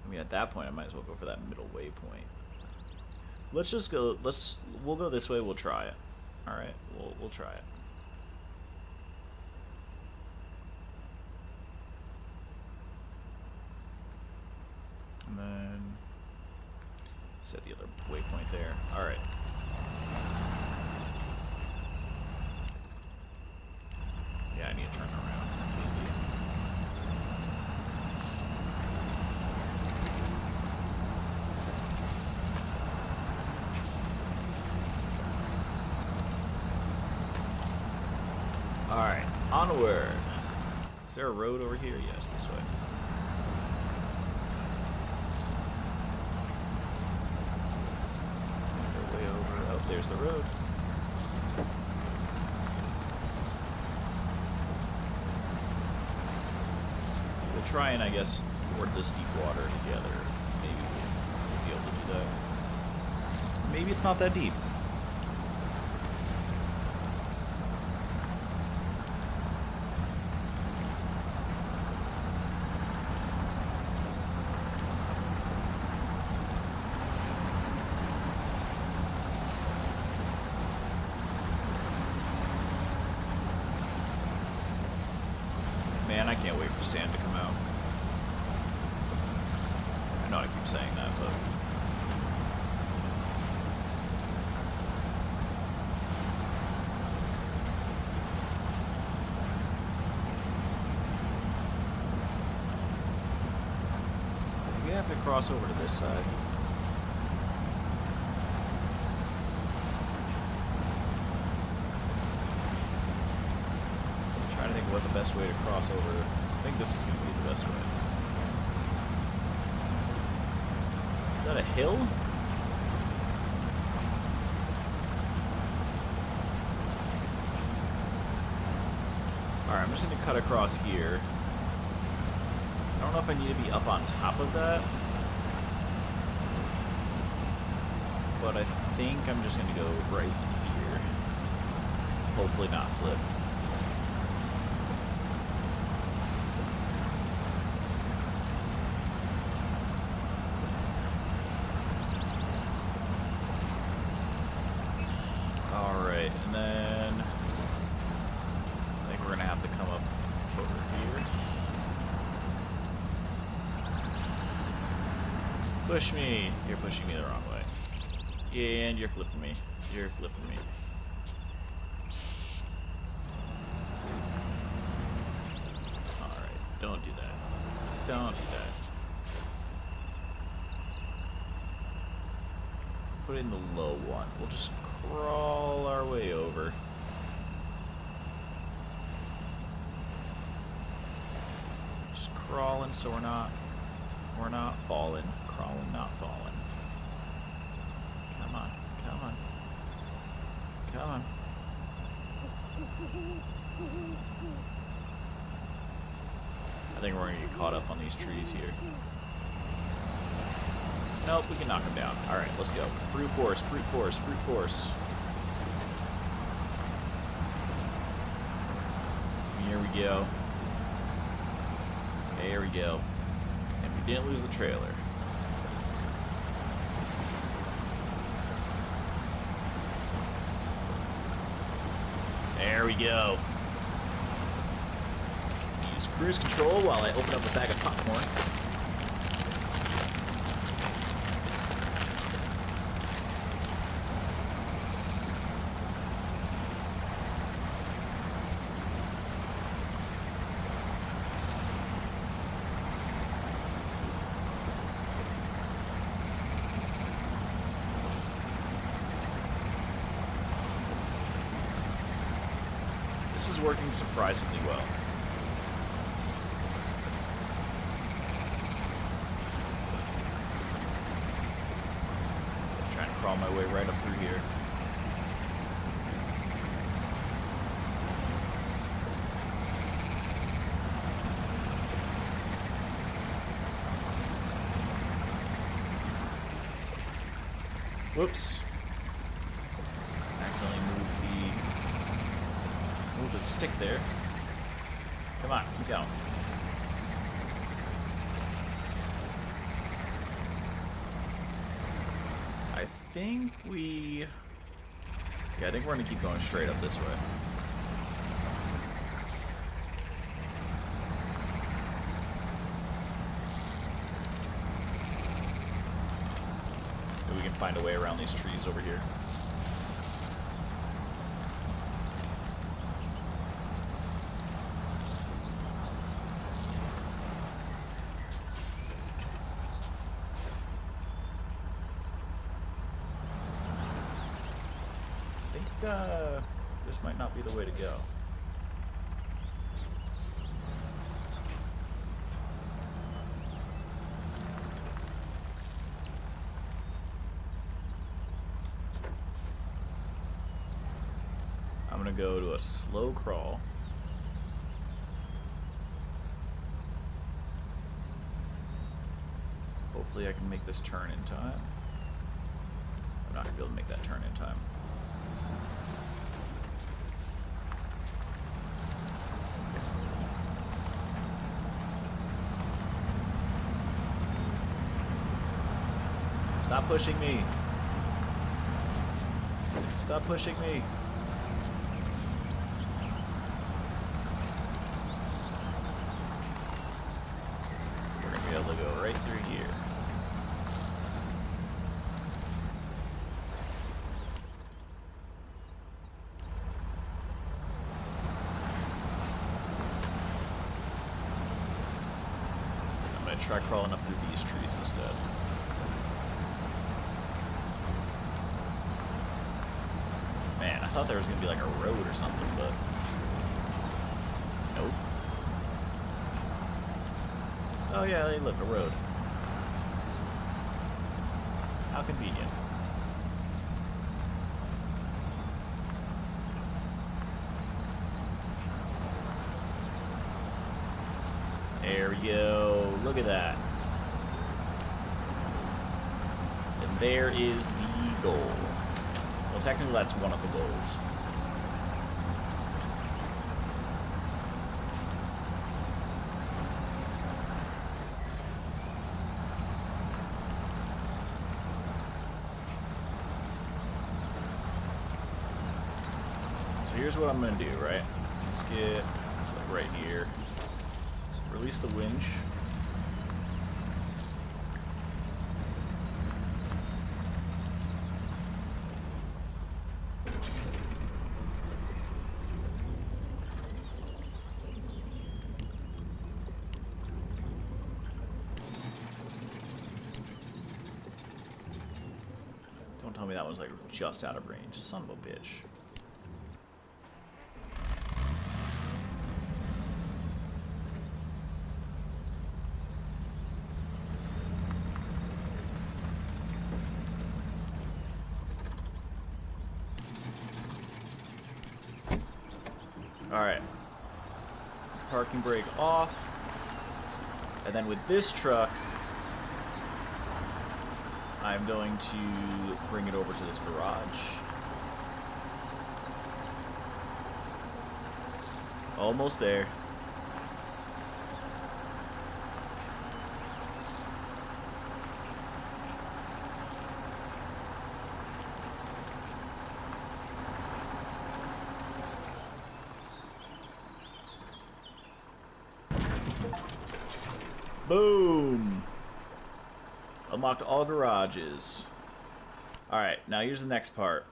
I mean, at that point, I might as well go for that middle waypoint. Let's just go. We'll go this way. We'll try it. All right, we'll try it. And then set the other waypoint there. All right. Yeah, I need to turn around. Alright, onward. Is there a road over here? Yes, this way. Make our way over. Oh, there's the road. We'll try and, I guess, ford this deep water together. Maybe we'll be able to do that. Maybe it's not that deep. Man, I can't wait for sand to come out. I know I keep saying that, but... we have to cross over to this side. What the best way to cross over. I think this is going to be the best way. Is that a hill? Alright, I'm just going to cut across here. I don't know if I need to be up on top of that. But I think I'm just going to go right here. Hopefully not flip. And then I think we're gonna have to come up over here. Push me. You're pushing me the wrong way. And you're flipping me. You're flipping me. Alright, don't do that. Don't do that. Put in the low one. We'll just crawl our way over. Just crawling so we're not falling. Crawling, not falling. Come on, come on. Come on. I think we're gonna get caught up on these trees here. Nope, we can knock him down. Alright, let's go. Brute force, brute force, brute force. Here we go. There we go. And we didn't lose the trailer. There we go. Use cruise control while I open up a bag of popcorn. This is working surprisingly well. I'm trying to crawl my way right up through here. Whoops. Accidentally moved the stick there. Come on, keep going. I think we... Yeah, I think we're gonna keep going straight up this way. Maybe we can find a way around these trees over here. This might not be the way to go. I'm gonna go to a slow crawl. Hopefully I can make this turn in time. I'm not gonna be able to make that turn in time. Stop pushing me. Stop pushing me. We're going to be able to go right through here. I'm going to try crawling up through these trees instead. Man, I thought there was going to be like a road or something, but nope. Oh yeah, look, a road. How convenient. There we go. Look at that. And there is the goal. Well, technically that's one of the goals. So here's what I'm going to do, right? Let's get like right here. Release the winch. Don't tell me that was like just out of range. Son of a bitch. Alright. Parking brake off. And then with this truck, I'm going to bring it over to this garage. Almost there. Boom! Unlocked all garages. Alright, now here's the next part.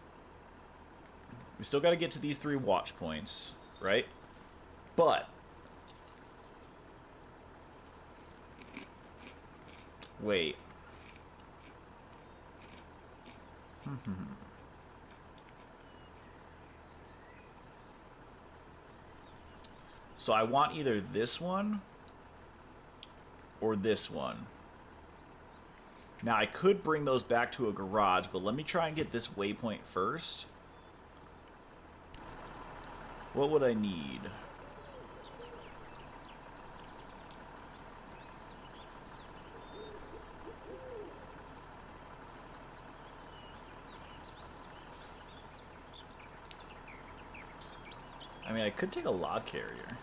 We still got to get to these 3 watch points, right? But wait. So I want either this one or this one. Now I could bring those back to a garage, but let me try and get this waypoint first. What would I need? I mean, I could take a log carrier.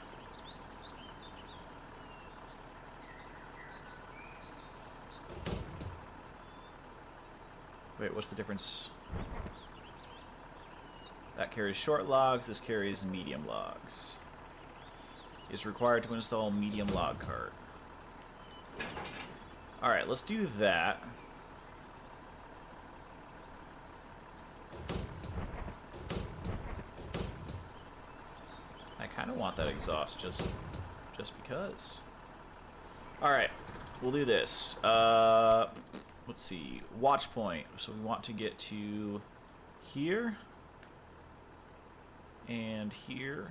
Wait, what's the difference? That carries short logs, this carries medium logs. Is required to install medium log cart. Alright, let's do that. I kind of want that exhaust just because. Alright, we'll do this. Let's see. Watch point. So we want to get to here. And here.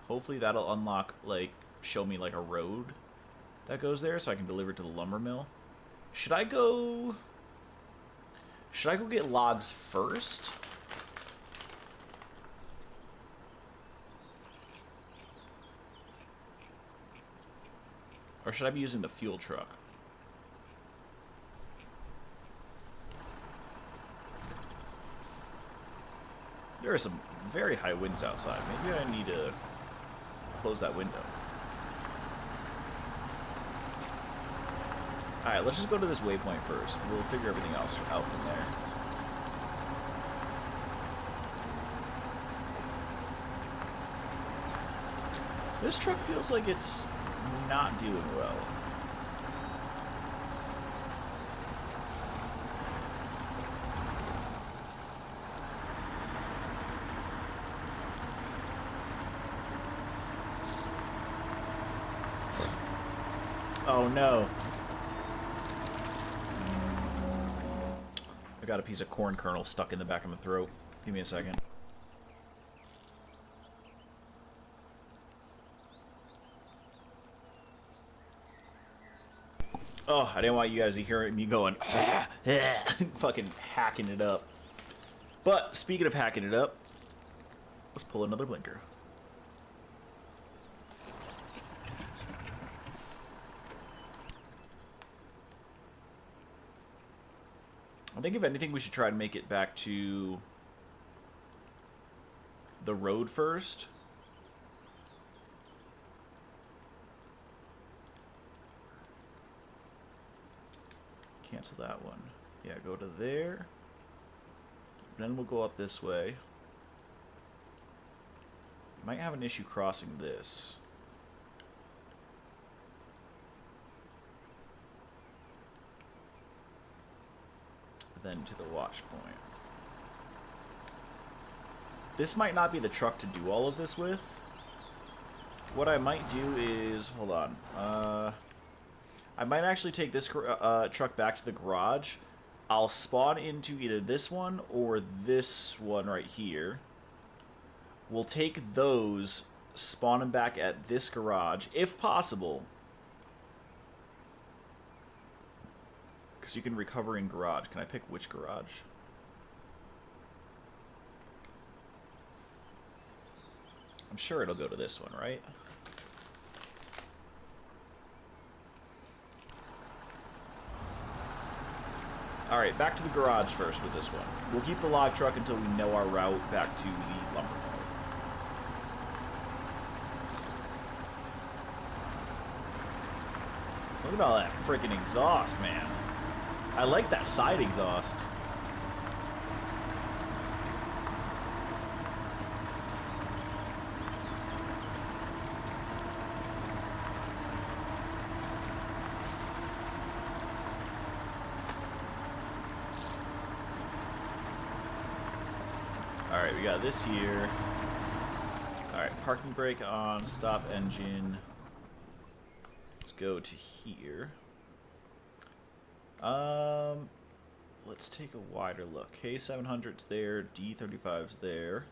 Hopefully that'll unlock, like, show me, like, a road that goes there so I can deliver it to the lumber mill. Should I go get logs first? Or should I be using the fuel truck? There are some very high winds outside. Maybe I need to close that window. Alright, let's just go to this waypoint first. We'll figure everything else out from there. This truck feels like it's not doing well. Oh no. I got a piece of corn kernel stuck in the back of my throat. Give me a second. Oh, I didn't want you guys to hear me going, fucking hacking it up. But, speaking of hacking it up, let's pull another blinker. I think if anything, we should try to make it back to the road first. Cancel that one. Yeah, go to there. Then we'll go up this way. Might have an issue crossing this. Then to the watch point. This might not be the truck to do all of this with. What I might do is, hold on. I might actually take this truck back to the garage. I'll spawn into either this one or this one right here. We'll take those, spawn them back at this garage, if possible. Because you can recover in garage. Can I pick which garage? I'm sure it'll go to this one, right? Alright, back to the garage first with this one. We'll keep the log truck until we know our route back to the lumber mill. Look at all that freaking exhaust, man. I like that side exhaust. Alright, we got this here. Alright, parking brake on, stop engine. Let's go to here. Let's take a wider look. K700's there, D35's there.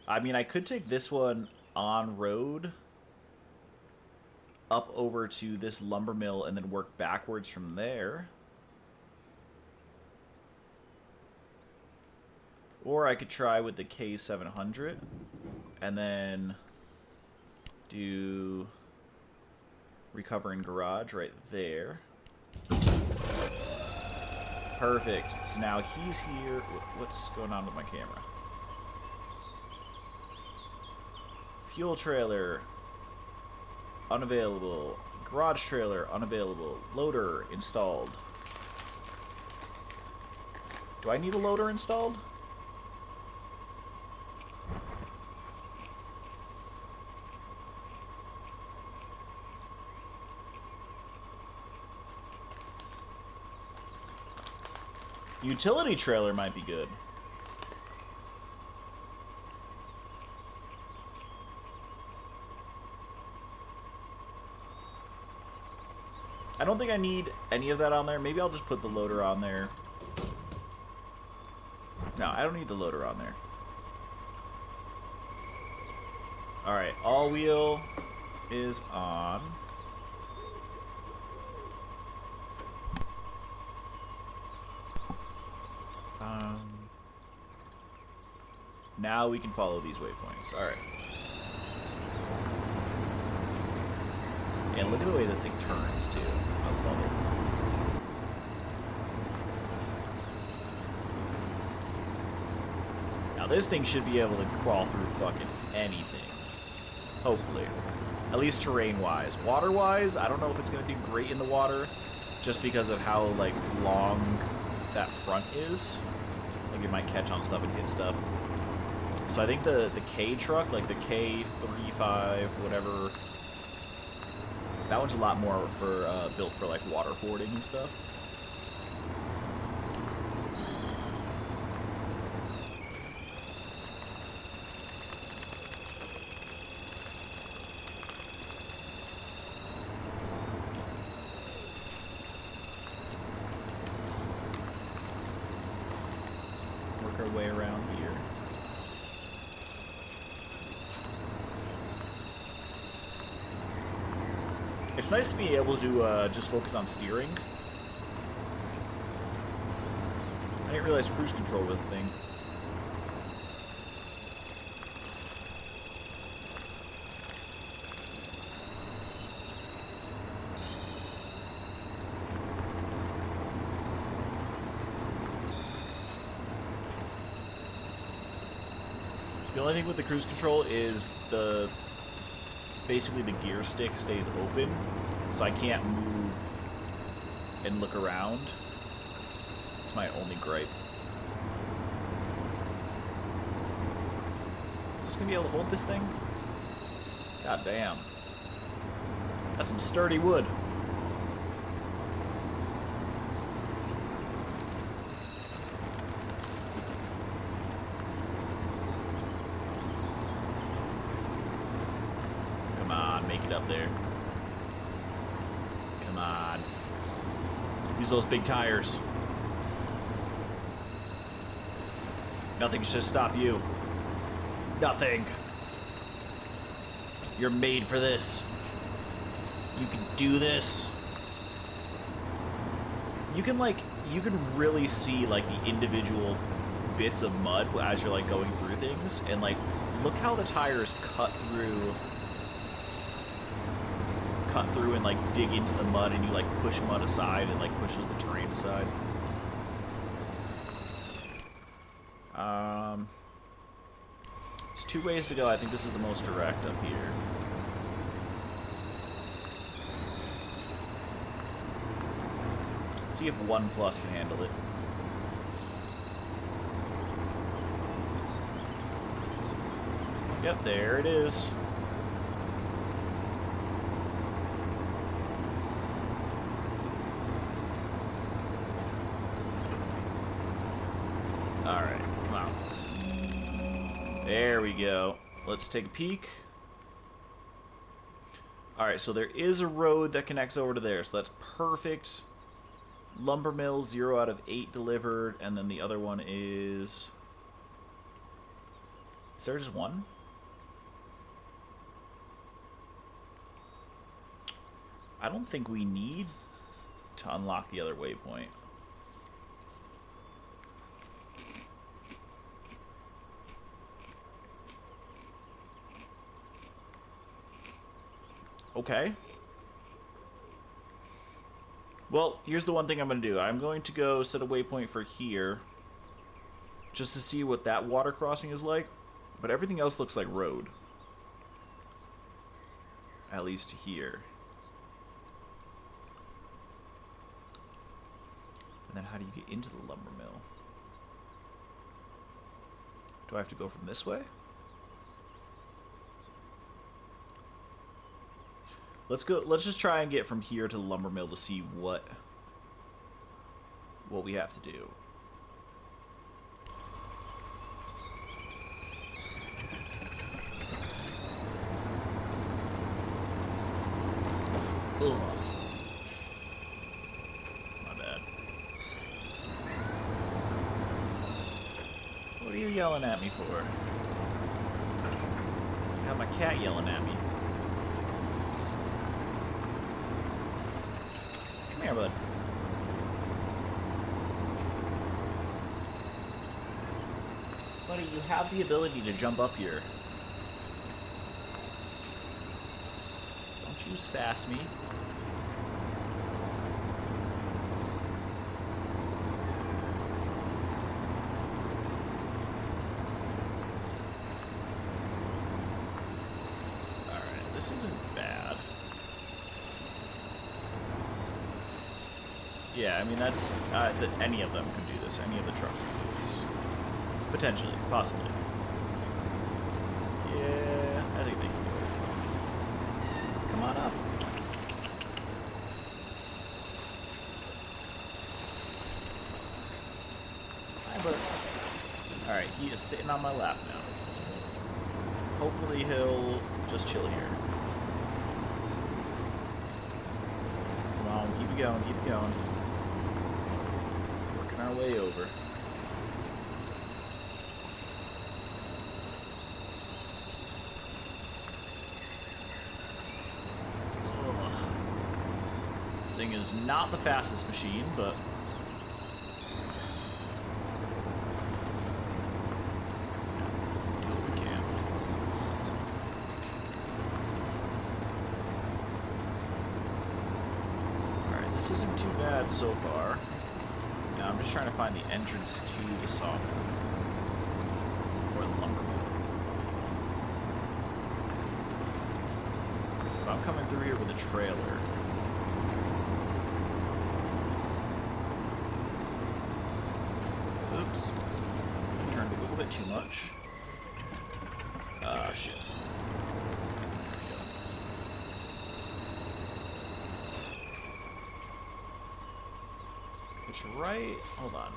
I mean, I could take this one on road up over to this lumber mill and then work backwards from there. Or I could try with the K700 and then do recover in garage right there. Perfect. So now he's here. What's going on with my camera? Fuel trailer unavailable. Garage trailer unavailable. Loader installed. Do I need a loader installed? Utility trailer might be good. I don't think I need any of that on there. Maybe I'll just put the loader on there. No, I don't need the loader on there. Alright, all wheel is on. Now we can follow these waypoints. Alright. And look at the way this thing turns, too. I love it. Now this thing should be able to crawl through fucking anything. Hopefully. At least terrain-wise. Water-wise, I don't know if it's going to do great in the water. Just because of how, like, long that front is. Like, it might catch on stuff and hit stuff. So I think the K truck, like the K35, whatever, that one's a lot more for built for like water fording and stuff. Work our way around here. It's nice to be able to just focus on steering. I didn't realize cruise control was a thing. The only thing with the cruise control is basically the gear stick stays open, so I can't move and look around. It's my only gripe. Is this gonna be able to hold this thing? God damn. That's some sturdy wood. Up there. Come on. Use those big tires. Nothing should stop you. Nothing. You're made for this. You can do this. You can really see like the individual bits of mud as you're like going through things, and like look how the tires cut through and like dig into the mud, and you like push mud aside and like pushes the terrain aside. There's two ways to go. I think this is the most direct up here. Let's see if 1 plus can handle it. Yep, there it is. Alright, come on. There we go. Let's take a peek. Alright, so there is a road that connects over to there, so that's perfect. Lumber mill, 0 out of 8 delivered, and then the other one is... Is there just one? I don't think we need to unlock the other waypoint. Okay. Well, here's the one thing I'm going to do. I'm going to go set a waypoint for here, just to see what that water crossing is like. But everything else looks like road. At least here. And then how do you get into the lumber mill? Do I have to go from this way? Let's go. Let's just try and get from here to the lumber mill to see what we have to do. Ugh. My bad. What are you yelling at me for? I got my cat yelling at me. Come here, bud. Buddy, you have the ability to jump up here. Don't you sass me. Alright, this isn't bad. Yeah, I mean, that's... any of them could do this. Any of the trucks could do this. Potentially. Possibly. Yeah, I think they can do it. Come on up. Hi, bud. Alright, he is sitting on my lap now. Hopefully he'll just chill here. Come on, keep it going, keep it going. Working our way over. This thing is not the fastest machine, but do what we can. Alright, this isn't too bad so far. Now I'm just trying to find the entrance to the sawmill. Or the lumber mill. So if I'm coming through here with a trailer... Oops. Turned a little bit too much. Ah, shit. It's right... Hold on.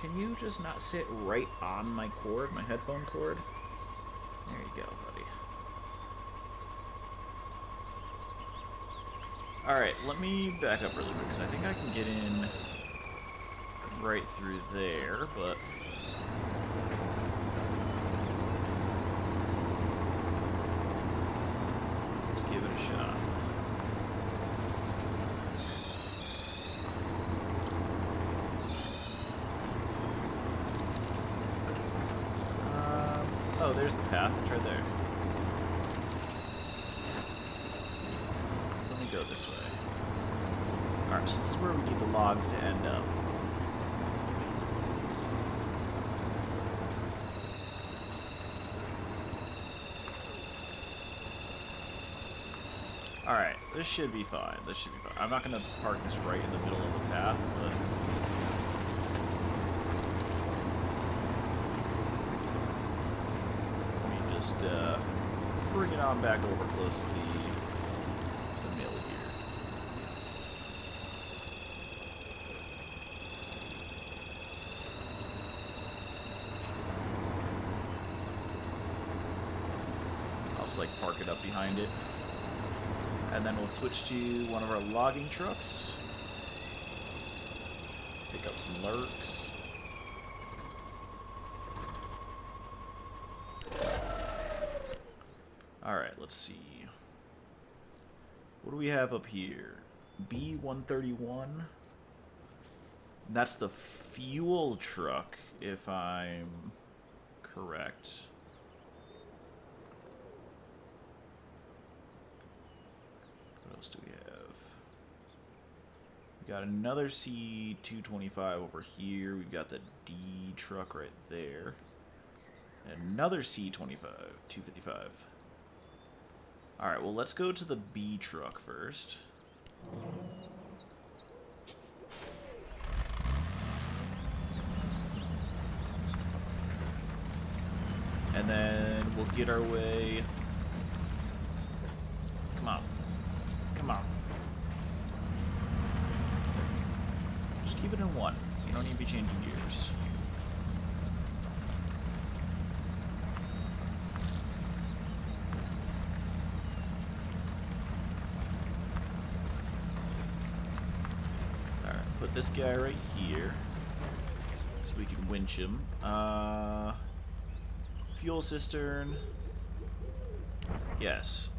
Can you just not sit right on my cord, my headphone cord? There you go, buddy. Alright, let me back up really quick, because I think I can get in right through there, but... let's give it a shot. Oh, there's the path. It's right there. Let me go this way. Alright, so this is where we need the logs to end up. Alright, this should be fine. This should be fine. I'm not going to park this right in the middle of the path, but... just bring it on back over close to the mill here. I'll just like park it up behind it. And then we'll switch to one of our logging trucks. Pick up some lurks. Alright, let's see. What do we have up here? B-131. That's the fuel truck, if I'm correct. What else do we have? We got another C-225 over here. We've got the D truck right there. Another C-255. Alright, well, let's go to the B truck first. And then we'll get our way... Come on. Come on. Just keep it in one. You don't need to be changing gears. Alright, put this guy right here. So we can winch him. Fuel cistern. Yes.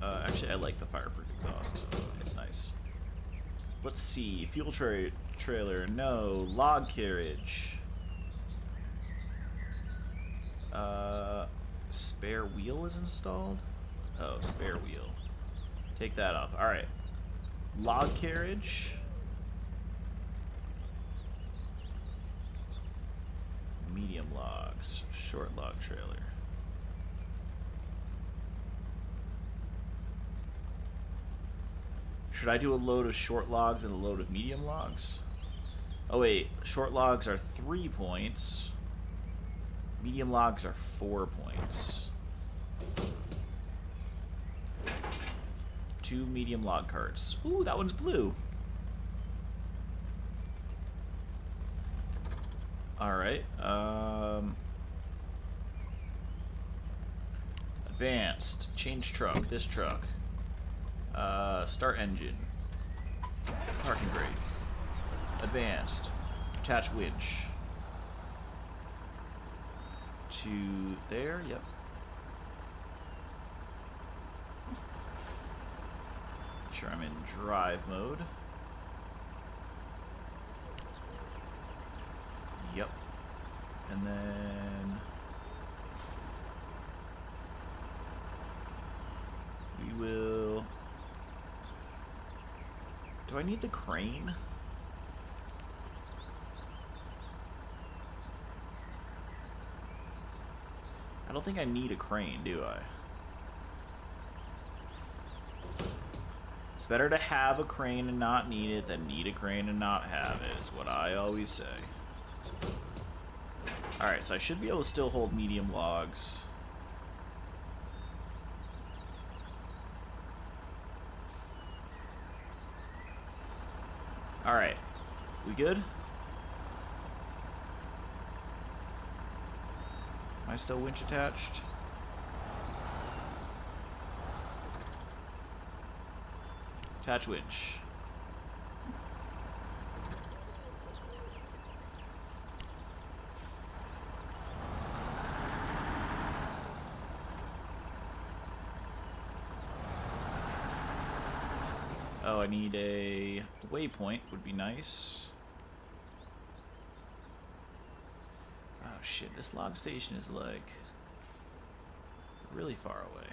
Actually, I like the fireproof exhaust. It's nice. Let's see. Fuel trailer. No. Log carriage. Spare wheel is installed? Oh, spare wheel. Take that off. Alright. Log carriage. Medium logs. Short log trailer. Should I do a load of short logs and a load of medium logs? Oh wait, short logs are 3 points. Medium logs are 4 points. 2 medium log carts. Ooh, that one's blue. Alright, advanced, change truck, this truck, start engine, parking brake, advanced, attach winch, to there, yep. Make sure I'm in drive mode. Yep. And then we will... Do I need the crane? I don't think I need a crane, do I? It's better to have a crane and not need it than need a crane and not have it, is what I always say. Alright, so I should be able to still hold medium logs. Alright. We good? Am I still winch attached? Attach winch. Oh, I need a waypoint, would be nice. Oh shit, this log station is like really far away.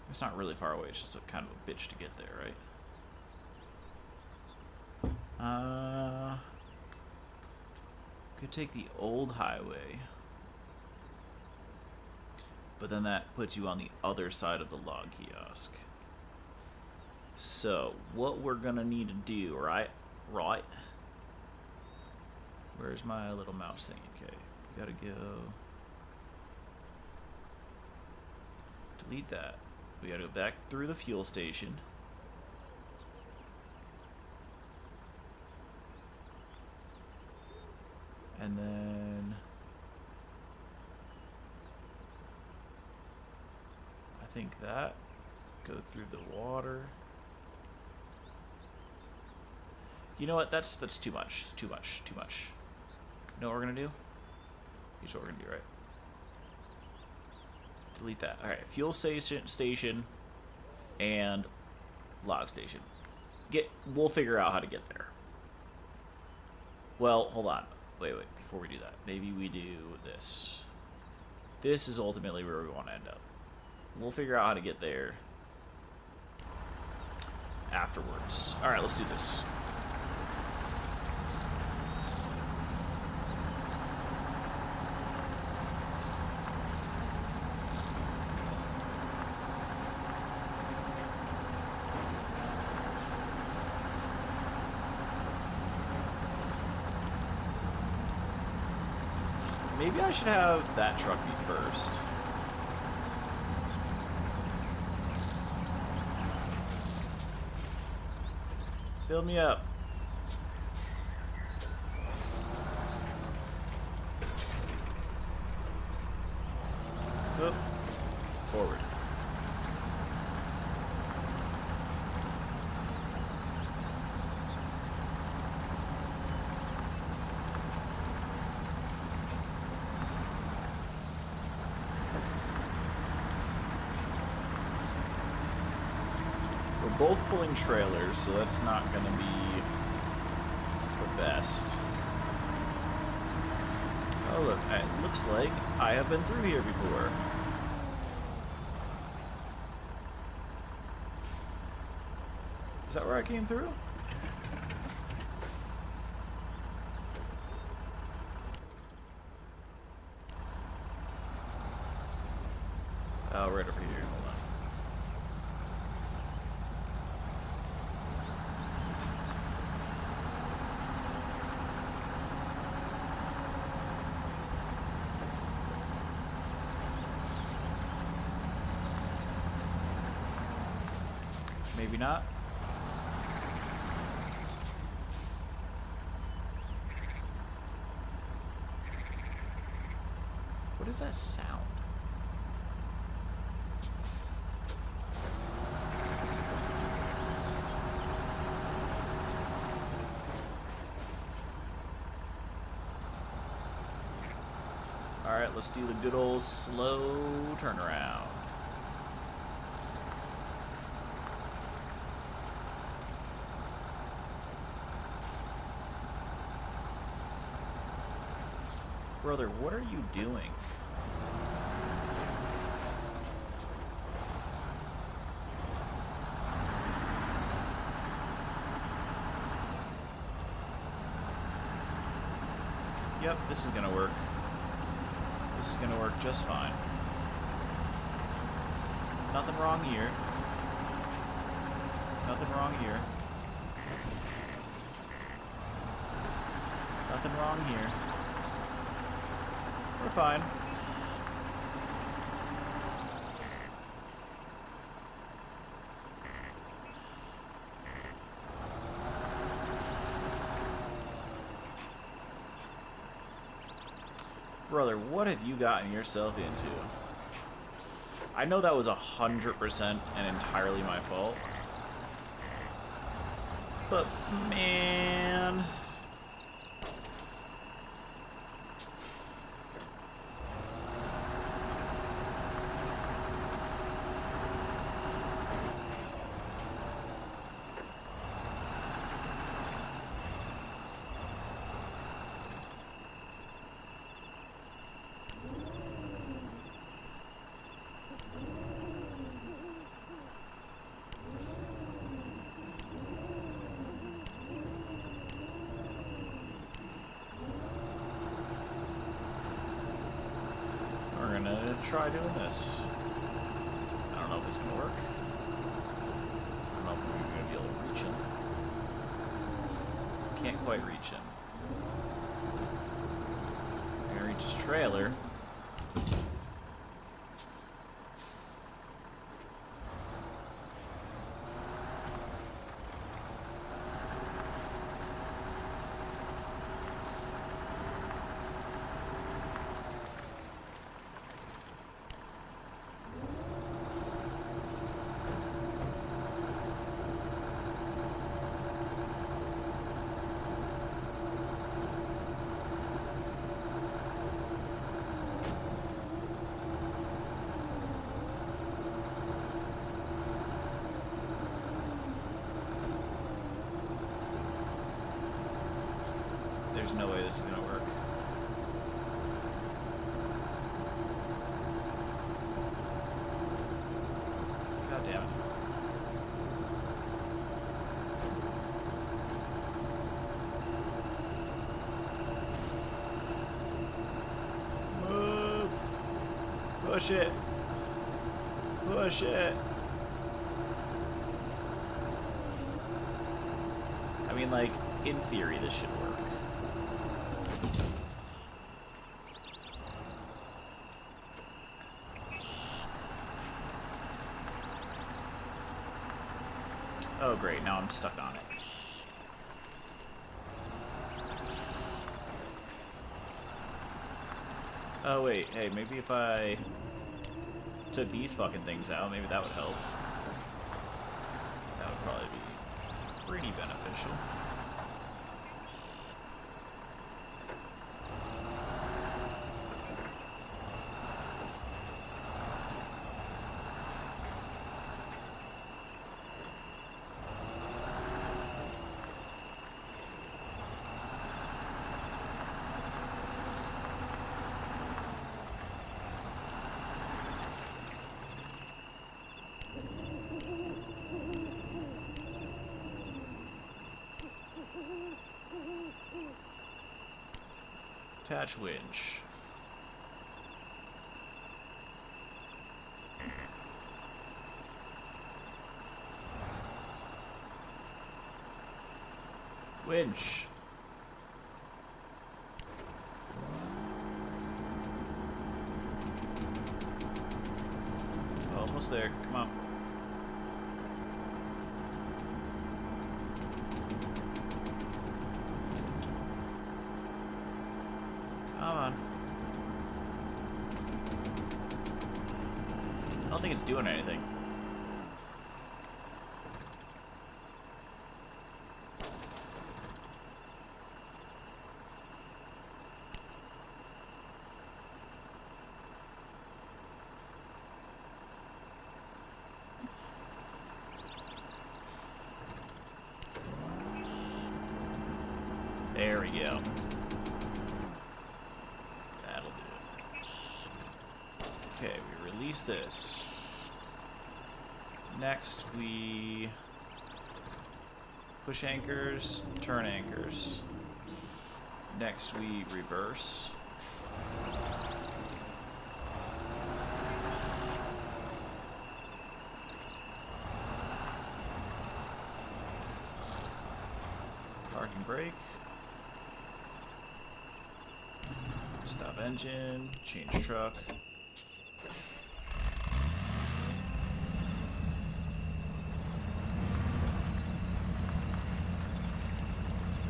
It's not really far away, it's just a kind of a bitch to get there, right? Could take the old highway. But then that puts you on the other side of the log kiosk. So, what we're gonna need to do, right? Where's my little mouse thing? Okay, we gotta go. Delete that. We gotta go back through the fuel station. And then... I think that. Go through the water. You know what? That's too much. Too much. You know what we're gonna do? Here's what we're gonna do, right? Delete that. All right, fuel station and log station. We'll figure out how to get there. Well, hold on. Wait. Before we do that, maybe we do this. This is ultimately where we want to end up. We'll figure out how to get there afterwards. All right, let's do this. Maybe I should have that truck be first. Fill me up. Oop. Forward. We're both pulling trailers, so that's not going to be the best. Oh look, it looks like I have been through here before. Is that where I came through? Oh, right over here. Hold on. Maybe not. What is that sound? Alright, let's do the good old slow turnaround. Brother, what are you doing? Yep, this is gonna work. This is gonna work just fine. Nothing wrong here. Nothing wrong here. Nothing wrong here. We're fine. Brother, what have you gotten yourself into? I know that was 100% and entirely my fault. But, man... try doing this. I don't know if it's gonna work. I don't know if we're gonna be able to reach him. Can't quite reach him. I'm gonna reach his trailer. There's no way this is gonna work. God damn it. Move! Push it! Push it! I mean, like, in theory, this should work. Oh, great. Now I'm stuck on it. Oh, wait. Hey, maybe if I took these fucking things out, maybe that would help. That would probably be pretty beneficial. Attach winch. Winch. Almost there. Come on. Come on. I don't think it's doing anything. There we go. That'll do it. Okay, we release this. Next, we push anchors, turn anchors. Next, we reverse. Parking brake. Stop engine, change truck.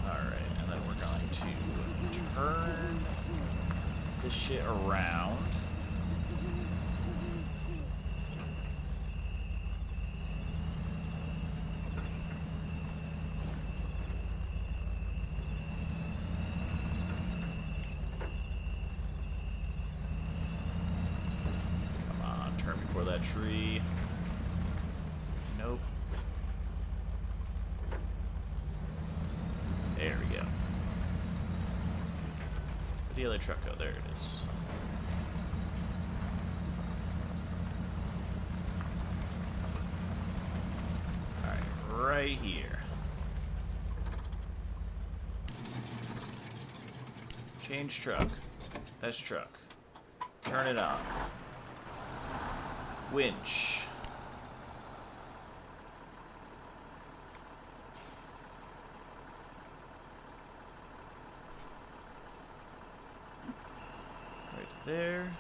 Alright, and then we're going to turn this shit around. For that tree. Nope. There we go. Where'd the other truck go? There it is. Alright, right here. Change truck. That's truck. Turn it on. Winch. Right there.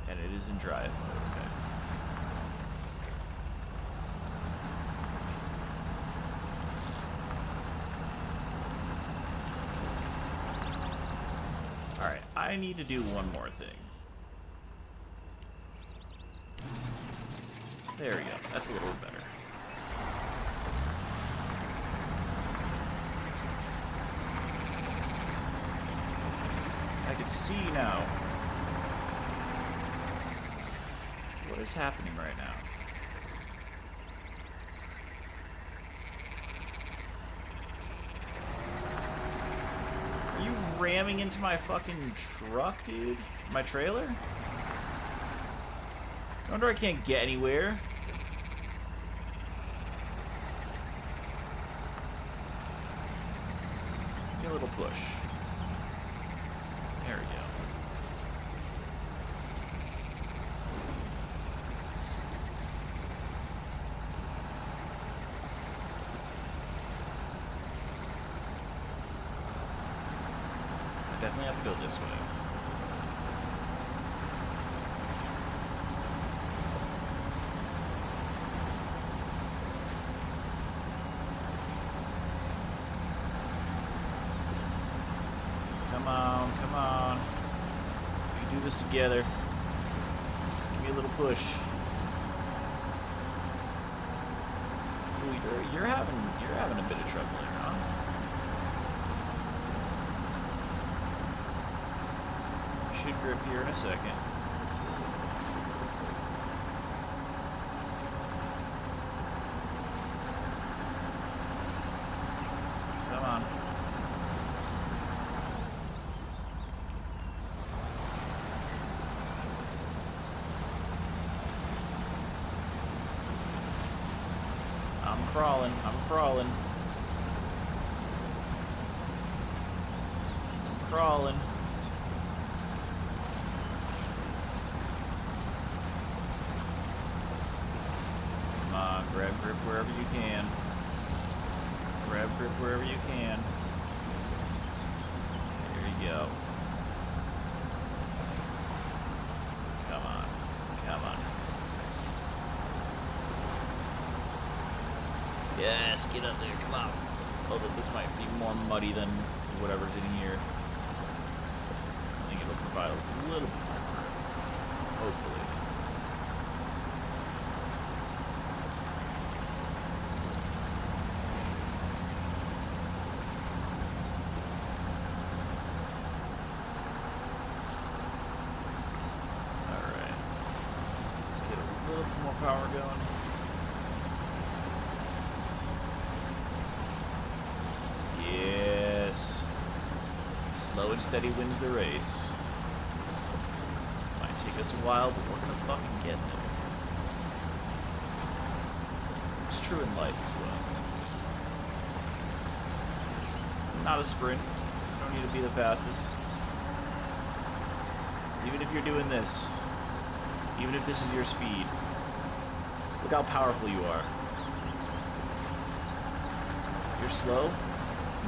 And it is in drive mode. Okay. Alright, I need to do one more thing. There we go. That's a little better. I can see now what is happening right now. ramming into my fucking truck, dude? My trailer? No wonder I can't get anywhere. Give me a little push. There we go. Definitely have to go this way. Come on, come on. We can do this together. Give me a little push. Ooh, you're having a bit of trouble here, huh? Should grip here in a second. Come on. I'm crawling. I'm crawling. I'm crawling. Grab grip wherever you can. Grab grip wherever you can. There you go. Come on. Come on. Yes, get up there. Come on. Although this might be more muddy than whatever's in here. I think it'll provide a little bit more grip. Hopefully. Power going. Yes. Slow and steady wins the race. Might take us a while, but we're gonna fucking get there. It's true in life as well. It's not a sprint. You don't need to be the fastest. Even if you're doing this, even if this is your speed, look how powerful you are. You're slow?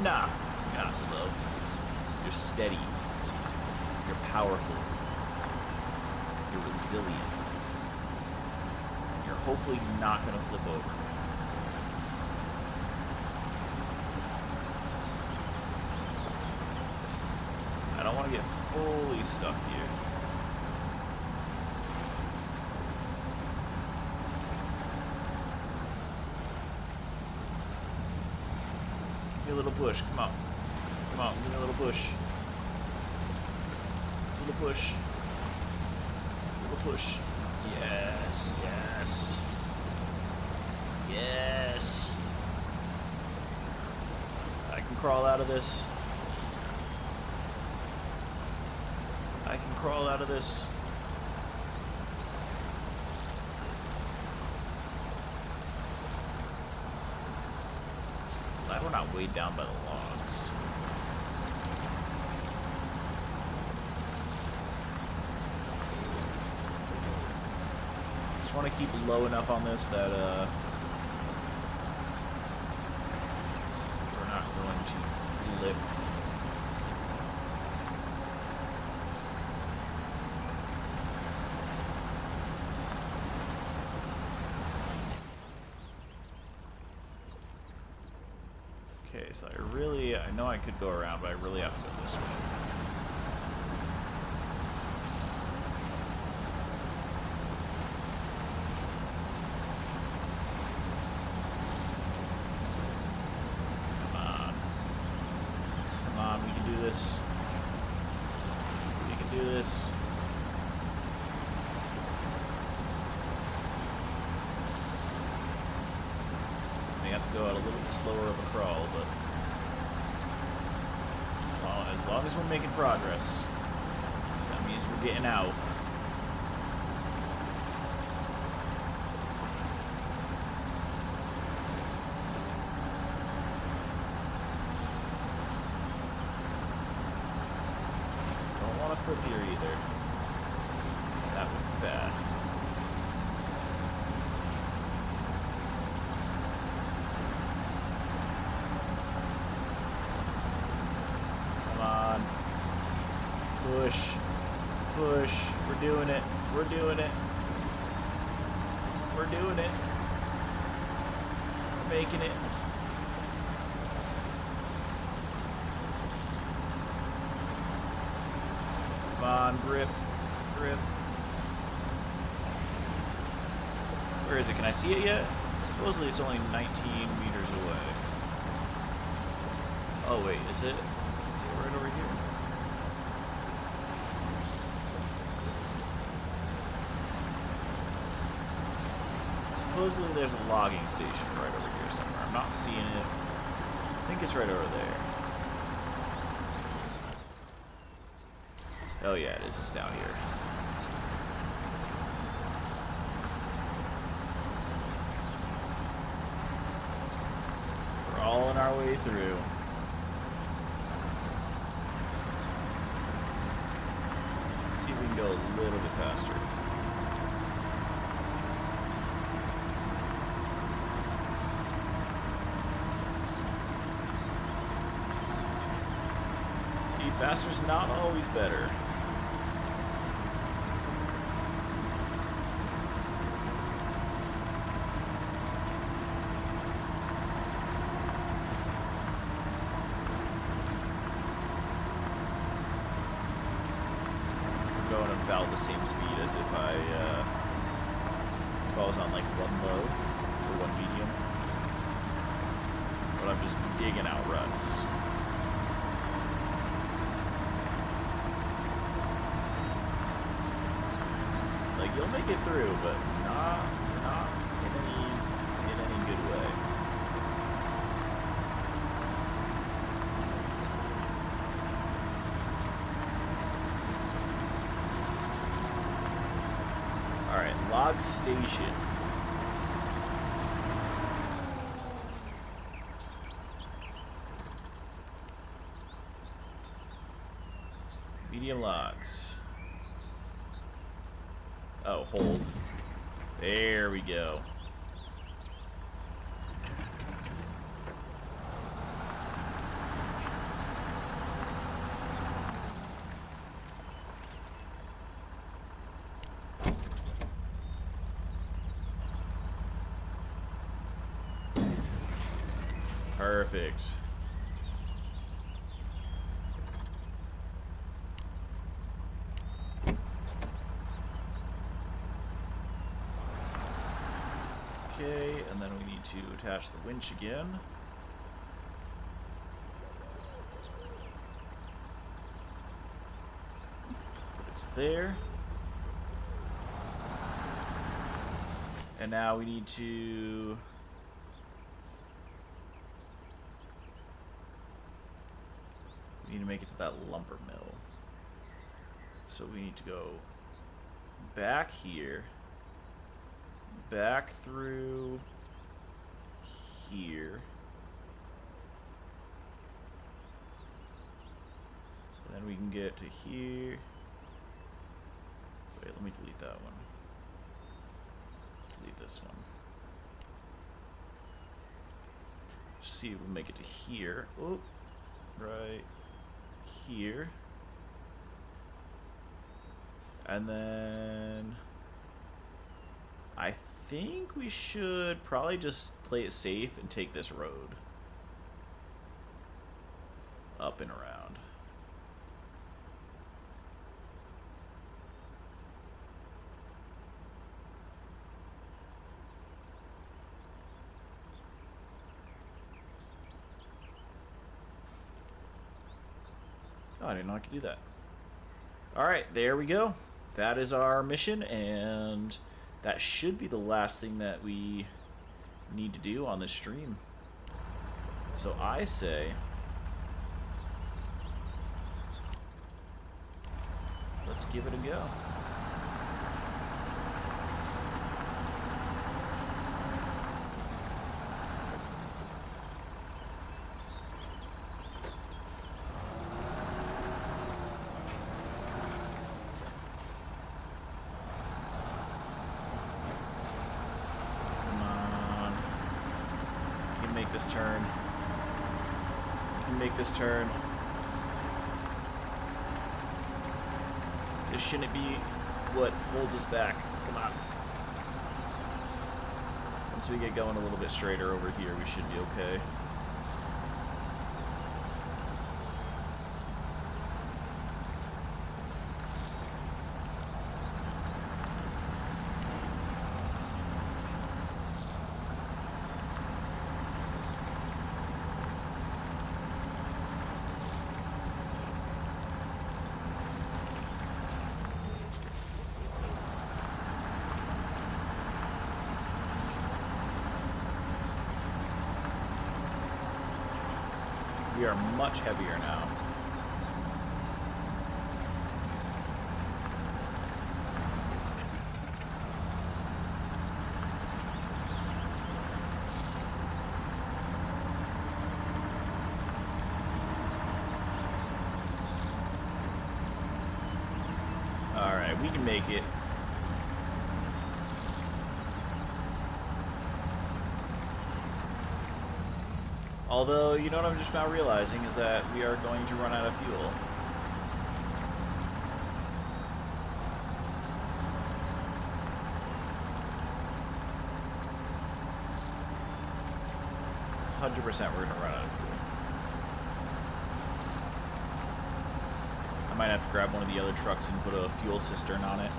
Nah, you're not slow. You're steady. You're powerful. You're resilient. You're hopefully not gonna flip over. I don't want to get fully stuck here. Give me a little push. Come on. Come on, give me a little push. A little push. A little push. Yes, yes. Yes. I can crawl out of this. I can crawl out of this. Glad we're not weighed down by the logs. Just want to keep low enough on this that we're not going to flip. Okay, so I know I could go around, but I really have to go this way. Come on. Come on, we can do this. We can do this. I have to go out a little bit slower of a crawl, but as long as we're making progress, that means we're getting out. Don't want to flip here either. That would be bad. Push, push, we're doing it, we're doing it, we're doing it, we're making it. Come on, grip, grip. Where is it? Can I see it yet? Supposedly it's only 19 meters away. Oh wait, is it? Is it right over here? Supposedly there's a logging station right over here somewhere. I'm not seeing it. I think it's right over there. Oh yeah, it is. It's down here. We're all on our way through. Let's see if we can go a little bit faster. Faster's not always better. I'm going about the same speed as if I was on like one low or one medium. But I'm just digging out ruts. You'll make it through, but not in any good way. All right, log station. Medium logs. Oh, hold. There we go. Perfect. Okay, and then we need to attach the winch again. Put it there. And now we need to... make it to that lumber mill. So we need to go back here. Back through here. And then we can get to here. Wait, let me delete that one. Delete this one. Just see if we'll make it to here. Oh, right here. And then I think we should probably just play it safe and take this road up and around. Oh, I didn't know I could do that. Alright, there we go. That is our mission, and that should be the last thing that we need to do on this stream. So I say let's give it a go. This turn. You can make this turn. This shouldn't be what holds us back. Come on. Once we get going a little bit straighter over here, we should be okay. We are much heavier now. All right, we can make it. Although, you know what I'm just now realizing is that we are going to run out of fuel. "100% we're going to run out of fuel. I might have to grab one of the other trucks and put a fuel cistern on it.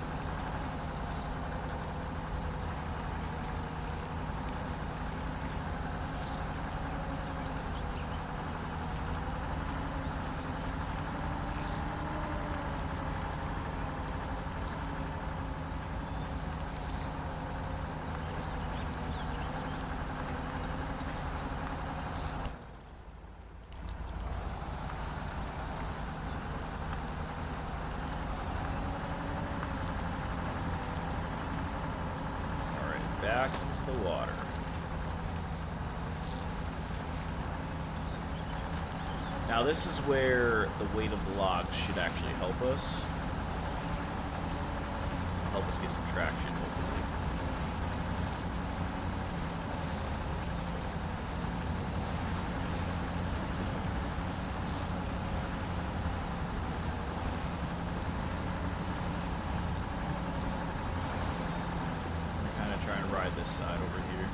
Back into the water. Now this is where the weight of the logs should actually help us. Help us get some traction, hopefully. Ride this side over here.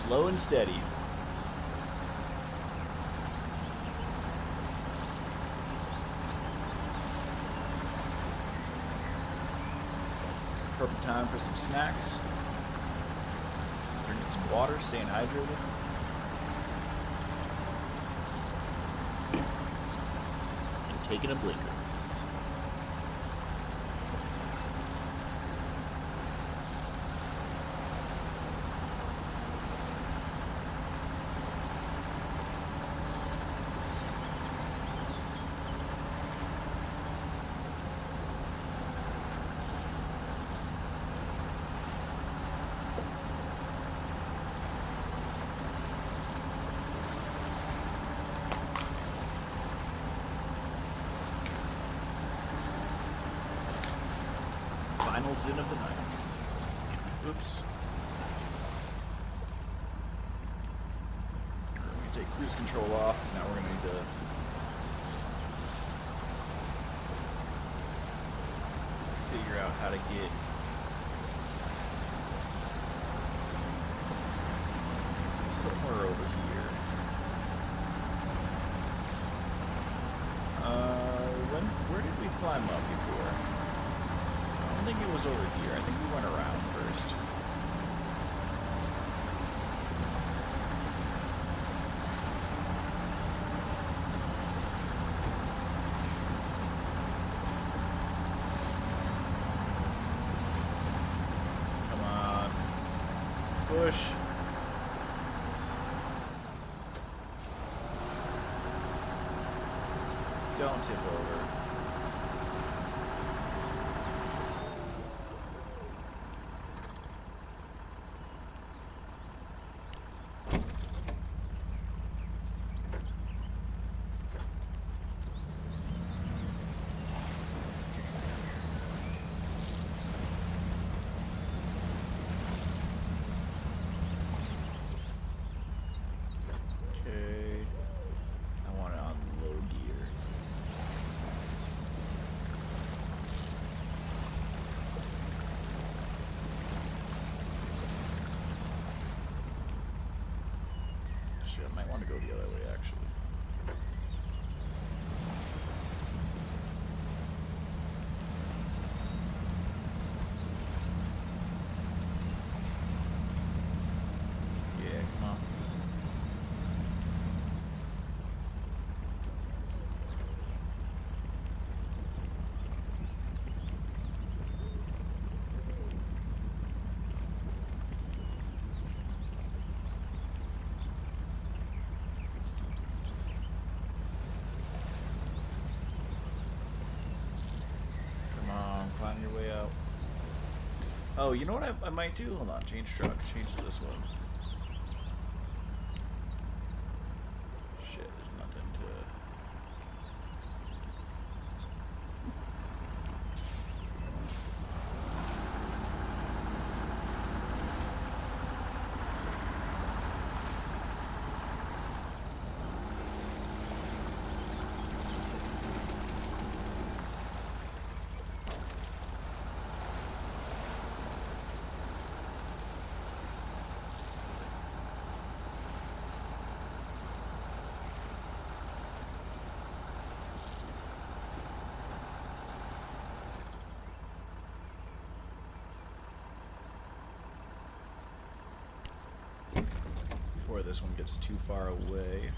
Slow and steady. Perfect time for some snacks. Drinking some water, staying hydrated. And taking a blinker. Final zin of the night. Oops. We're going to take cruise control off, because now we're going to need to figure out how to get somewhere over here. Where did we climb up before? I don't was over here. I think we went around first. Come on. Push. Don't tip over. I might want to go the other way, actually. Yeah, come on. Find your way out. Oh, you know what I might do? Hold on, change truck, change to this one. Shit, there's nothing to... Before this one gets too far away.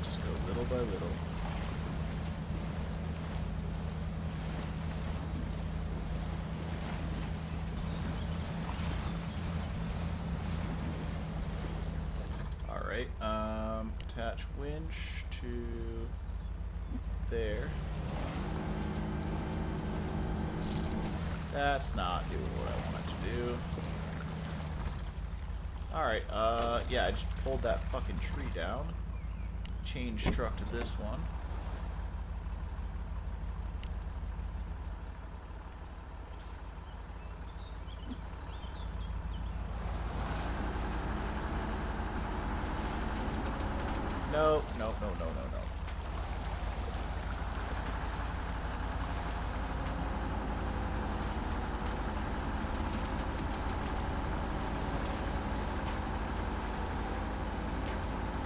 Just go little by little. Attach winch to there. That's not doing what I want it to do. Alright, yeah, I just pulled that fucking tree down. Change truck to this one. No, no, no, no, no, no.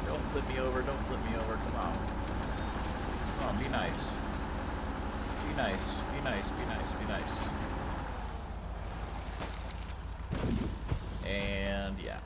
Don't flip me over, don't flip me over, come on. Come on, be nice. Be nice, be nice, be nice, be nice. And yeah.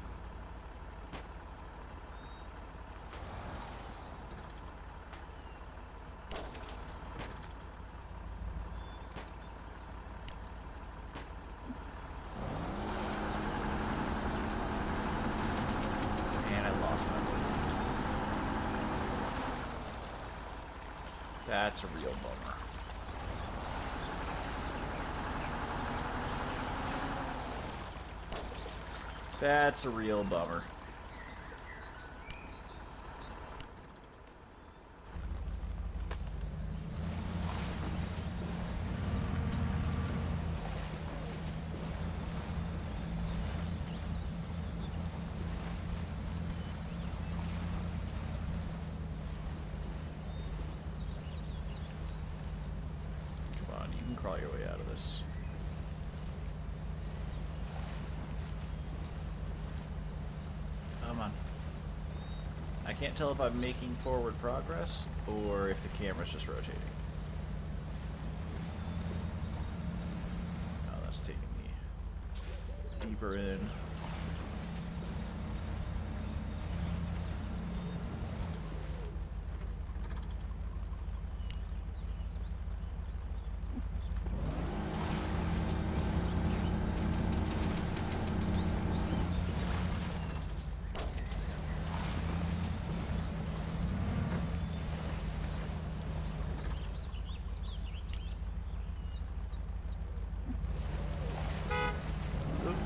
That's a real bummer. That's a real bummer. Can't tell if I'm making forward progress or if the camera's just rotating. Oh, that's taking me deeper in.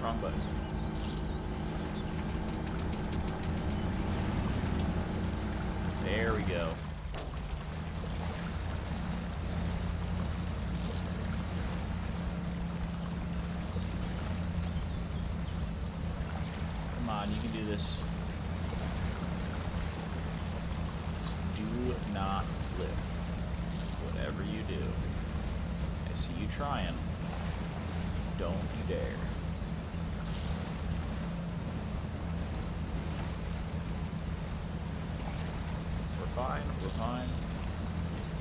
Wrong button. There we go. Come on, you can do this. Just do not flip. Whatever you do. I see you trying. Don't you dare. Fine, we're fine.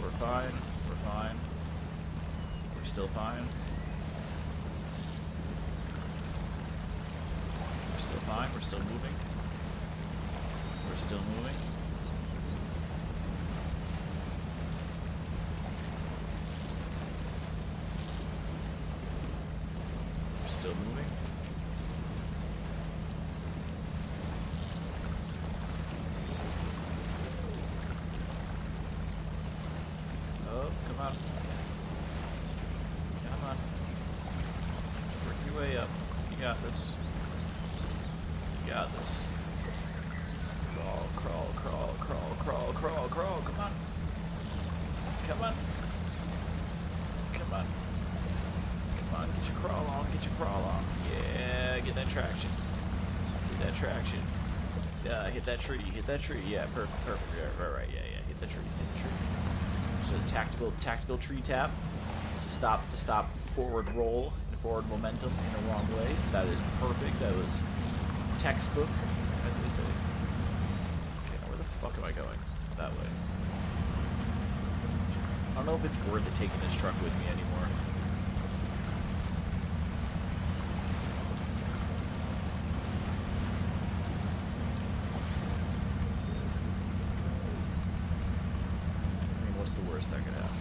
We're fine, we're fine. We're still fine. We're still fine, we're still moving. We're still moving. We're still moving. Come on. Come on. Work your way up. You got this. You got this. Crawl, crawl, crawl, crawl, crawl, crawl, crawl. Come on. Come on. Come on. Come on. Get your crawl on. Get your crawl on. Yeah, get that traction. Get that traction. Hit that tree. Hit that tree. Yeah, perfect, perfect. Yeah, right. Yeah, yeah. Hit the tree. Hit the tree. So tactical tree tap to stop forward roll and forward momentum in the wrong way. That is perfect. That was textbook, as they say. Okay, now where the fuck am I going? That way. I don't know if it's worth it taking this truck with me anymore. What's the worst that could happen?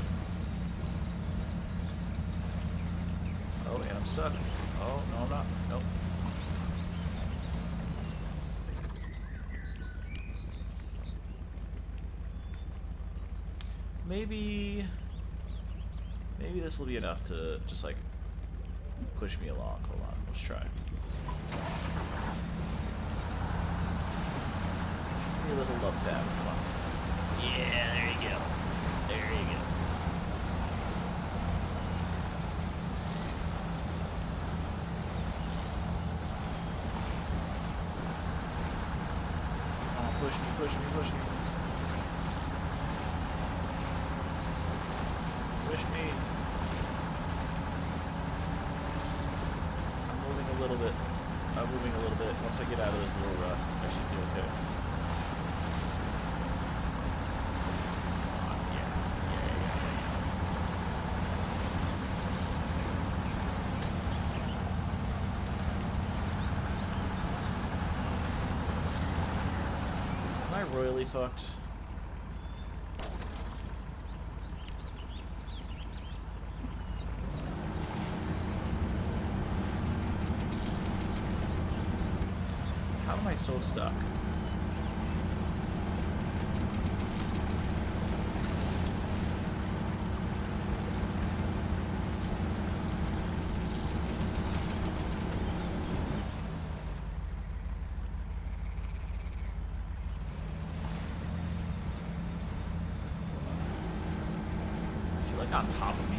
Oh, and I'm stuck. Oh, no, I'm not. Nope. Maybe this will be enough to just, like, push me along. Hold on. Let's try. Give me a little love tap. Come on. Yeah, there you go. There you go. Oh, push me, push me, push me. Push me. I'm moving a little bit. I'm moving a little bit. Once I get out of this little rut, I should be okay. Royally fucked. How am I so stuck? Is he like on top of me?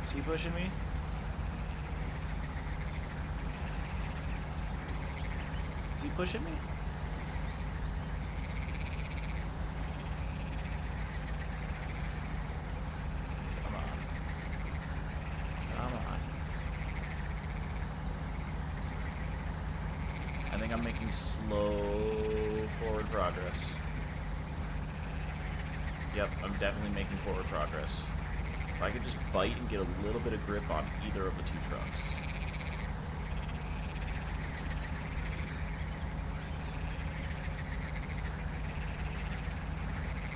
Is he pushing me? Is he pushing me? Come on. Come on. I think I'm making slow forward progress. Yep, I'm definitely making forward progress. If I could just bite and get a little bit of grip on either of the two trucks.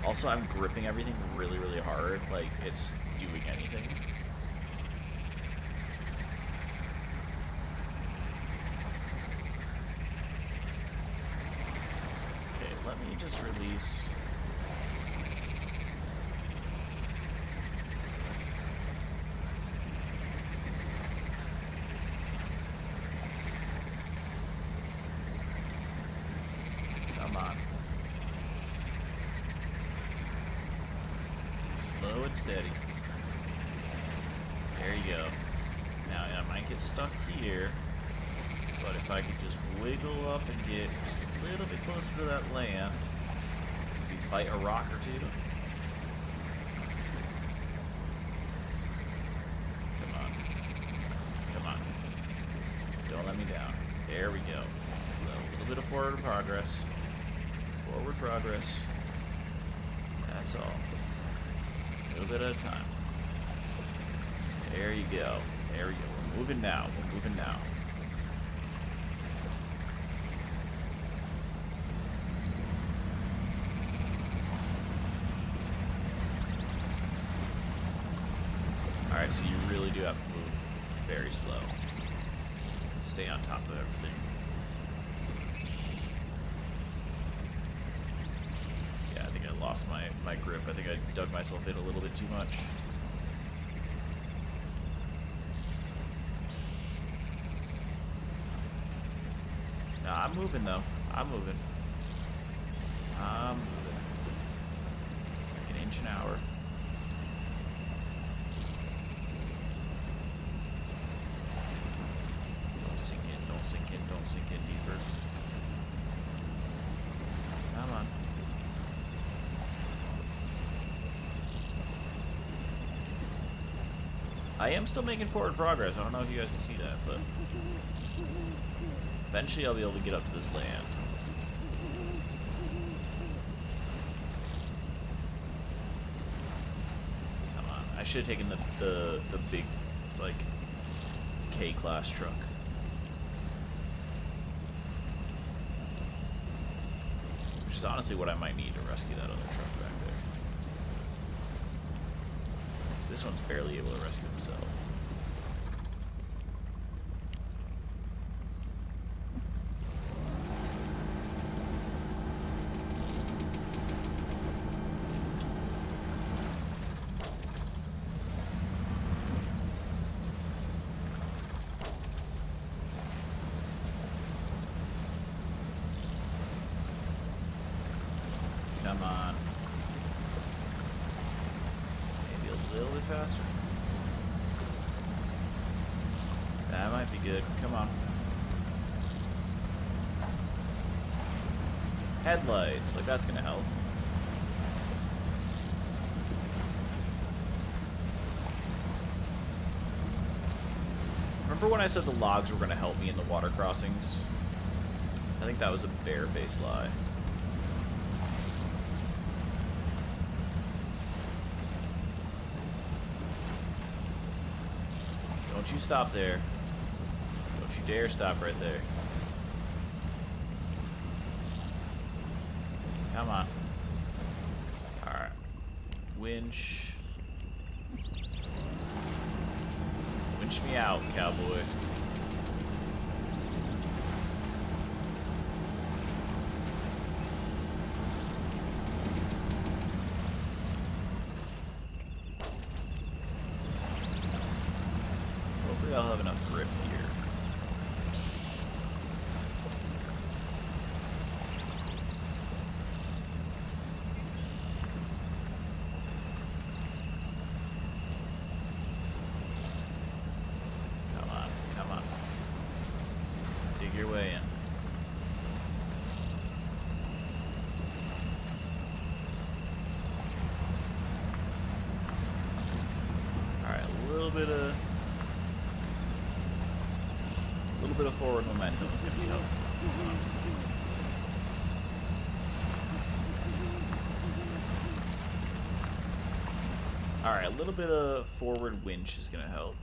Also, I'm gripping everything really, really hard, like it's doing anything. Okay, let me just release. Come on. Slow and steady. There you go. Now I might get stuck here, but if I could just wiggle up and get just a little bit closer to that land, maybe bite a rock or two. Come on. Come on. Don't let me down. There we go. A little bit of forward progress. Forward progress. That's all. A little bit at a time. There you go. There we go. We're moving now. We're moving now. Alright, so you really do have to move very slow. Stay on top of everything. Yeah, I think I lost my grip. I think I dug myself in a little bit too much. Nah, I'm moving though. I'm moving. I'm moving. Like an inch an hour. Don't sink in, don't sink in, don't sink in deeper. Come on. I am still making forward progress. I don't know if you guys can see that, but eventually I'll be able to get up to this land. Come on. I should have taken the big, like, K-class truck. Which is honestly what I might need to rescue that other truck back there. This one's barely able to rescue himself. Come on. Maybe a little bit faster. That might be good. Come on. Headlights. Like, that's gonna help. Remember when I said the logs were gonna help me in the water crossings? I think that was a bare-faced lie. Don't you stop there. Don't you dare stop right there. Come on. Alright. Winch. Winch me out, cowboy. Hopefully I'll have enough grip here. little bit of forward momentum is going to be helpful. All right, a little bit of forward winch is going to help.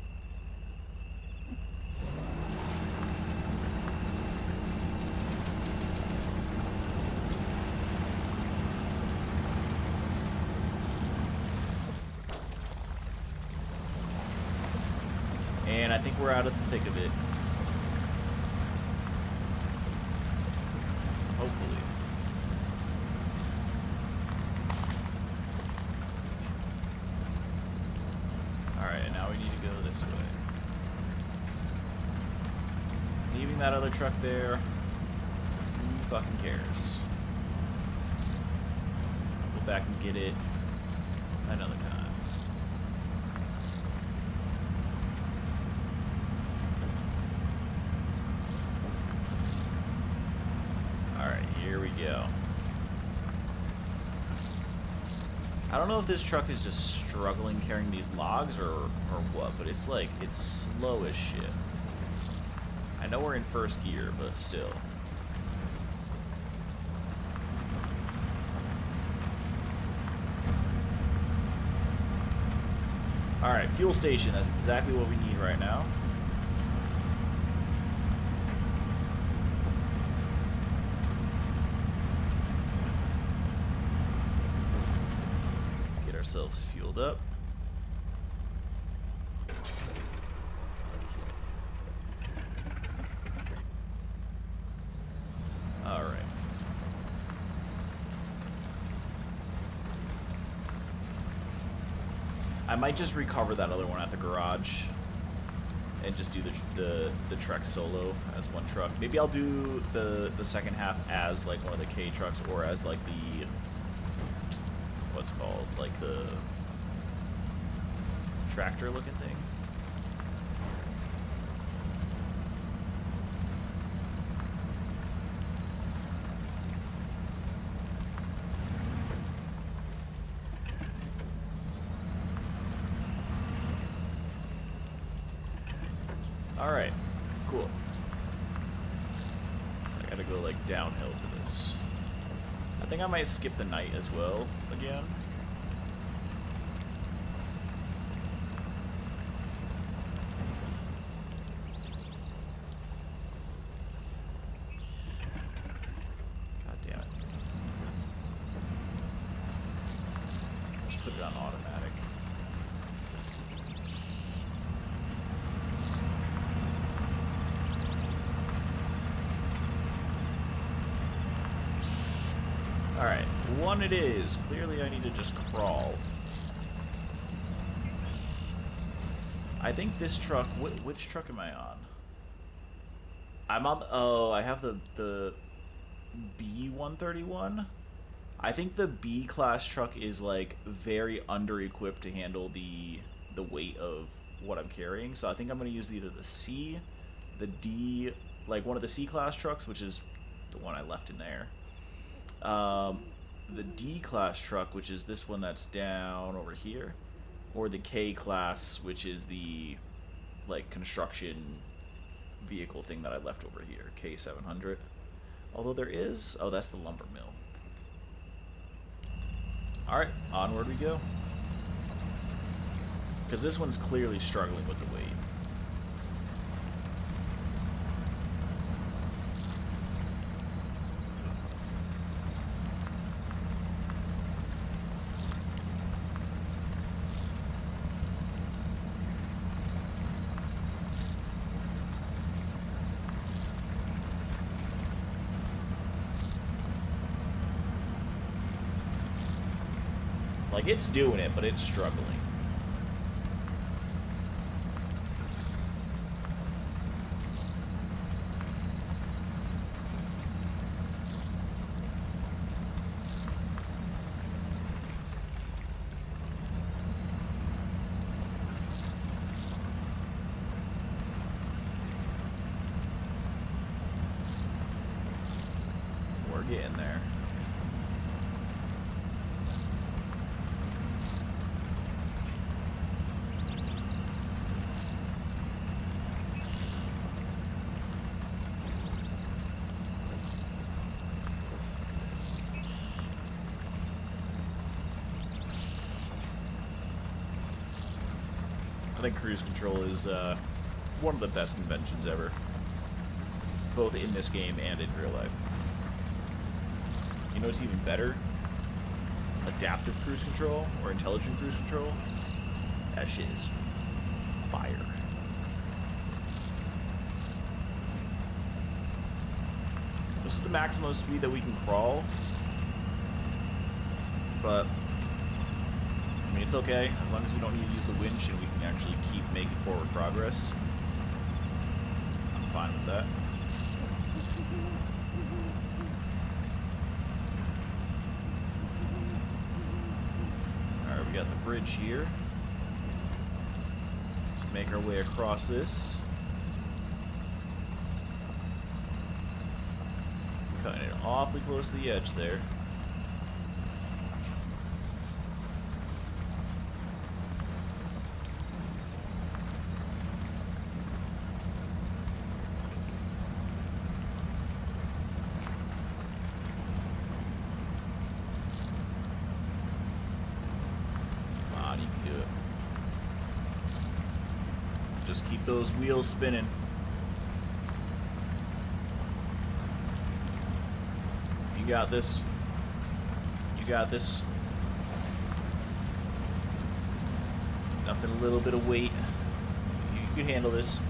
And I think we're out of the thick of it. Hopefully. Alright, now we need to go this way. Leaving that other truck there. Who fucking cares? Go back and get it another time. Here we go. I don't know if this truck is just struggling carrying these logs or what, but it's like, it's slow as shit. I know we're in first gear, but still. Alright, fuel station. That's exactly what we need right now. Ourselves fueled up. All right. I might just recover that other one at the garage and just do the trek solo as one truck. Maybe I'll do the second half as like one of the K trucks or as like the what's called, like the tractor looking thing. Alright, cool. So I gotta go like downhill for this. I think I might skip the night as well again. God damn it. Just put it on automatic. Alright, one it is. Clearly I need to just crawl. I think this truck... Which truck am I on? I'm on... Oh, I have the B131. I think the B-class truck is, like, very under-equipped to handle the weight of what I'm carrying. So I think I'm going to use either the C, the D... Like, one of the C-class trucks, which is the one I left in there. The D-class truck, which is this one that's down over here, or the K-class, which is the, like, construction vehicle thing that I left over here, K700. Although there is... Oh, that's the lumber mill. Alright, onward we go. Because this one's clearly struggling with the weight. Like, it's doing it, but it's struggling. We're getting there. I think cruise control is one of the best inventions ever, both in this game and in real life. You know what's even better? Adaptive cruise control or intelligent cruise control. That shit is fire. This is the maximum speed that we can crawl, but I mean, it's okay as long as we don't need to use the winch and we can actually keep making forward progress. I'm fine with that. Alright, we got the bridge here. Let's make our way across this. Cutting it awfully close to the edge there. Come on, you can do it. Just keep those wheels spinning. You got this. You got this. Nothing, a little bit of weight. You can handle this.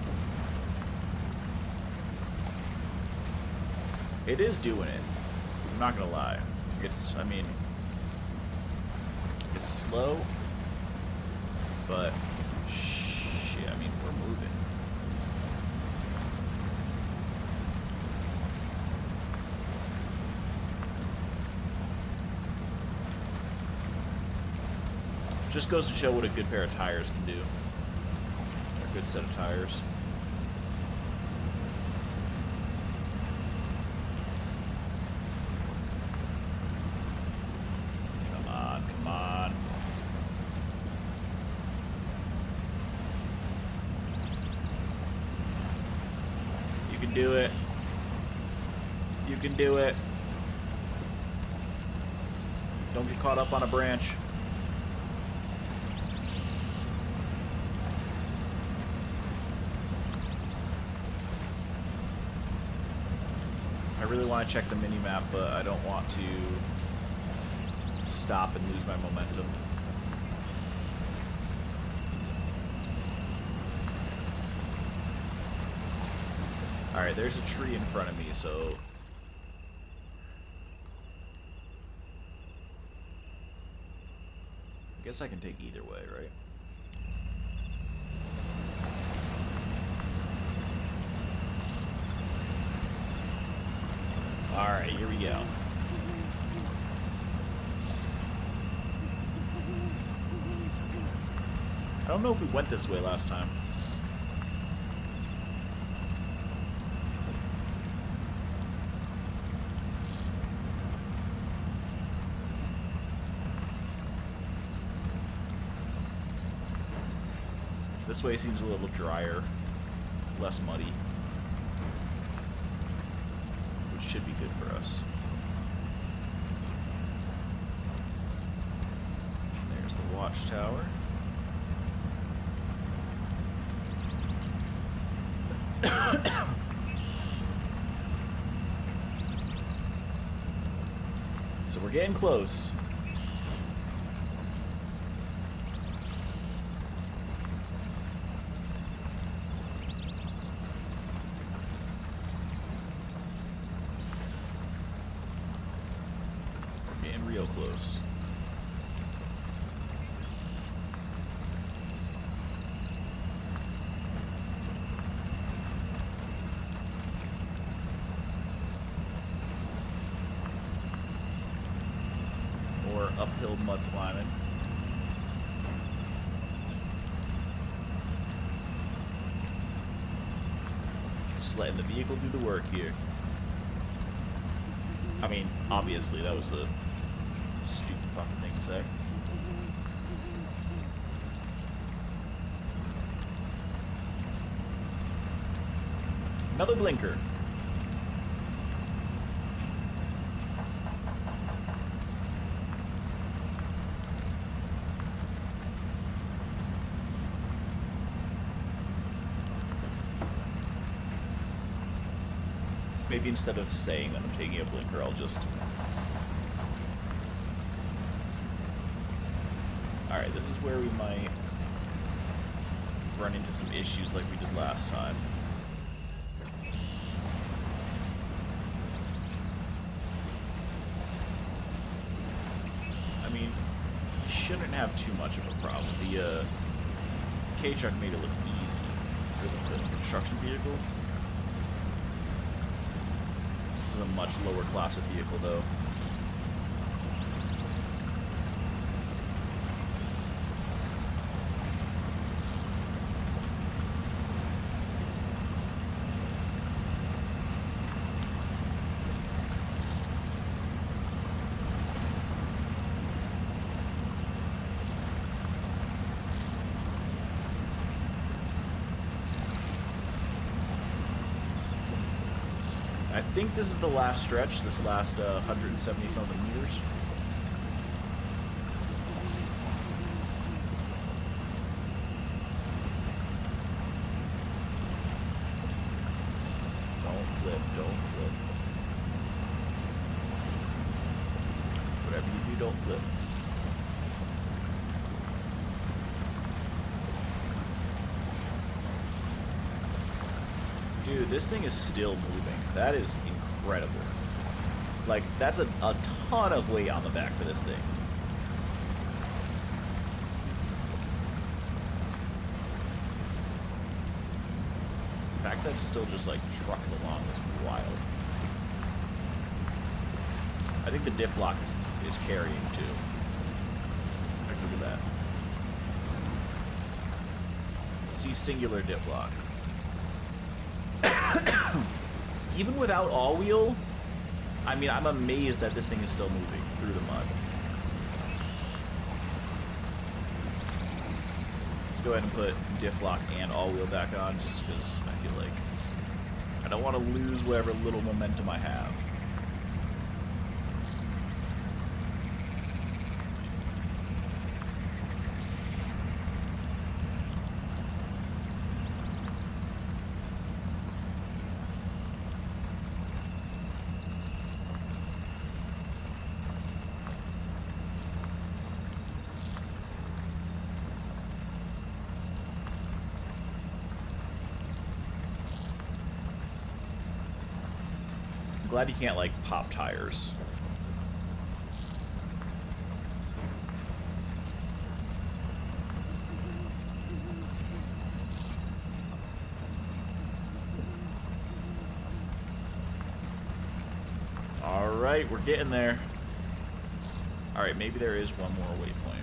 It is doing it. I'm not gonna lie. It's, I mean, it's slow, but shit, I mean, we're moving. Just goes to show what a good pair of tires can do. A good set of tires. Come on, come on. You can do it. You can do it. Don't get caught up on a branch. I really want to check the mini-map, but I don't want to stop and lose my momentum. Alright, there's a tree in front of me, so... I guess I can take either way, right? Alright, here we go. I don't know if we went this way last time. This way seems a little drier, less muddy. Should be good for us. There's the watchtower. So we're getting close. Real close. More uphill mud climbing. Just letting the vehicle do the work here. I mean, obviously that was a stupid fucking thing to say. Another blinker. Maybe instead of saying that I'm taking a blinker, I'll just... Alright, this is where we might run into some issues like we did last time. I mean, you shouldn't have too much of a problem. The K-Truck made it look easy for the construction vehicle. This is a much lower class of vehicle, though. I think this is the last stretch, this last 170-something meters. Don't flip, don't flip. Whatever you do, don't flip. Dude, this thing is still moving. That is incredible. Like, that's a ton of weight on the back for this thing. The fact that it's still just, like, trucking along is wild. I think the diff lock is carrying, too. Like, look at that. See singular diff lock. Even without all-wheel, I mean, I'm amazed that this thing is still moving through the mud. Let's go ahead and put diff lock and all-wheel back on, just because I feel like I don't want to lose whatever little momentum I have. Glad you can't, like, pop tires. Alright, we're getting there. Alright, maybe there is one more waypoint.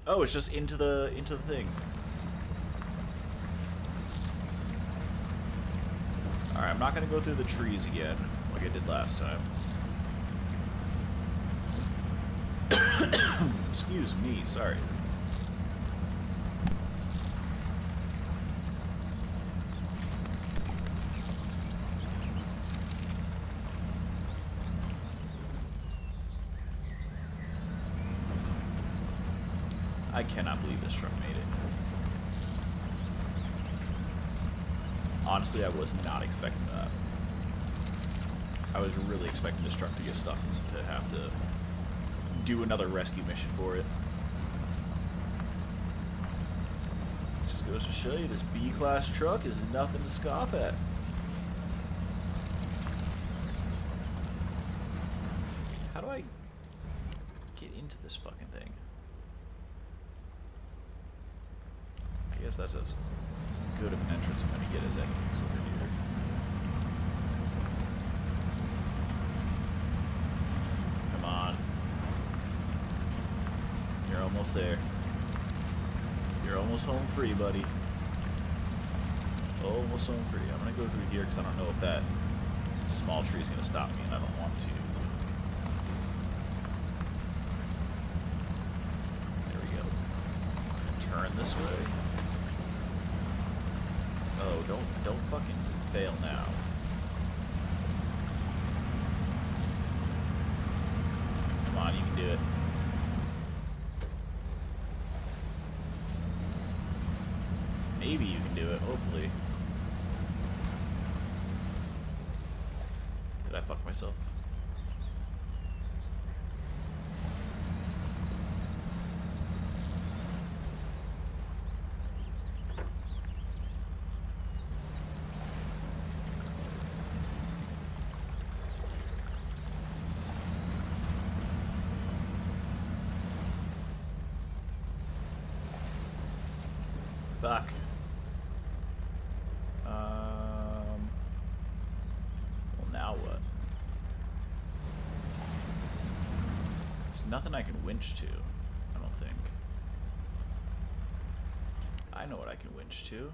Oh, it's just into the thing. Alright, I'm not going to go through the trees again, like I did last time. Excuse me, sorry. I cannot believe this truck made it. Honestly, I was not expecting that. I was really expecting this truck to get stuck and to have to do another rescue mission for it. Just goes to show you, this B-class truck is nothing to scoff at. How do I get into this fucking thing? I guess that's as good of an entrance I'm gonna get as any over here. Come on. You're almost there. You're almost home free, buddy. Almost home free. I'm gonna go through here because I don't know if that small tree is gonna stop me, and I don't want to. There we go. I'm gonna turn this way. Oh, don't fucking fail now. Come on, you can do it. Hopefully. Did I fuck myself? Fuck. Well, now what? There's nothing I can winch to, I don't think. I know what I can winch to.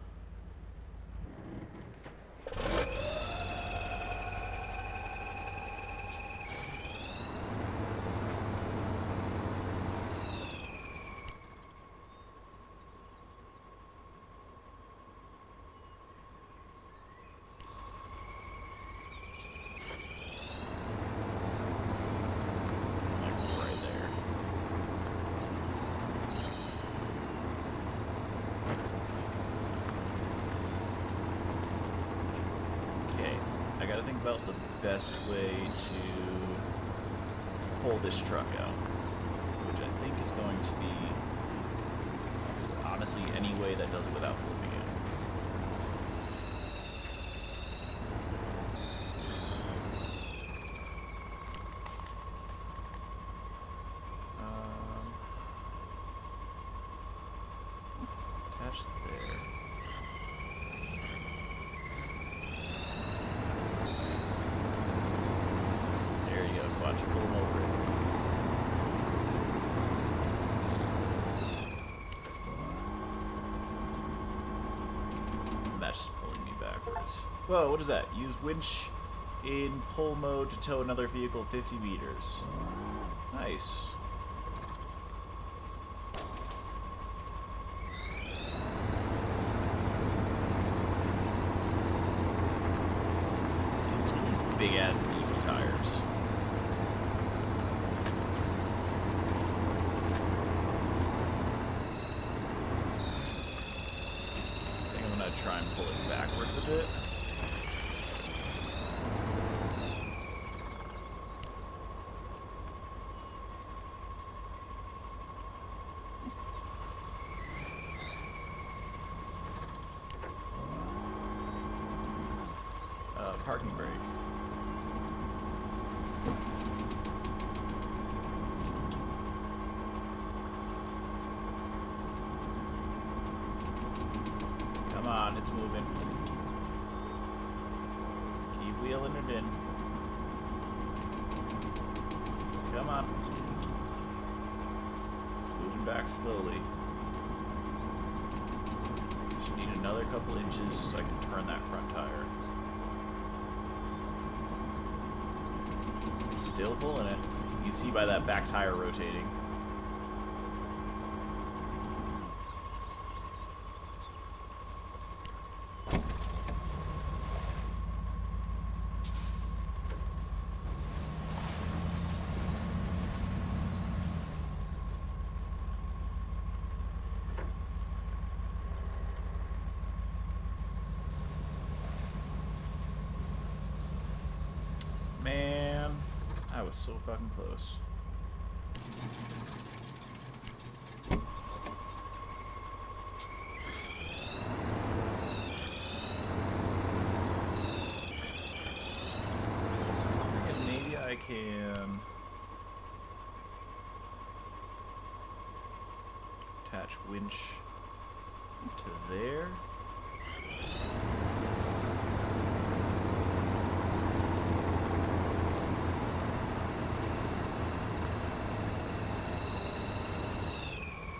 About the best way to pull this truck out, which I think is going to be, honestly, any way that does it without flipping it. Attach there. Watch, pull him over it. That's just pulling me backwards. Whoa, what is that? Use winch in pull mode to tow another vehicle 50 meters. Nice. These big ass beefy tires. Try and pull it backwards a bit. Parking brake. Come on, it's moving. Keep wheeling it in. Come on. It's moving back slowly. Just need another couple inches so I can turn that front tire. It's still pulling it. You can see by that back tire rotating. Man, I was so fucking close. And maybe I can attach winch to there.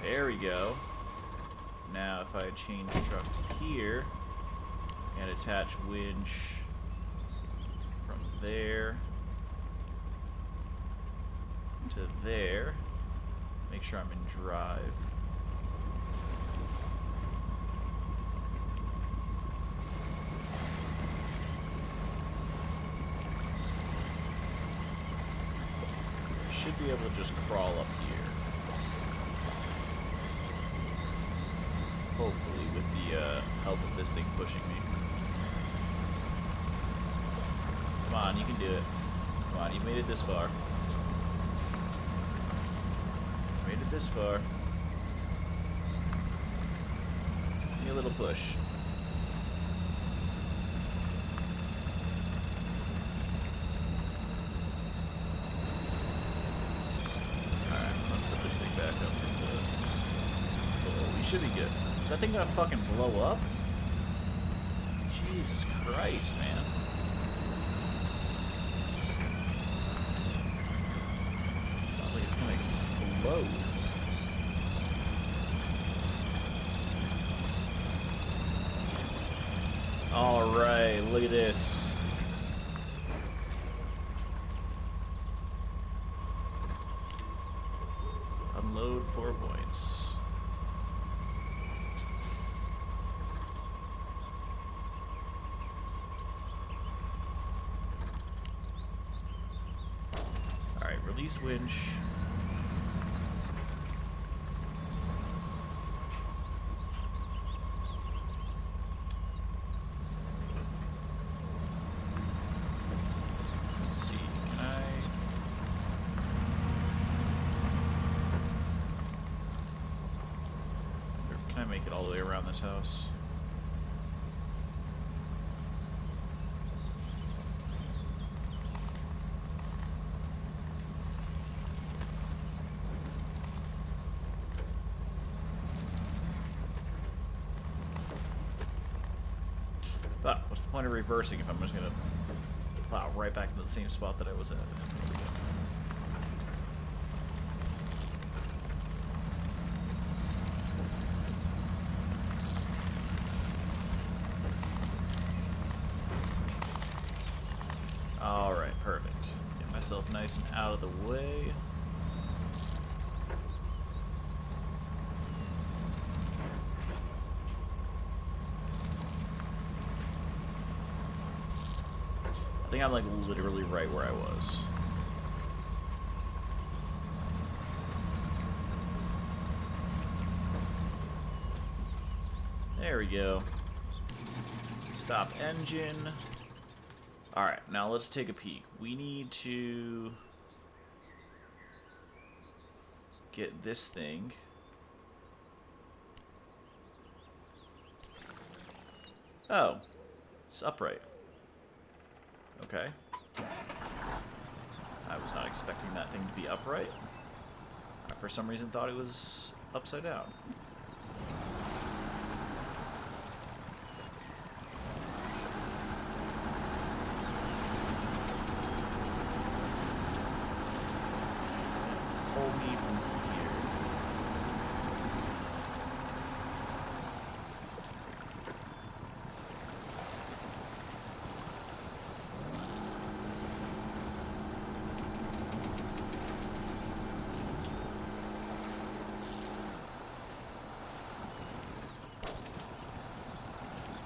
There we go. Now if I change truck to here and attach winch from there to there, make sure I'm in drive. Should be able to just crawl up here. Hopefully, with the help of this thing pushing me. Come on, you can do it. Come on, you made it this far. Made it this far. Give me a little push. Alright, let's put this thing back up. Oh, we should be good. Is that thing gonna fucking blow up? Jesus Christ, man. Sounds like it's gonna explode. Alright, look at this. Unload 4 points. Alright, release winch. Make it all the way around this house. But what's the point of reversing if I'm just gonna plow right back into the same spot that I was at? Alright, perfect. Get myself nice and out of the way. I think I'm like literally right where I was. There we go. Stop engine. Alright, now let's take a peek. We need to get this thing. Oh, it's upright. Okay. I was not expecting that thing to be upright. I, for some reason, thought it was upside down. Hold me from here.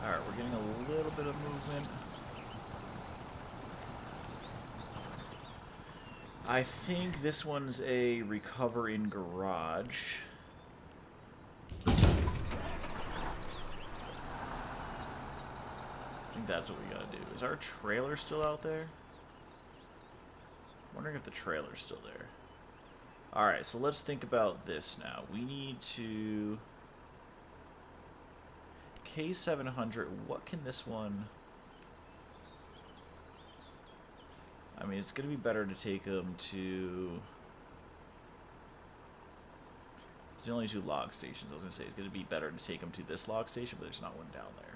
Alright, we're getting a little bit of movement. I think this one's a recover in garage. I think that's what we gotta do. Is our trailer still out there? I'm wondering if the trailer's still there. Alright, so let's think about this now. We need to... K700, what can this one... I mean, it's going to be better to take them to... It's the only 2 log stations. I was going to say it's going to be better to take them to this log station, but there's not one down there.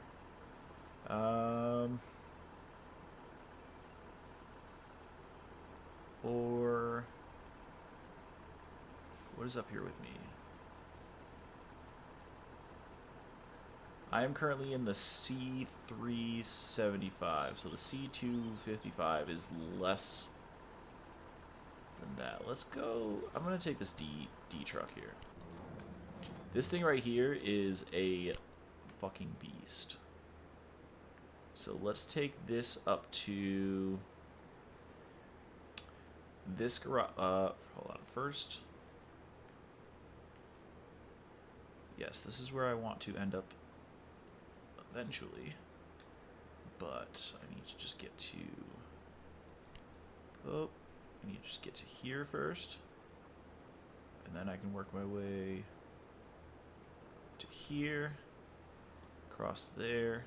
Or... What is up here with me? I am currently in the C375, so the C255 is less than that. Let's go. I'm going to take this D truck here. This thing right here is a fucking beast. So let's take this up to this garage. Hold on. First, Yes, this is where I want to end up eventually. But I need to just get to... Oh, I need to just get to here first. And then I can work my way to here. Across there.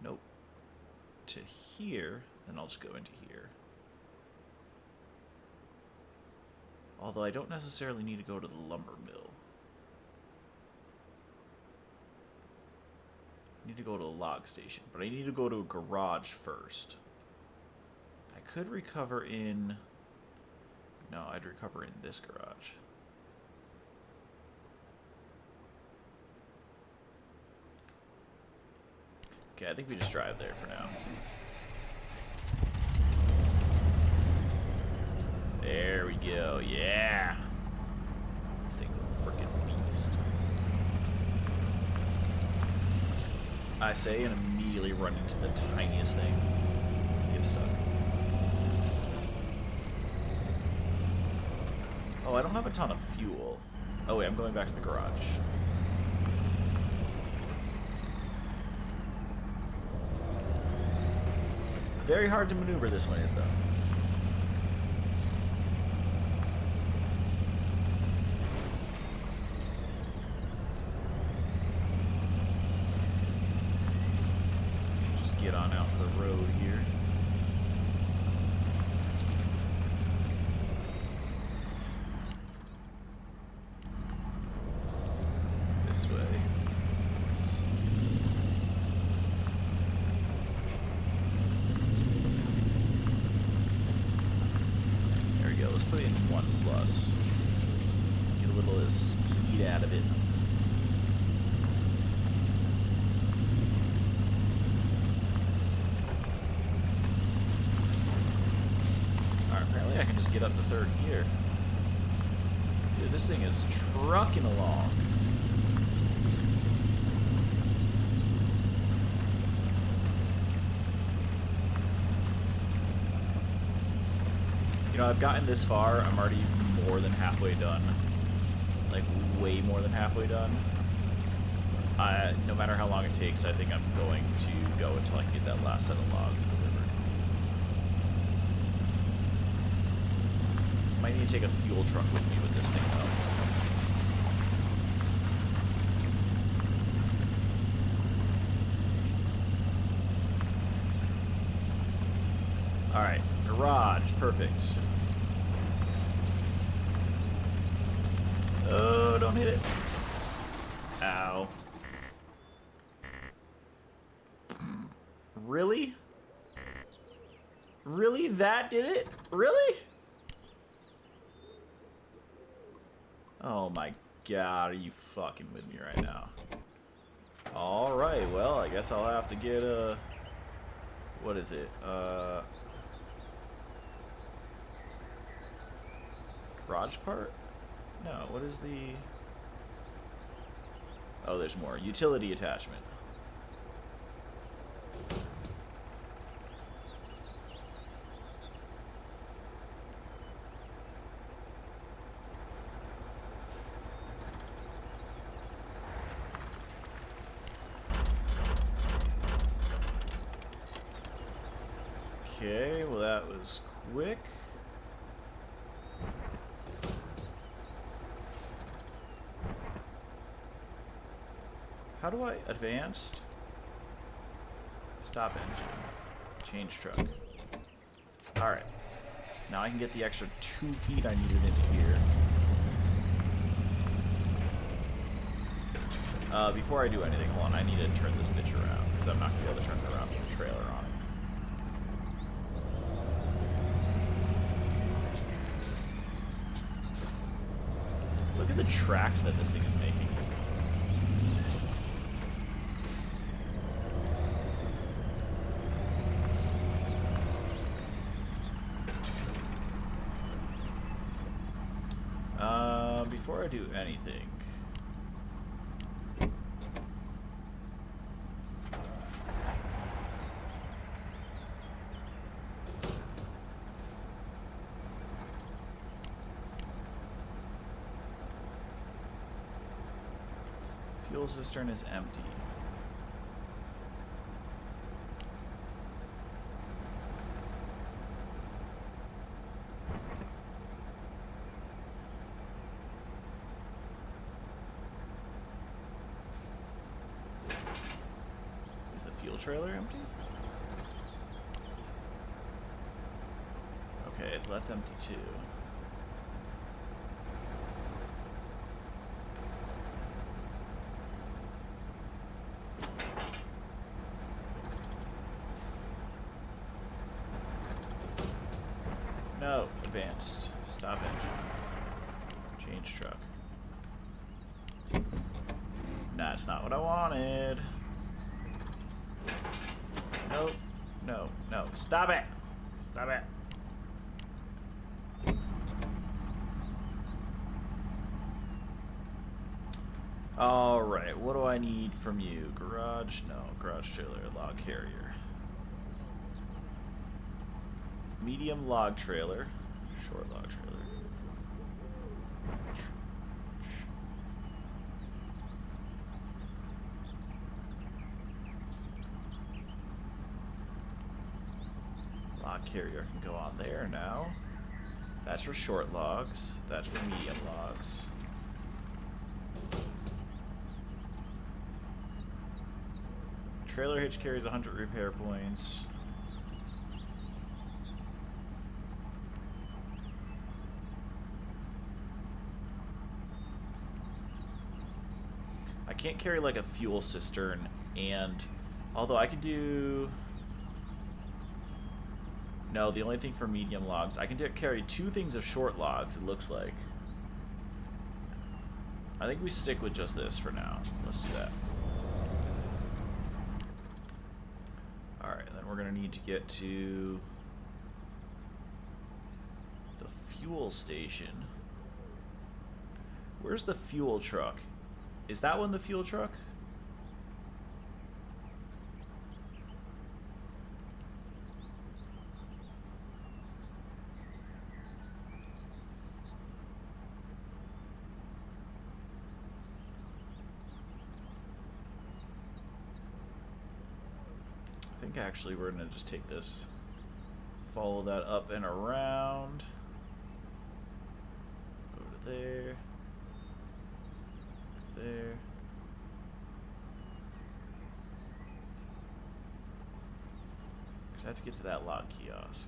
Nope. To here. Then I'll just go into here. Although I don't necessarily need to go to the lumber mill. I need to go to a log station, but I need to go to a garage first. I could recover in... No, I'd recover in this garage. Okay, I think we just drive there for now. There we go, yeah! This thing's a freaking beast. I say and immediately run into the tiniest thing. Get stuck. Oh, I don't have a ton of fuel. Oh wait, I'm going back to the garage. Very hard to maneuver this one is, though. Just get on out the road here. This way. Let's put in 1+. Get a little speed out of it. Alright, apparently I can just get up to 3rd gear. Dude, this thing is trucking along. You know, I've gotten this far, I'm already more than halfway done. Like, way more than halfway done. No matter how long it takes, I think I'm going to go until I can get that last set of logs delivered. Might need to take a fuel truck with me with this thing, though. Alright, garage, perfect. Oh, don't hit it. Ow. Really? Really? That did it? Really? Oh my god, are you fucking with me right now? Alright, well, I guess I'll have to get a... What is it? Garage part? No, what is the... Oh, there's more. Utility attachment. Okay, well that was quick. How do I... Advanced? Stop engine. Change truck. Alright. Now I can get the extra 2 feet I needed into here. Before I do anything, hold on. I need to turn this bitch around, because I'm not going to be able to turn it around with the trailer on it. Look at the tracks that this thing is making. Before I do anything, Fuel cistern is empty. Is the fuel trailer empty? Okay, that's empty too. No, advanced. Stop engine. Change truck. Nah, it's not what I wanted. Nope. No, no. Stop it! Stop it! Alright, what do I need from you? Garage? No. Garage trailer. Log carrier. Medium log trailer. Short log trailer. Log carrier can go on there now. That's for short logs. That's for medium logs. Trailer hitch carries 100 repair points. I can't carry like a fuel cistern, and although I could do... No, the only thing for medium logs, I can carry 2 things of short logs, it looks like. I think we stick with just this for now. Let's do that. Alright, then we're going to need to get to the fuel station. Where's the fuel truck? Is that one the fuel truck? I think actually we're going to just take this, follow that up and around, go to there. There. Because I have to get to that log kiosk.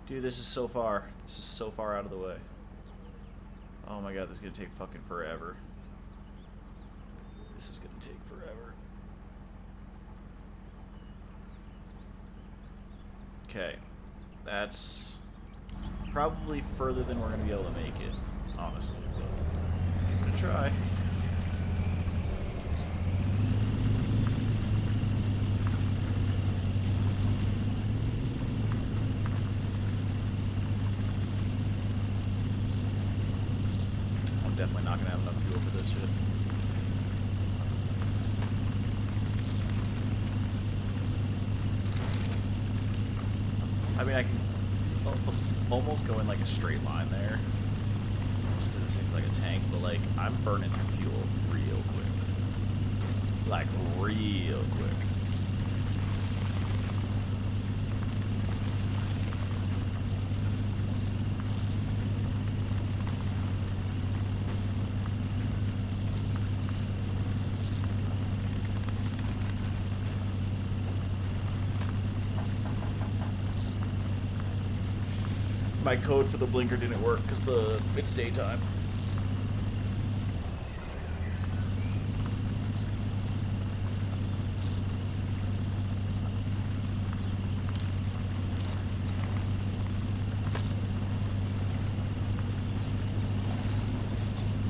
Dude, this is so far. This is so far out of the way. Oh my god, this is gonna take fucking forever. This is gonna take forever. Okay, that's probably further than we're going to be able to make it, honestly, but give it a try. I'm definitely not going to have enough fuel for this shit. I mean, I can almost go in like a straight line there, just because it seems like a tank, but like, I'm burning through fuel real quick. Like, real quick. My code for the blinker didn't work because it's daytime.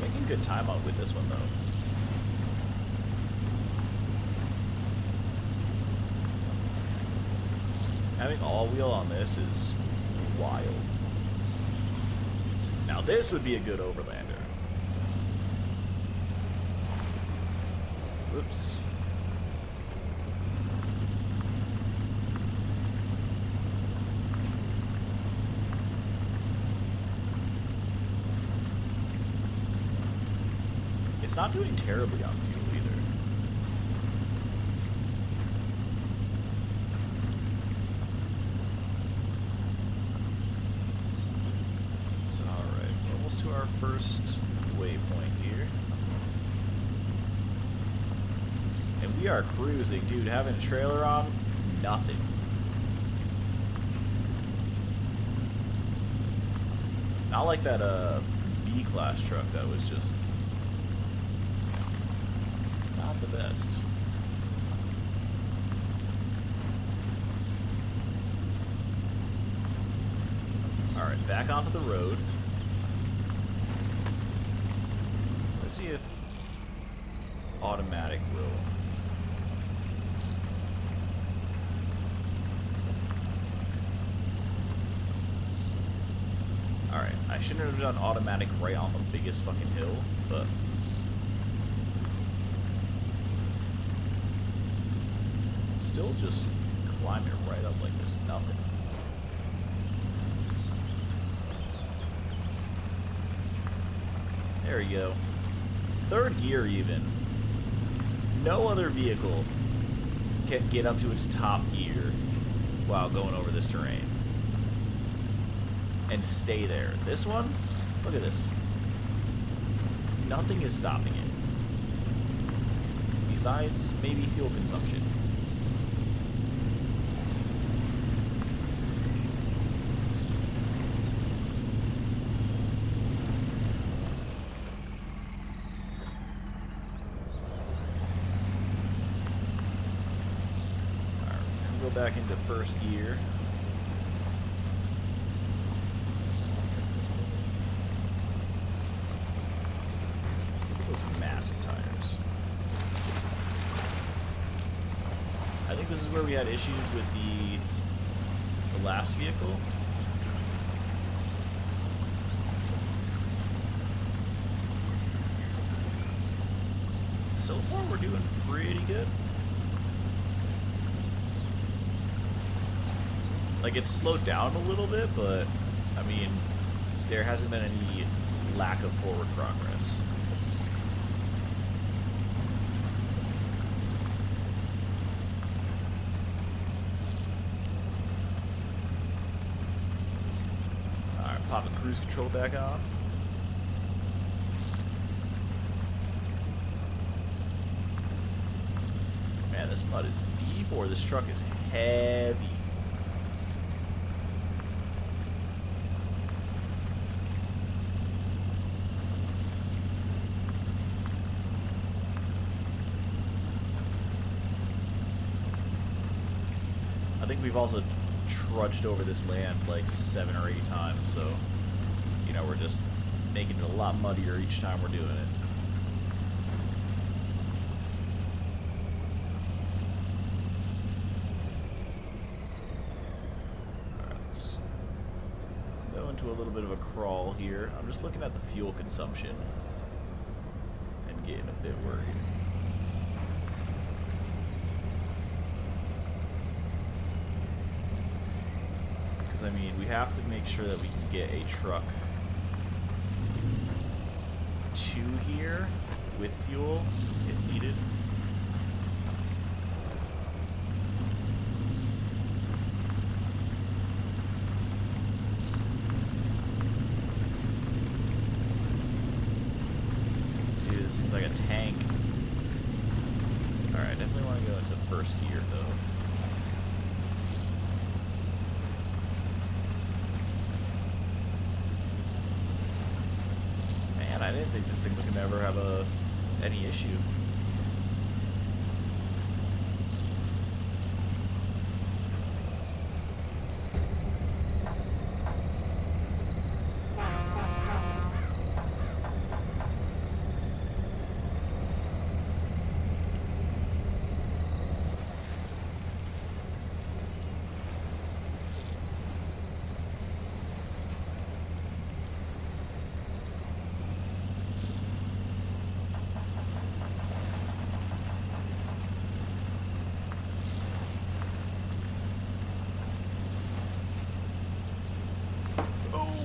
Making good time out with this one though. Having all wheel on this is wild. Now this would be a good overlander. Oops. It's not doing terribly on fuel either. Alright, almost to our first waypoint here. And we are cruising, dude. Having a trailer on, nothing. Not like that B-class truck that was just not the best. Alright, back onto the road. Let's see if automatic will. Alright, I shouldn't have done automatic right on the biggest fucking hill, but still just climbing right up like there's nothing. There we go. Third gear even. No other vehicle can get up to its top gear while going over this terrain. And stay there. This one, look at this. Nothing is stopping it. Besides, maybe fuel consumption. Alright, we'll go back into first gear. Massive tires. I think this is where we had issues with the last vehicle. So far we're doing pretty good. Like, it's slowed down a little bit, but I mean, there hasn't been any lack of forward progress. Popping cruise control back on. Man, this mud is deep or this truck is heavy. I think we've also trudged over this land like 7 or 8 times, so you know, we're just making it a lot muddier each time we're doing it. Alright, let's go into a little bit of a crawl here. I'm just looking at the fuel consumption and getting a bit worried. I mean, we have to make sure that we can get a truck to here with fuel if needed. Dude, this seems like a tank. Alright, definitely want to go into first gear though. I didn't think this thing would ever have any issue.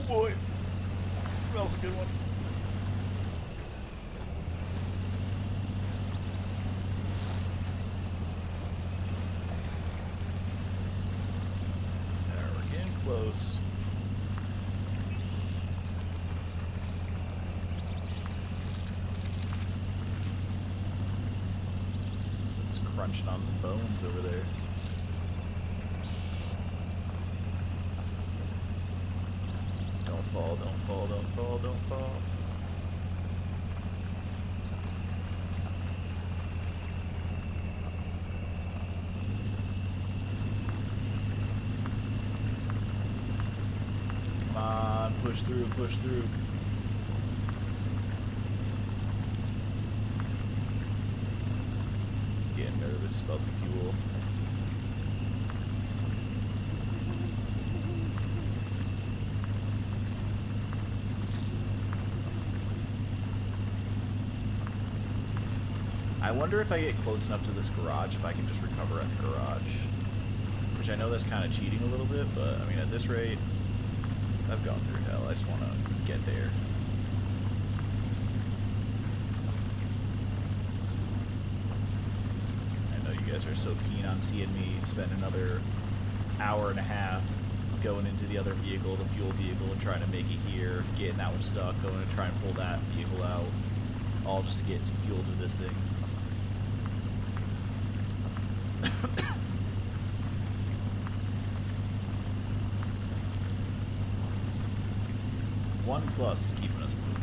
Boy, that was a good one. close. Something's crunching on some bones over there. Don't fall, don't fall, don't fall, don't fall. Come on, push through, push through. Getting nervous about the fuel. I wonder if I get close enough to this garage if I can just recover at the garage. Which I know that's kind of cheating a little bit, but I mean at this rate, I've gone through hell. I just want to get there. I know you guys are so keen on seeing me spend another hour and a half going into the other vehicle, the fuel vehicle, and trying to make it here, getting that one stuck, going to try and pull that vehicle out, all just to get some fuel to this thing. OnePlus is keeping us moving.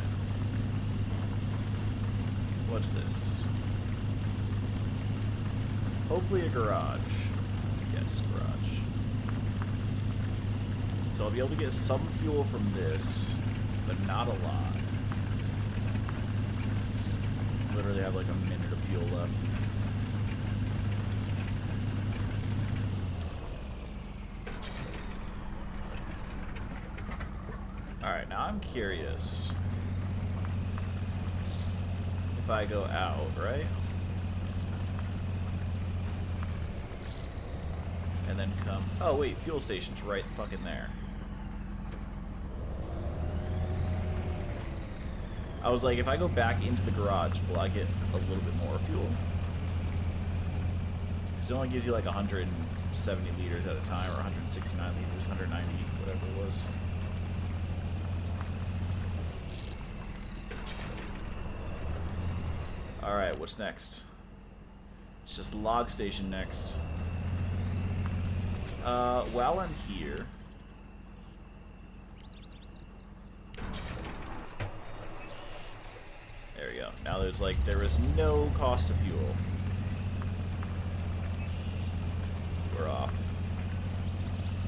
What's this? Hopefully a garage. Yes, garage. So I'll be able to get some fuel from this, but not a lot. Literally have like a minute of fuel left. Alright, now I'm curious if I go out, right? And then come... Oh, wait, fuel station's right fucking there. I was like, if I go back into the garage, will I get a little bit more fuel? Because it only gives you like 170 liters at a time, or 169 liters, 190, whatever it was. Alright, what's next? It's just the log station next. While I'm here... There we go. Now there's like, there is no cost of fuel. We're off.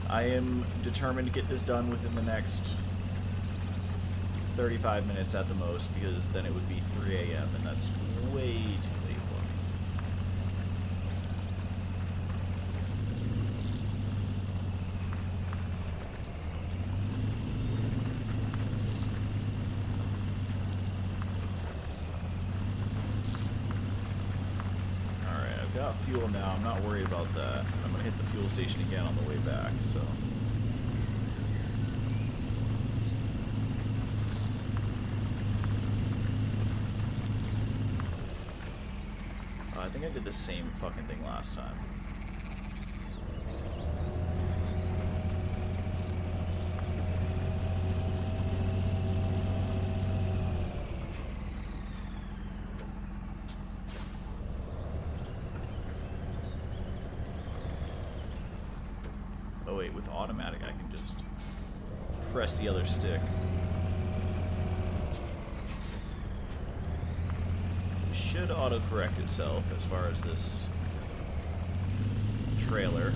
I am determined to get this done within the next 35 minutes at the most, because then it would be 3 a.m. and that's way too late for me. Alright, I've got fuel now. I'm not worried about that. I'm going to hit the fuel station again on the way back, so... I think I did the same fucking thing last time. Oh wait, with automatic I can just press the other stick. Should autocorrect itself as far as this trailer.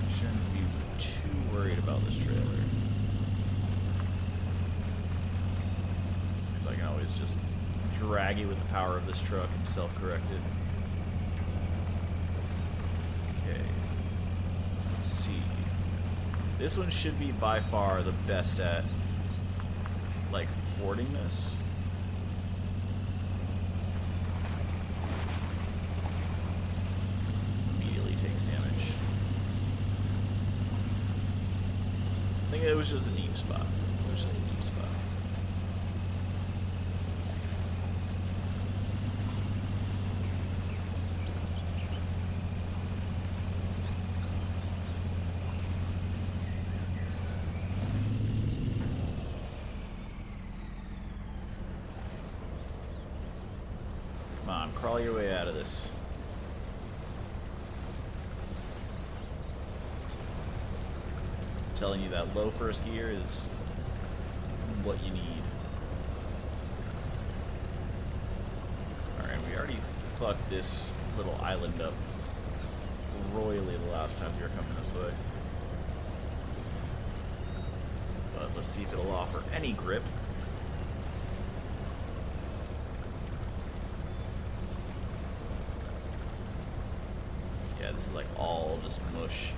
Shouldn't be too worried about this trailer, because I can always just drag it with the power of this truck and self-correct it. Okay, let's see. This one should be by far the best at like fording this. I think it was just a deep spot. It was just a deep spot. Come on, crawl your way out of this. I'm telling you that low first gear is what you need. Alright, we already fucked this little island up royally the last time you were coming this way. But let's see if it'll offer any grip. Yeah, this is like all just mush.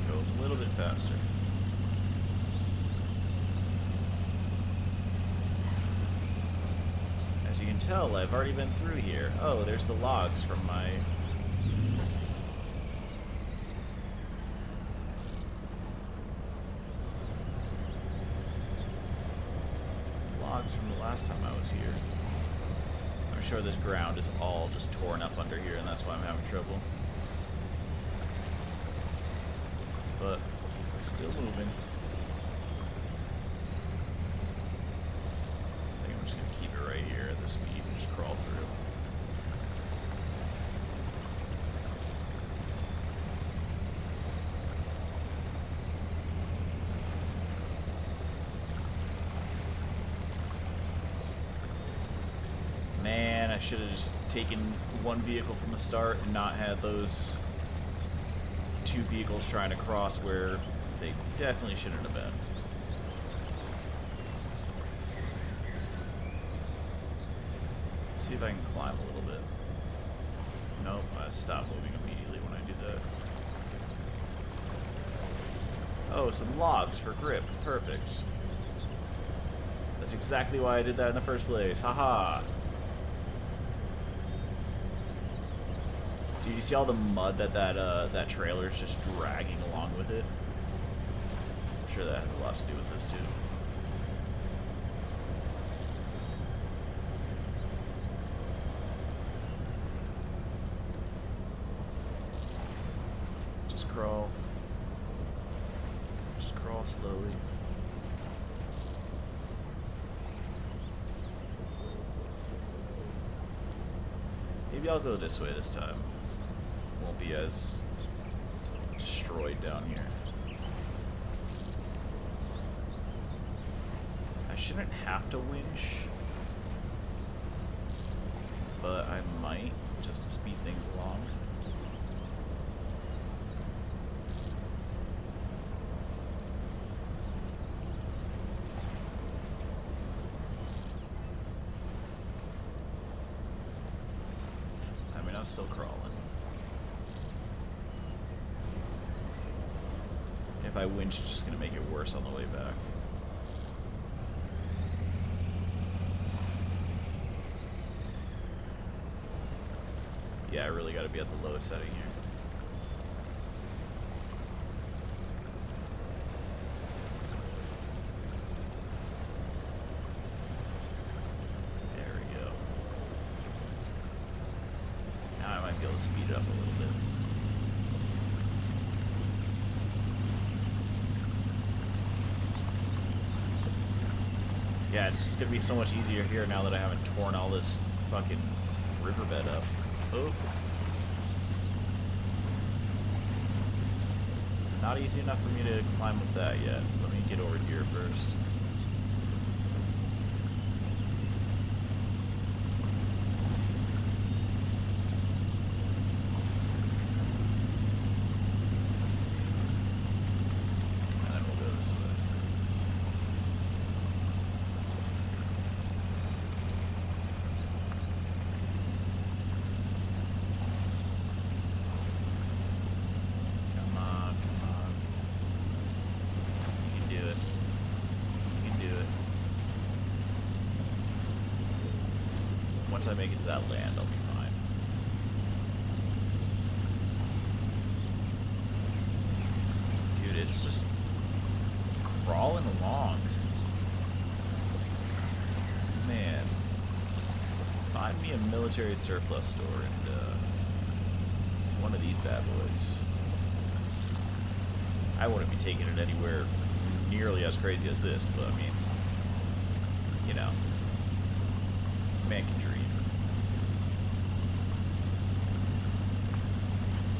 Go a little bit faster. As you can tell, I've already been through here. Oh, there's the logs from my... from the last time I was here. I'm sure this ground is all just torn up under here, and that's why I'm having trouble. But still moving. I think I'm just gonna keep it right here at this speed and just crawl through. Man, I should have just taken one vehicle from the start and not had those two vehicles trying to cross where they definitely shouldn't have been. See if I can climb a little bit. Nope, I stop moving immediately when I do that. Oh, some logs for grip. Perfect. That's exactly why I did that in the first place. Haha. Do you see all the mud that trailer is just dragging along with it? I'm sure that has a lot to do with this too. Just crawl. Just crawl slowly. Maybe I'll go this way this time. Won't be as destroyed down here. I shouldn't have to winch, but I might, just to speed things along. I mean, I'm still crawling. If I winch, it's just going to make it worse on the way back. Yeah, I really got to be at the lowest setting here. There we go. Now I might be able to speed it up a little bit. Yeah, it's gonna be so much easier here now that I haven't torn all this fucking riverbed up. Oh. Not easy enough for me to climb with that yet. Let me get over here first. Once I make it to that land, I'll be fine. Dude, it's just crawling along. Man. Find me a military surplus store and one of these bad boys. I wouldn't be taking it anywhere nearly as crazy as this, but I mean, you know, man can dream.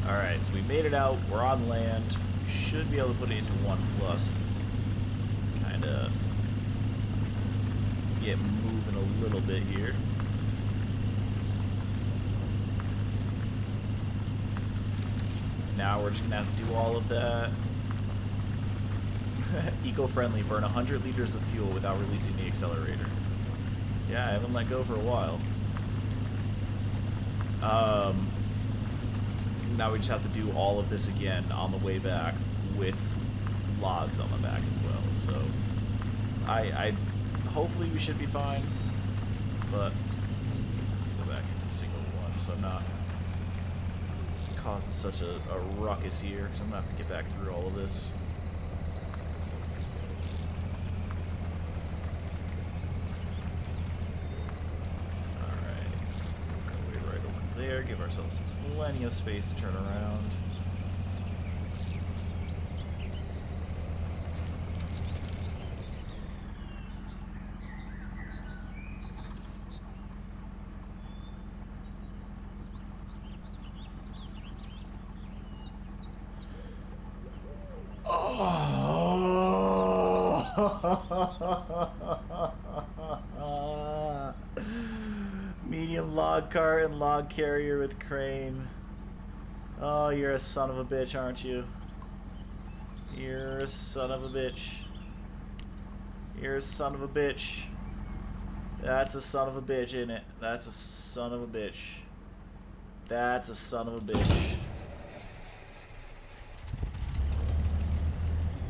Alright, so we made it out. We're on land. We should be able to put it into 1+. Kind of get moving a little bit here. Now we're just gonna have to do all of that. Eco-friendly, burn 100 liters of fuel without releasing the accelerator. Yeah, I haven't let go for a while. Now we just have to do all of this again on the way back with logs on the back as well. So I hopefully we should be fine, but go back into single one so I'm not causing such a ruckus here, because I'm gonna have to get back through all of this. Alright, go right over there, give ourselves plenty of space to turn around. Medium log cart and log carrier with crane. Oh, you're a son of a bitch, aren't you? You're a son of a bitch. You're a son of a bitch. That's a son of a bitch, isn't it? That's a son of a bitch. That's a son of a bitch.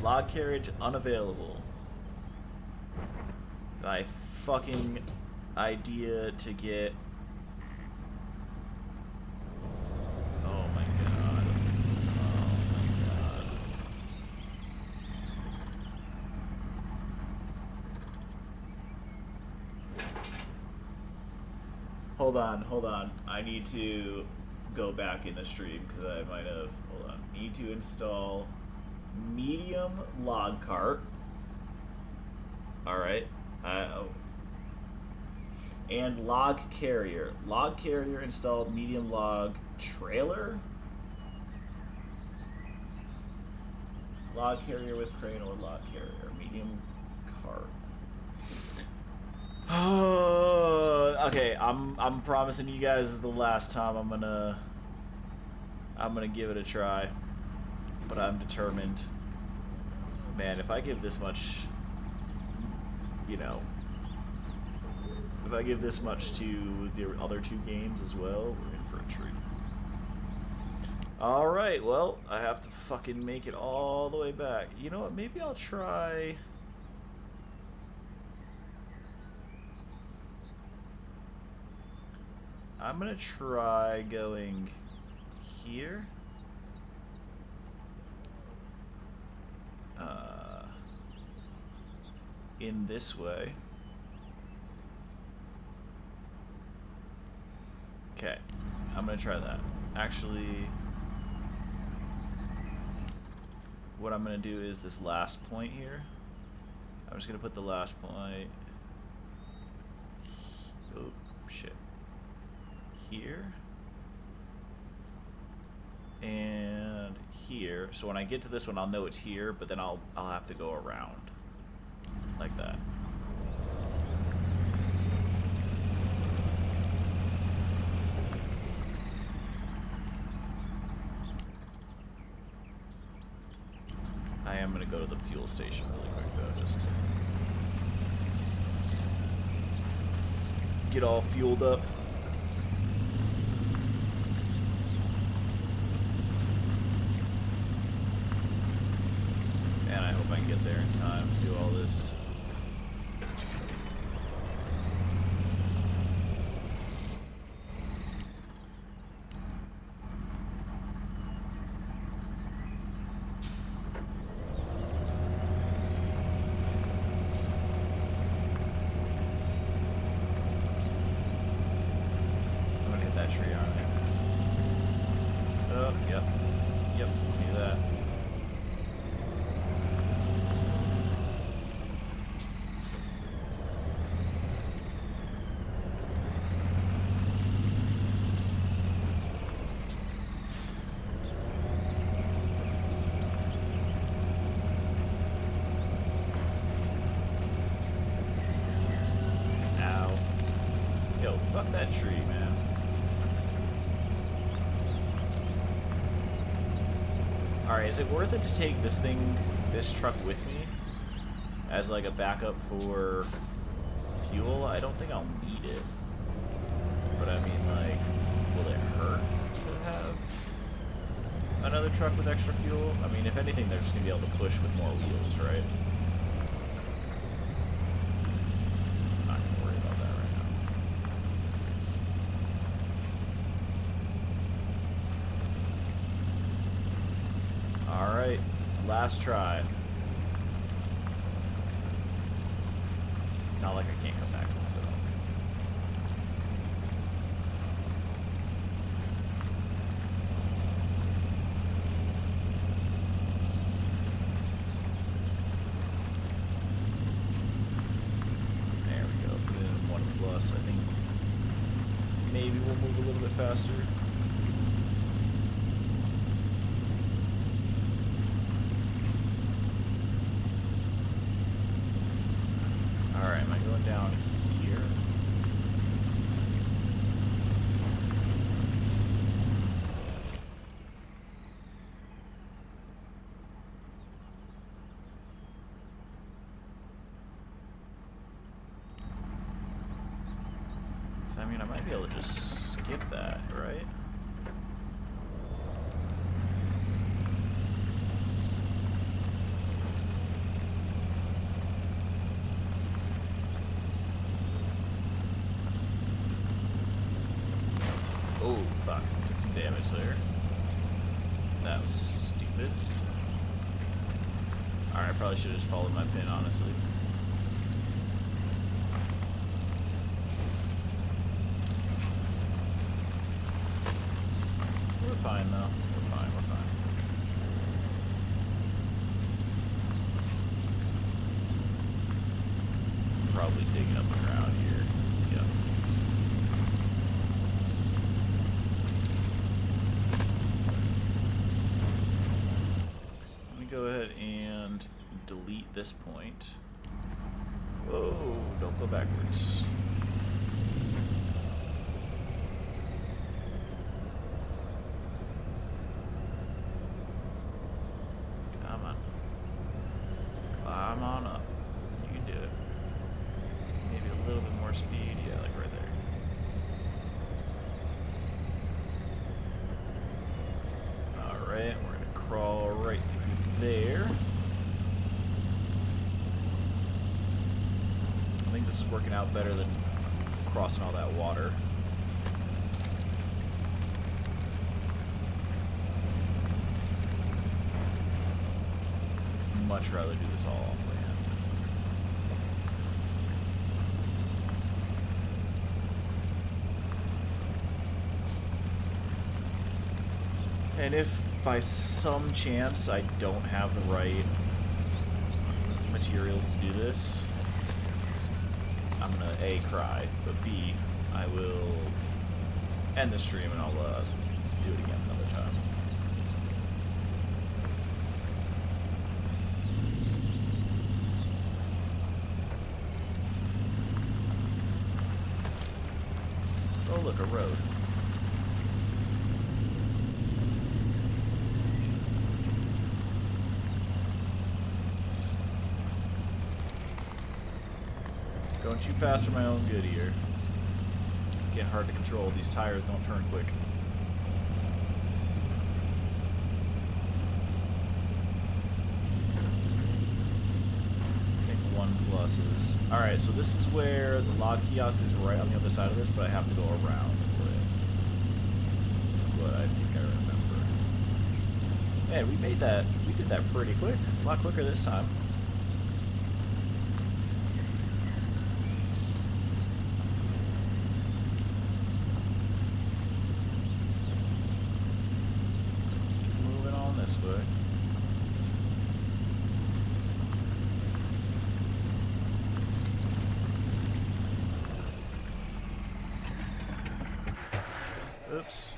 Log carriage unavailable. My fucking idea to get... Oh my god. Oh my god. Hold on. I need to go back in the stream because I might have... Hold on. Need to install medium log cart. Alright. And log carrier. Log carrier installed, medium log trailer. Log carrier with crane or log carrier. Medium cart. Okay, I'm promising you guys this is the last time I'm gonna give it a try. But I'm determined. Man, if I give this much, you know, if I give this much to the other two games as well, we're in for a treat. Alright, well, I have to fucking make it all the way back. You know what, maybe I'll try... I'm gonna try going here. In this way. Okay, I'm gonna try that. Actually, what I'm gonna do is this last point here. I'm just gonna put the last point. Oh shit. Here. And here. So when I get to this one, I'll know it's here, but then I'll have to go around. Like that. I am gonna go to the fuel station really quick though, just to get all fueled up. And I hope I can get there in time to do all this. I'm gonna hit that tree, aren't I? Oh. Yep, give me that. Ow. Yo, fuck that tree, man. Alright, is it worth it to take this truck with me? As like a backup for fuel? I don't think I'll need it. But I mean, like, will it hurt to have another truck with extra fuel? I mean, if anything, they're just gonna be able to push with more wheels, right? I'm not gonna worry about that right now. Alright, last try. Not like I can't come back to this at all. There we go. Put in 1+. I think maybe we'll move a little bit faster. Alright, am I going down here? So, I mean, I might be able to just skip that, right? Oh, fuck. Took some damage there. That was stupid. Alright, I probably should have just followed my pin, honestly. We're fine, though. We're fine, we're fine. Probably digging up the ground here. Yep. Go ahead and delete this point. Whoa, don't go backwards. Come on. Climb on up. You can do it. Maybe a little bit more speed. Yeah, like right there. Alright, we're gonna crawl right through there. I think this is working out better than crossing all that water. Much rather do this all on land. And if by some chance I don't have the right materials to do this, I'm gonna A, cry, but B, I will end the stream and I'll do it again another time. Oh look, a road. Going too fast for my own good here. It's getting hard to control. These tires don't turn quick. I think 1+ is... Alright, so this is where the log kiosk is right on the other side of this, but I have to go around for it. That's what I think I remember. Man, we made that... We did that pretty quick. A lot quicker this time. this way. Oops.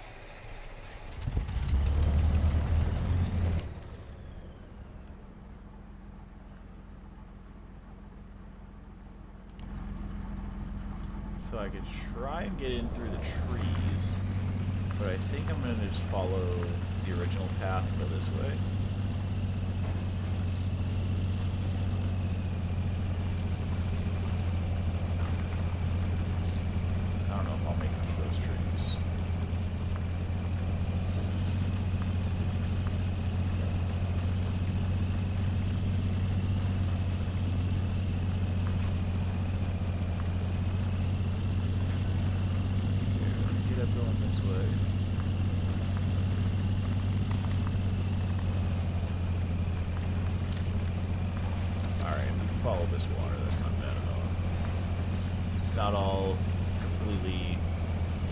So I could try and get in through the trees, but I think I'm going to just follow the original path and go this way. So I don't know if I'll make it through those trees. This way. Alright, we can follow this water, that's not bad at all. It's not all completely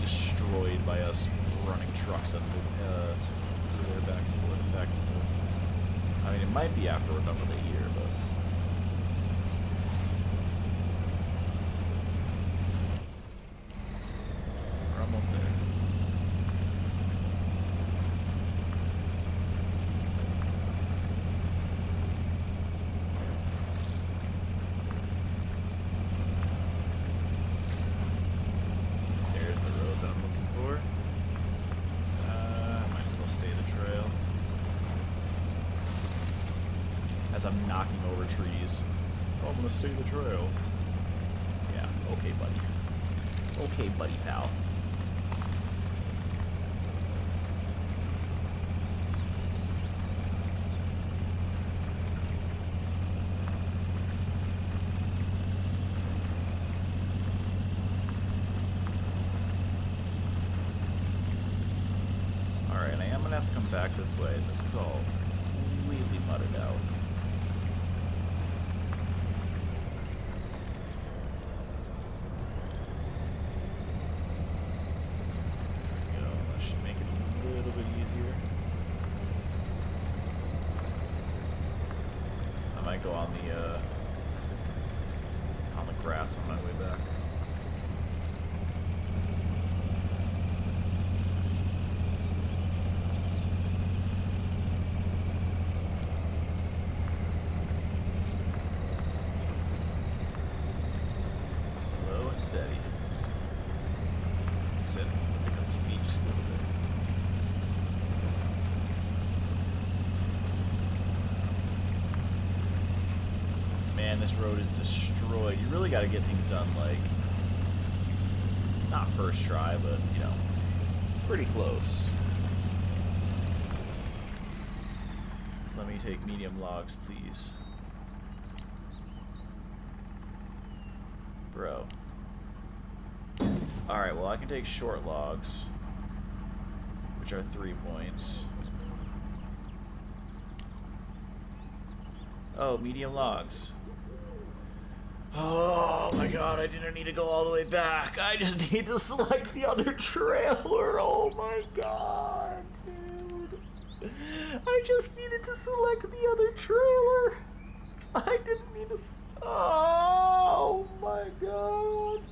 destroyed by us running trucks through there back and forth and back and forth. I mean, it might be after Remember the Year, but... we're almost there. I'm knocking over trees. Oh, I'm gonna stay the trail. Yeah, okay, buddy. Okay, buddy, pal. Alright, I am gonna have to come back this way. This is all completely mudded out. Go on the grass on my way back. Slow and steady. Like I said, pick up the speed just a little bit. Man, this road is destroyed. You really got to get things done, like, not first try, but, you know, pretty close. Let me take medium logs, please. Bro. Alright, well, I can take short logs, which are 3 points. Oh, medium logs. Oh my god, I didn't need to go all the way back. I just need to select the other trailer. Oh my god, dude. I just needed to select the other trailer. I didn't need to... Oh my god.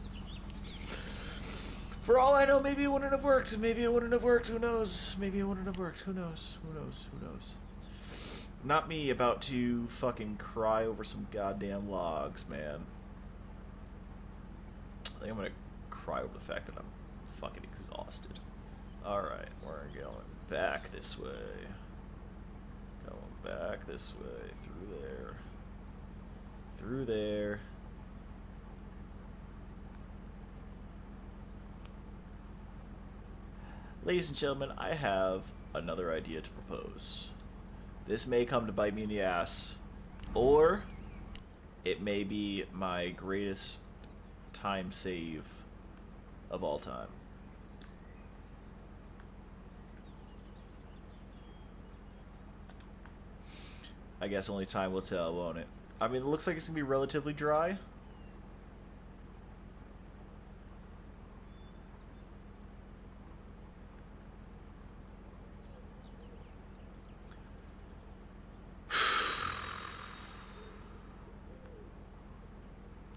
For all I know, maybe it wouldn't have worked. Maybe it wouldn't have worked. Who knows? Maybe it wouldn't have worked. Who knows? Who knows? Who knows? Not me about to fucking cry over some goddamn logs, man. I think I'm gonna cry over the fact that I'm fucking exhausted. Alright, we're going back this way. Going back this way. Through there. Through there. Ladies and gentlemen, I have another idea to propose. This may come to bite me in the ass, or it may be my greatest time save of all time. I guess only time will tell, won't it? I mean, it looks like it's going to be relatively dry.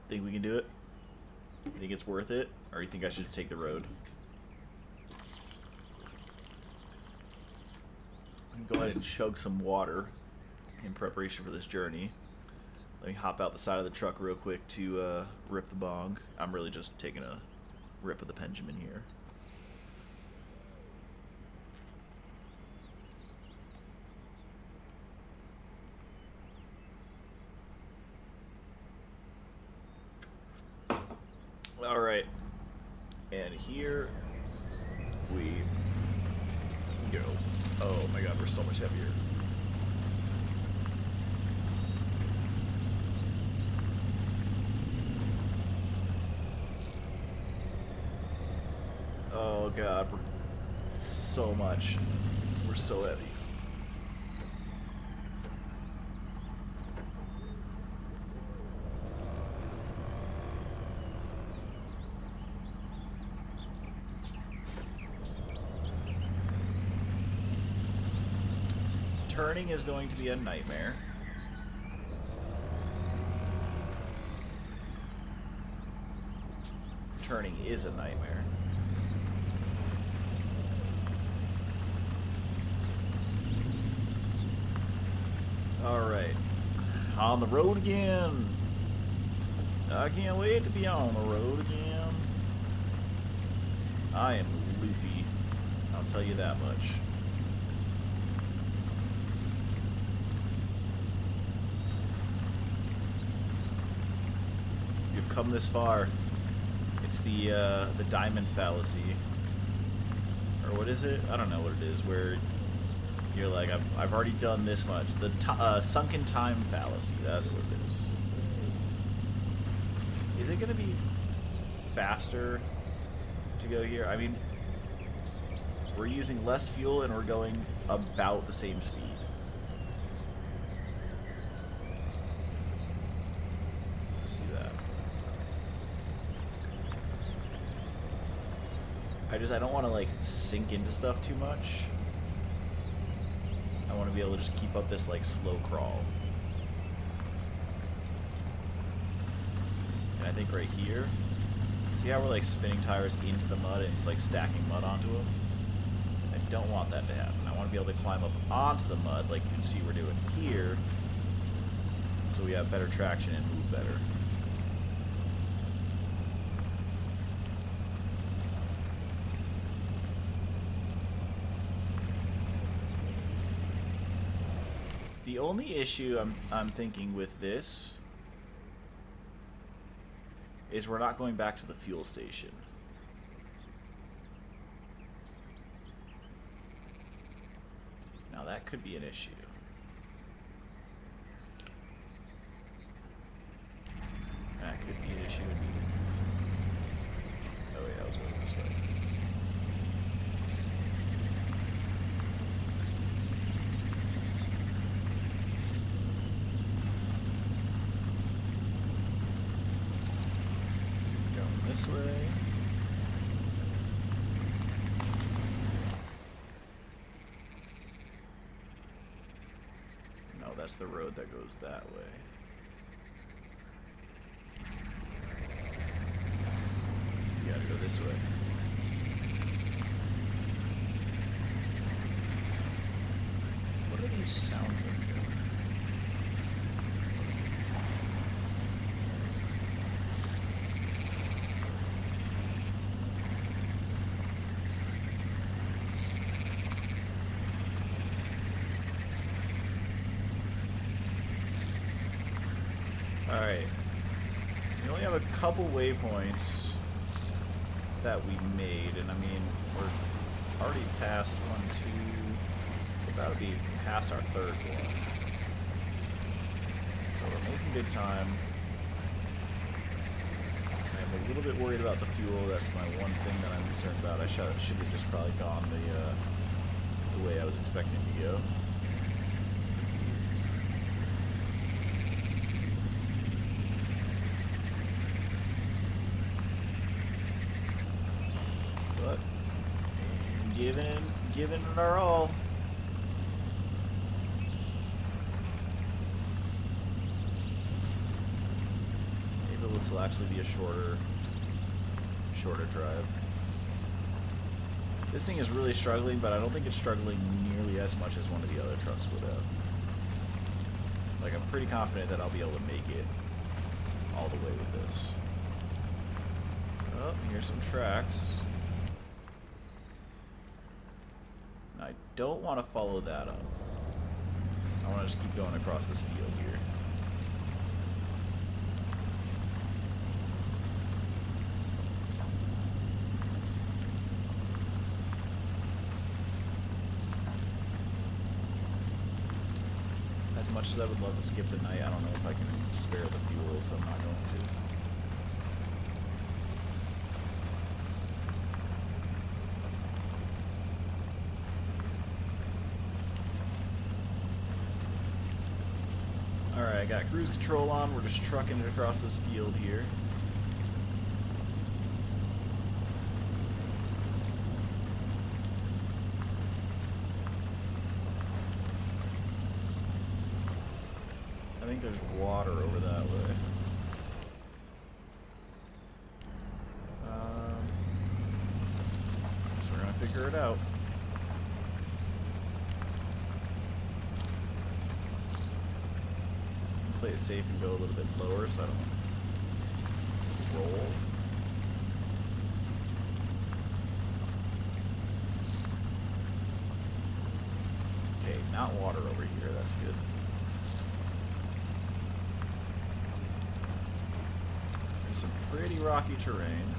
Think we can do it? You think it's worth it? Or you think I should take the road? I'm gonna go ahead and chug some water in preparation for this journey. Let me hop out the side of the truck real quick to rip the bong. I'm really just taking a rip of the Benjamin here. Alright, and here we go. Oh my god, we're so much heavier. Oh god, we're so much. We're so heavy. Turning is going to be a nightmare. Turning is a nightmare. Alright. On the road again. I can't wait to be on the road again. I am loopy. I'll tell you that much. You've come this far. It's the diamond fallacy. Or what is it? I don't know what it is, where you're like, I've already done this much. The sunken time fallacy, that's what it is. Is it going to be faster to go here? I mean, we're using less fuel and we're going about the same speed. Let's do that. I don't want to like sink into stuff too much. I want to be able to just keep up this like slow crawl. And I think right here, see how we're like spinning tires into the mud and it's like stacking mud onto them? I don't want that to happen. I want to be able to climb up onto the mud like you can see we're doing here, so we have better traction and move better. The only issue I'm thinking with this is we're not going back to the fuel station. Now that could be an issue. That could be an issue indeed. Oh yeah, I was going this way. This way. No, that's the road that goes that way. You gotta go this way. What are these sounds like? Alright, we only have a couple waypoints that we made, and I mean, we're already past 1, 2, we're about to be past our third one. So we're making good time. I'm a little bit worried about the fuel, that's my one thing that I'm concerned about. I should have just probably gone the way I was expecting to go. But giving it our all. Maybe let's this will actually be a shorter drive. This thing is really struggling, but I don't think it's struggling nearly as much as one of the other trucks would have. Like, I'm pretty confident that I'll be able to make it all the way with this. Oh, here's some tracks. And I don't want to follow that up. I want to just keep going across this field here. As much as I would love to skip the night, I don't know if I can spare the fuel, so I'm not going to. Alright, I got cruise control on. We're just trucking it across this field here. I think there's water over that way. So we're gonna figure it out. Play it safe and go a little bit lower so I don't roll. Okay, not water over here, that's good. There's some pretty rocky terrain.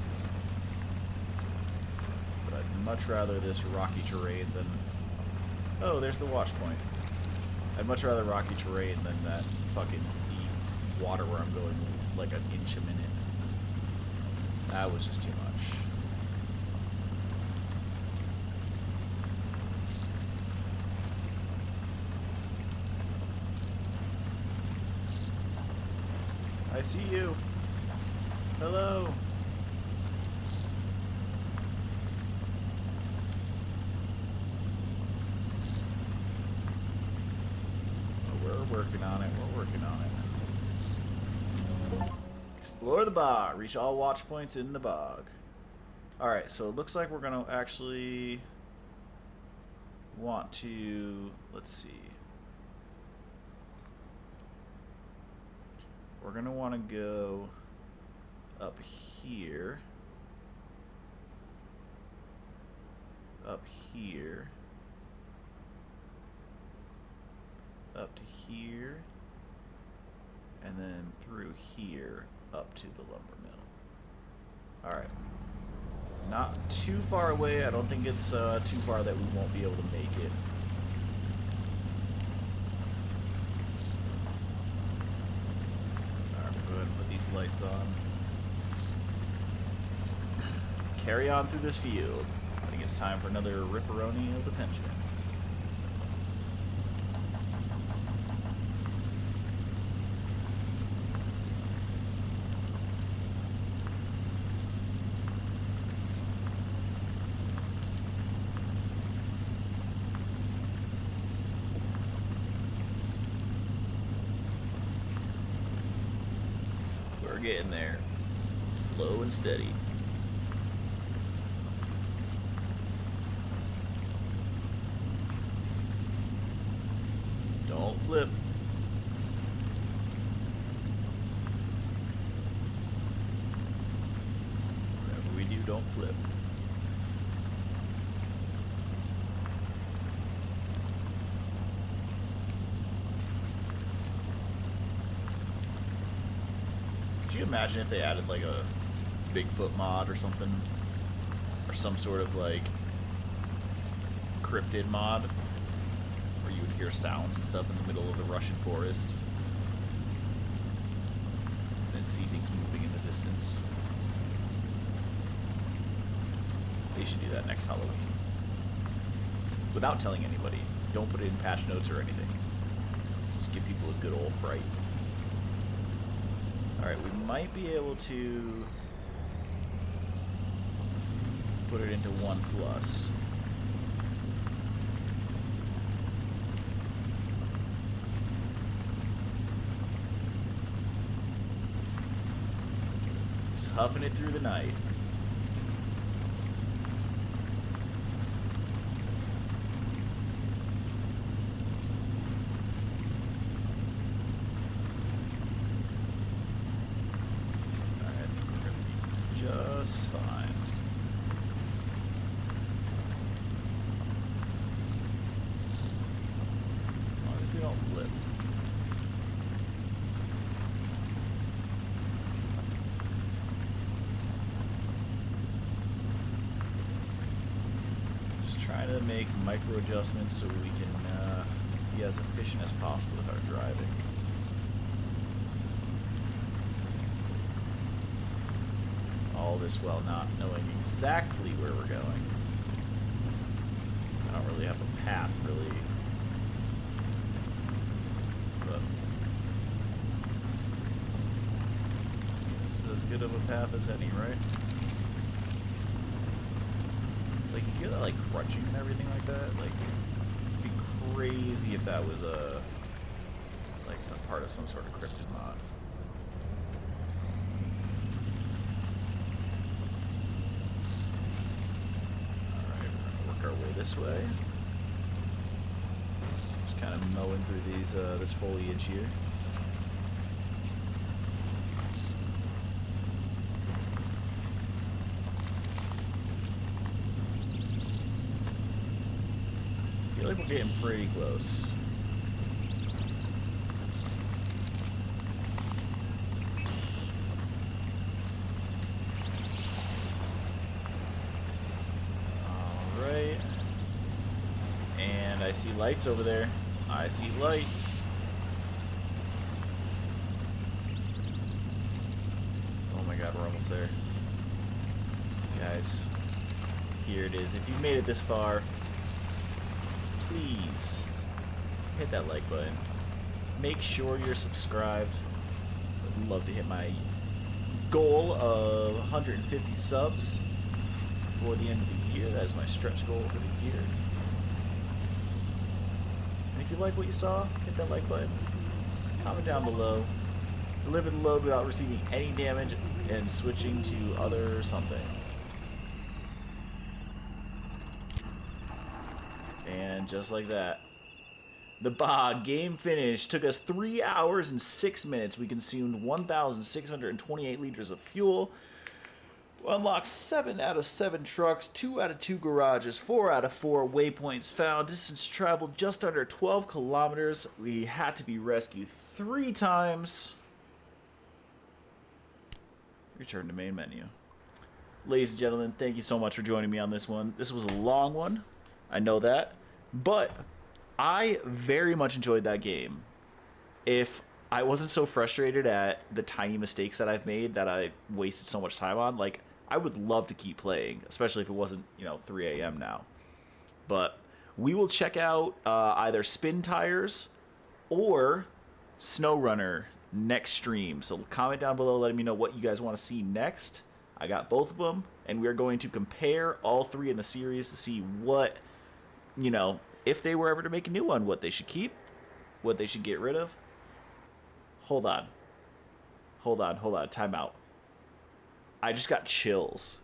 But I'd much rather this rocky terrain than... Oh, there's the watch point. I'd much rather rocky terrain than that fucking deep water where I'm going like an inch a minute. That was just too much. I see you. Hello. Working on it, we're working on it. Explore the bog. Reach all watch points in the bog. Alright, so it looks like we're going to actually want to... Let's see. We're going to want to go up here. Up here. Up to here, and then through here up to the lumber mill. Alright. Not too far away. I don't think it's too far that we won't be able to make it. Alright, we'll go ahead and put these lights on. Carry on through this field. I think it's time for another ripperoni of the pension. Getting there, slow and steady. Don't flip. Whatever we do, don't flip. Could you imagine if they added like a Bigfoot mod or something? Or some sort of like cryptid mod where you would hear sounds and stuff in the middle of the Russian forest and see things moving in the distance. They should do that next Halloween. Without telling anybody. Don't put it in patch notes or anything. Just give people a good old fright. Alright, we might be able to put it into 1+. Toughing it through the night. Alright, we're gonna be just fine. As long as we don't flip. Trying to make micro adjustments so we can be as efficient as possible with our driving. All this while not knowing exactly where we're going. I don't really have a path, really. But this is as good of a path as any, right? Like, you hear that, like, crunching and everything like that? Like, it'd be crazy if that was like, some part of some sort of cryptid mod. Alright, we're gonna work our way this way. Just kind of mowing through these, this foliage here. I feel like we're getting pretty close. Alright. And I see lights over there. I see lights. Oh my god, we're almost there. Guys, here it is. If you've made it this far, please hit that like button. Make sure you're subscribed. I'd love to hit my goal of 150 subs before the end of the year. That is my stretch goal for the year. And if you like what you saw, hit that like button. Comment down below. Deliver the load without receiving any damage and switching to other something. And just like that, the bog game finished. Took us 3 hours and 6 minutes. We consumed 1,628 liters of fuel. Unlocked 7 out of 7 trucks, 2 out of 2 garages, 4 out of 4 waypoints found. Distance traveled just under 12 kilometers. We had to be rescued 3 times. Return to main menu. Ladies and gentlemen, thank you so much for joining me on this one. This was a long one. I know that. But I very much enjoyed that game. If I wasn't so frustrated at the tiny mistakes that I've made that I wasted so much time on, like, I would love to keep playing, especially if it wasn't, 3 a.m. now. But we will check out either Spintires or SnowRunner next stream. So comment down below letting me know what you guys want to see next. I got both of them, and we are going to compare all 3 in the series to see what, if they were ever to make a new one, what they should keep, what they should get rid of. Hold on. Time out. I just got chills.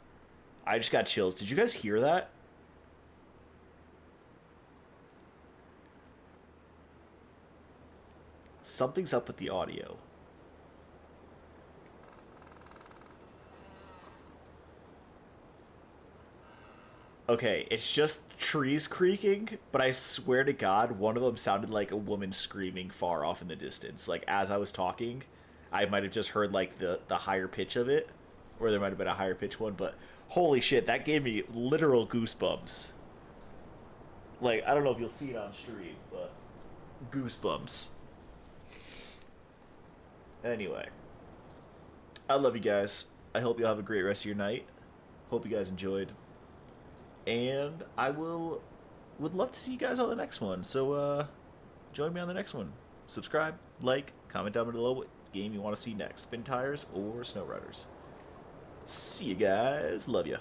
Did you guys hear that? Something's up with the audio. Okay, it's just trees creaking, but I swear to God, one of them sounded like a woman screaming far off in the distance. Like, as I was talking, I might have just heard, like, the higher pitch of it, or there might have been a higher pitch one, but holy shit, that gave me literal goosebumps. Like, I don't know if you'll see it on stream, but goosebumps. Anyway, I love you guys. I hope you'll have a great rest of your night. Hope you guys enjoyed. And I would love to see you guys on the next one. So join me on the next one. Subscribe, like, comment down below what game you want to see next. Spintires or SnowRunners. See you guys. Love ya.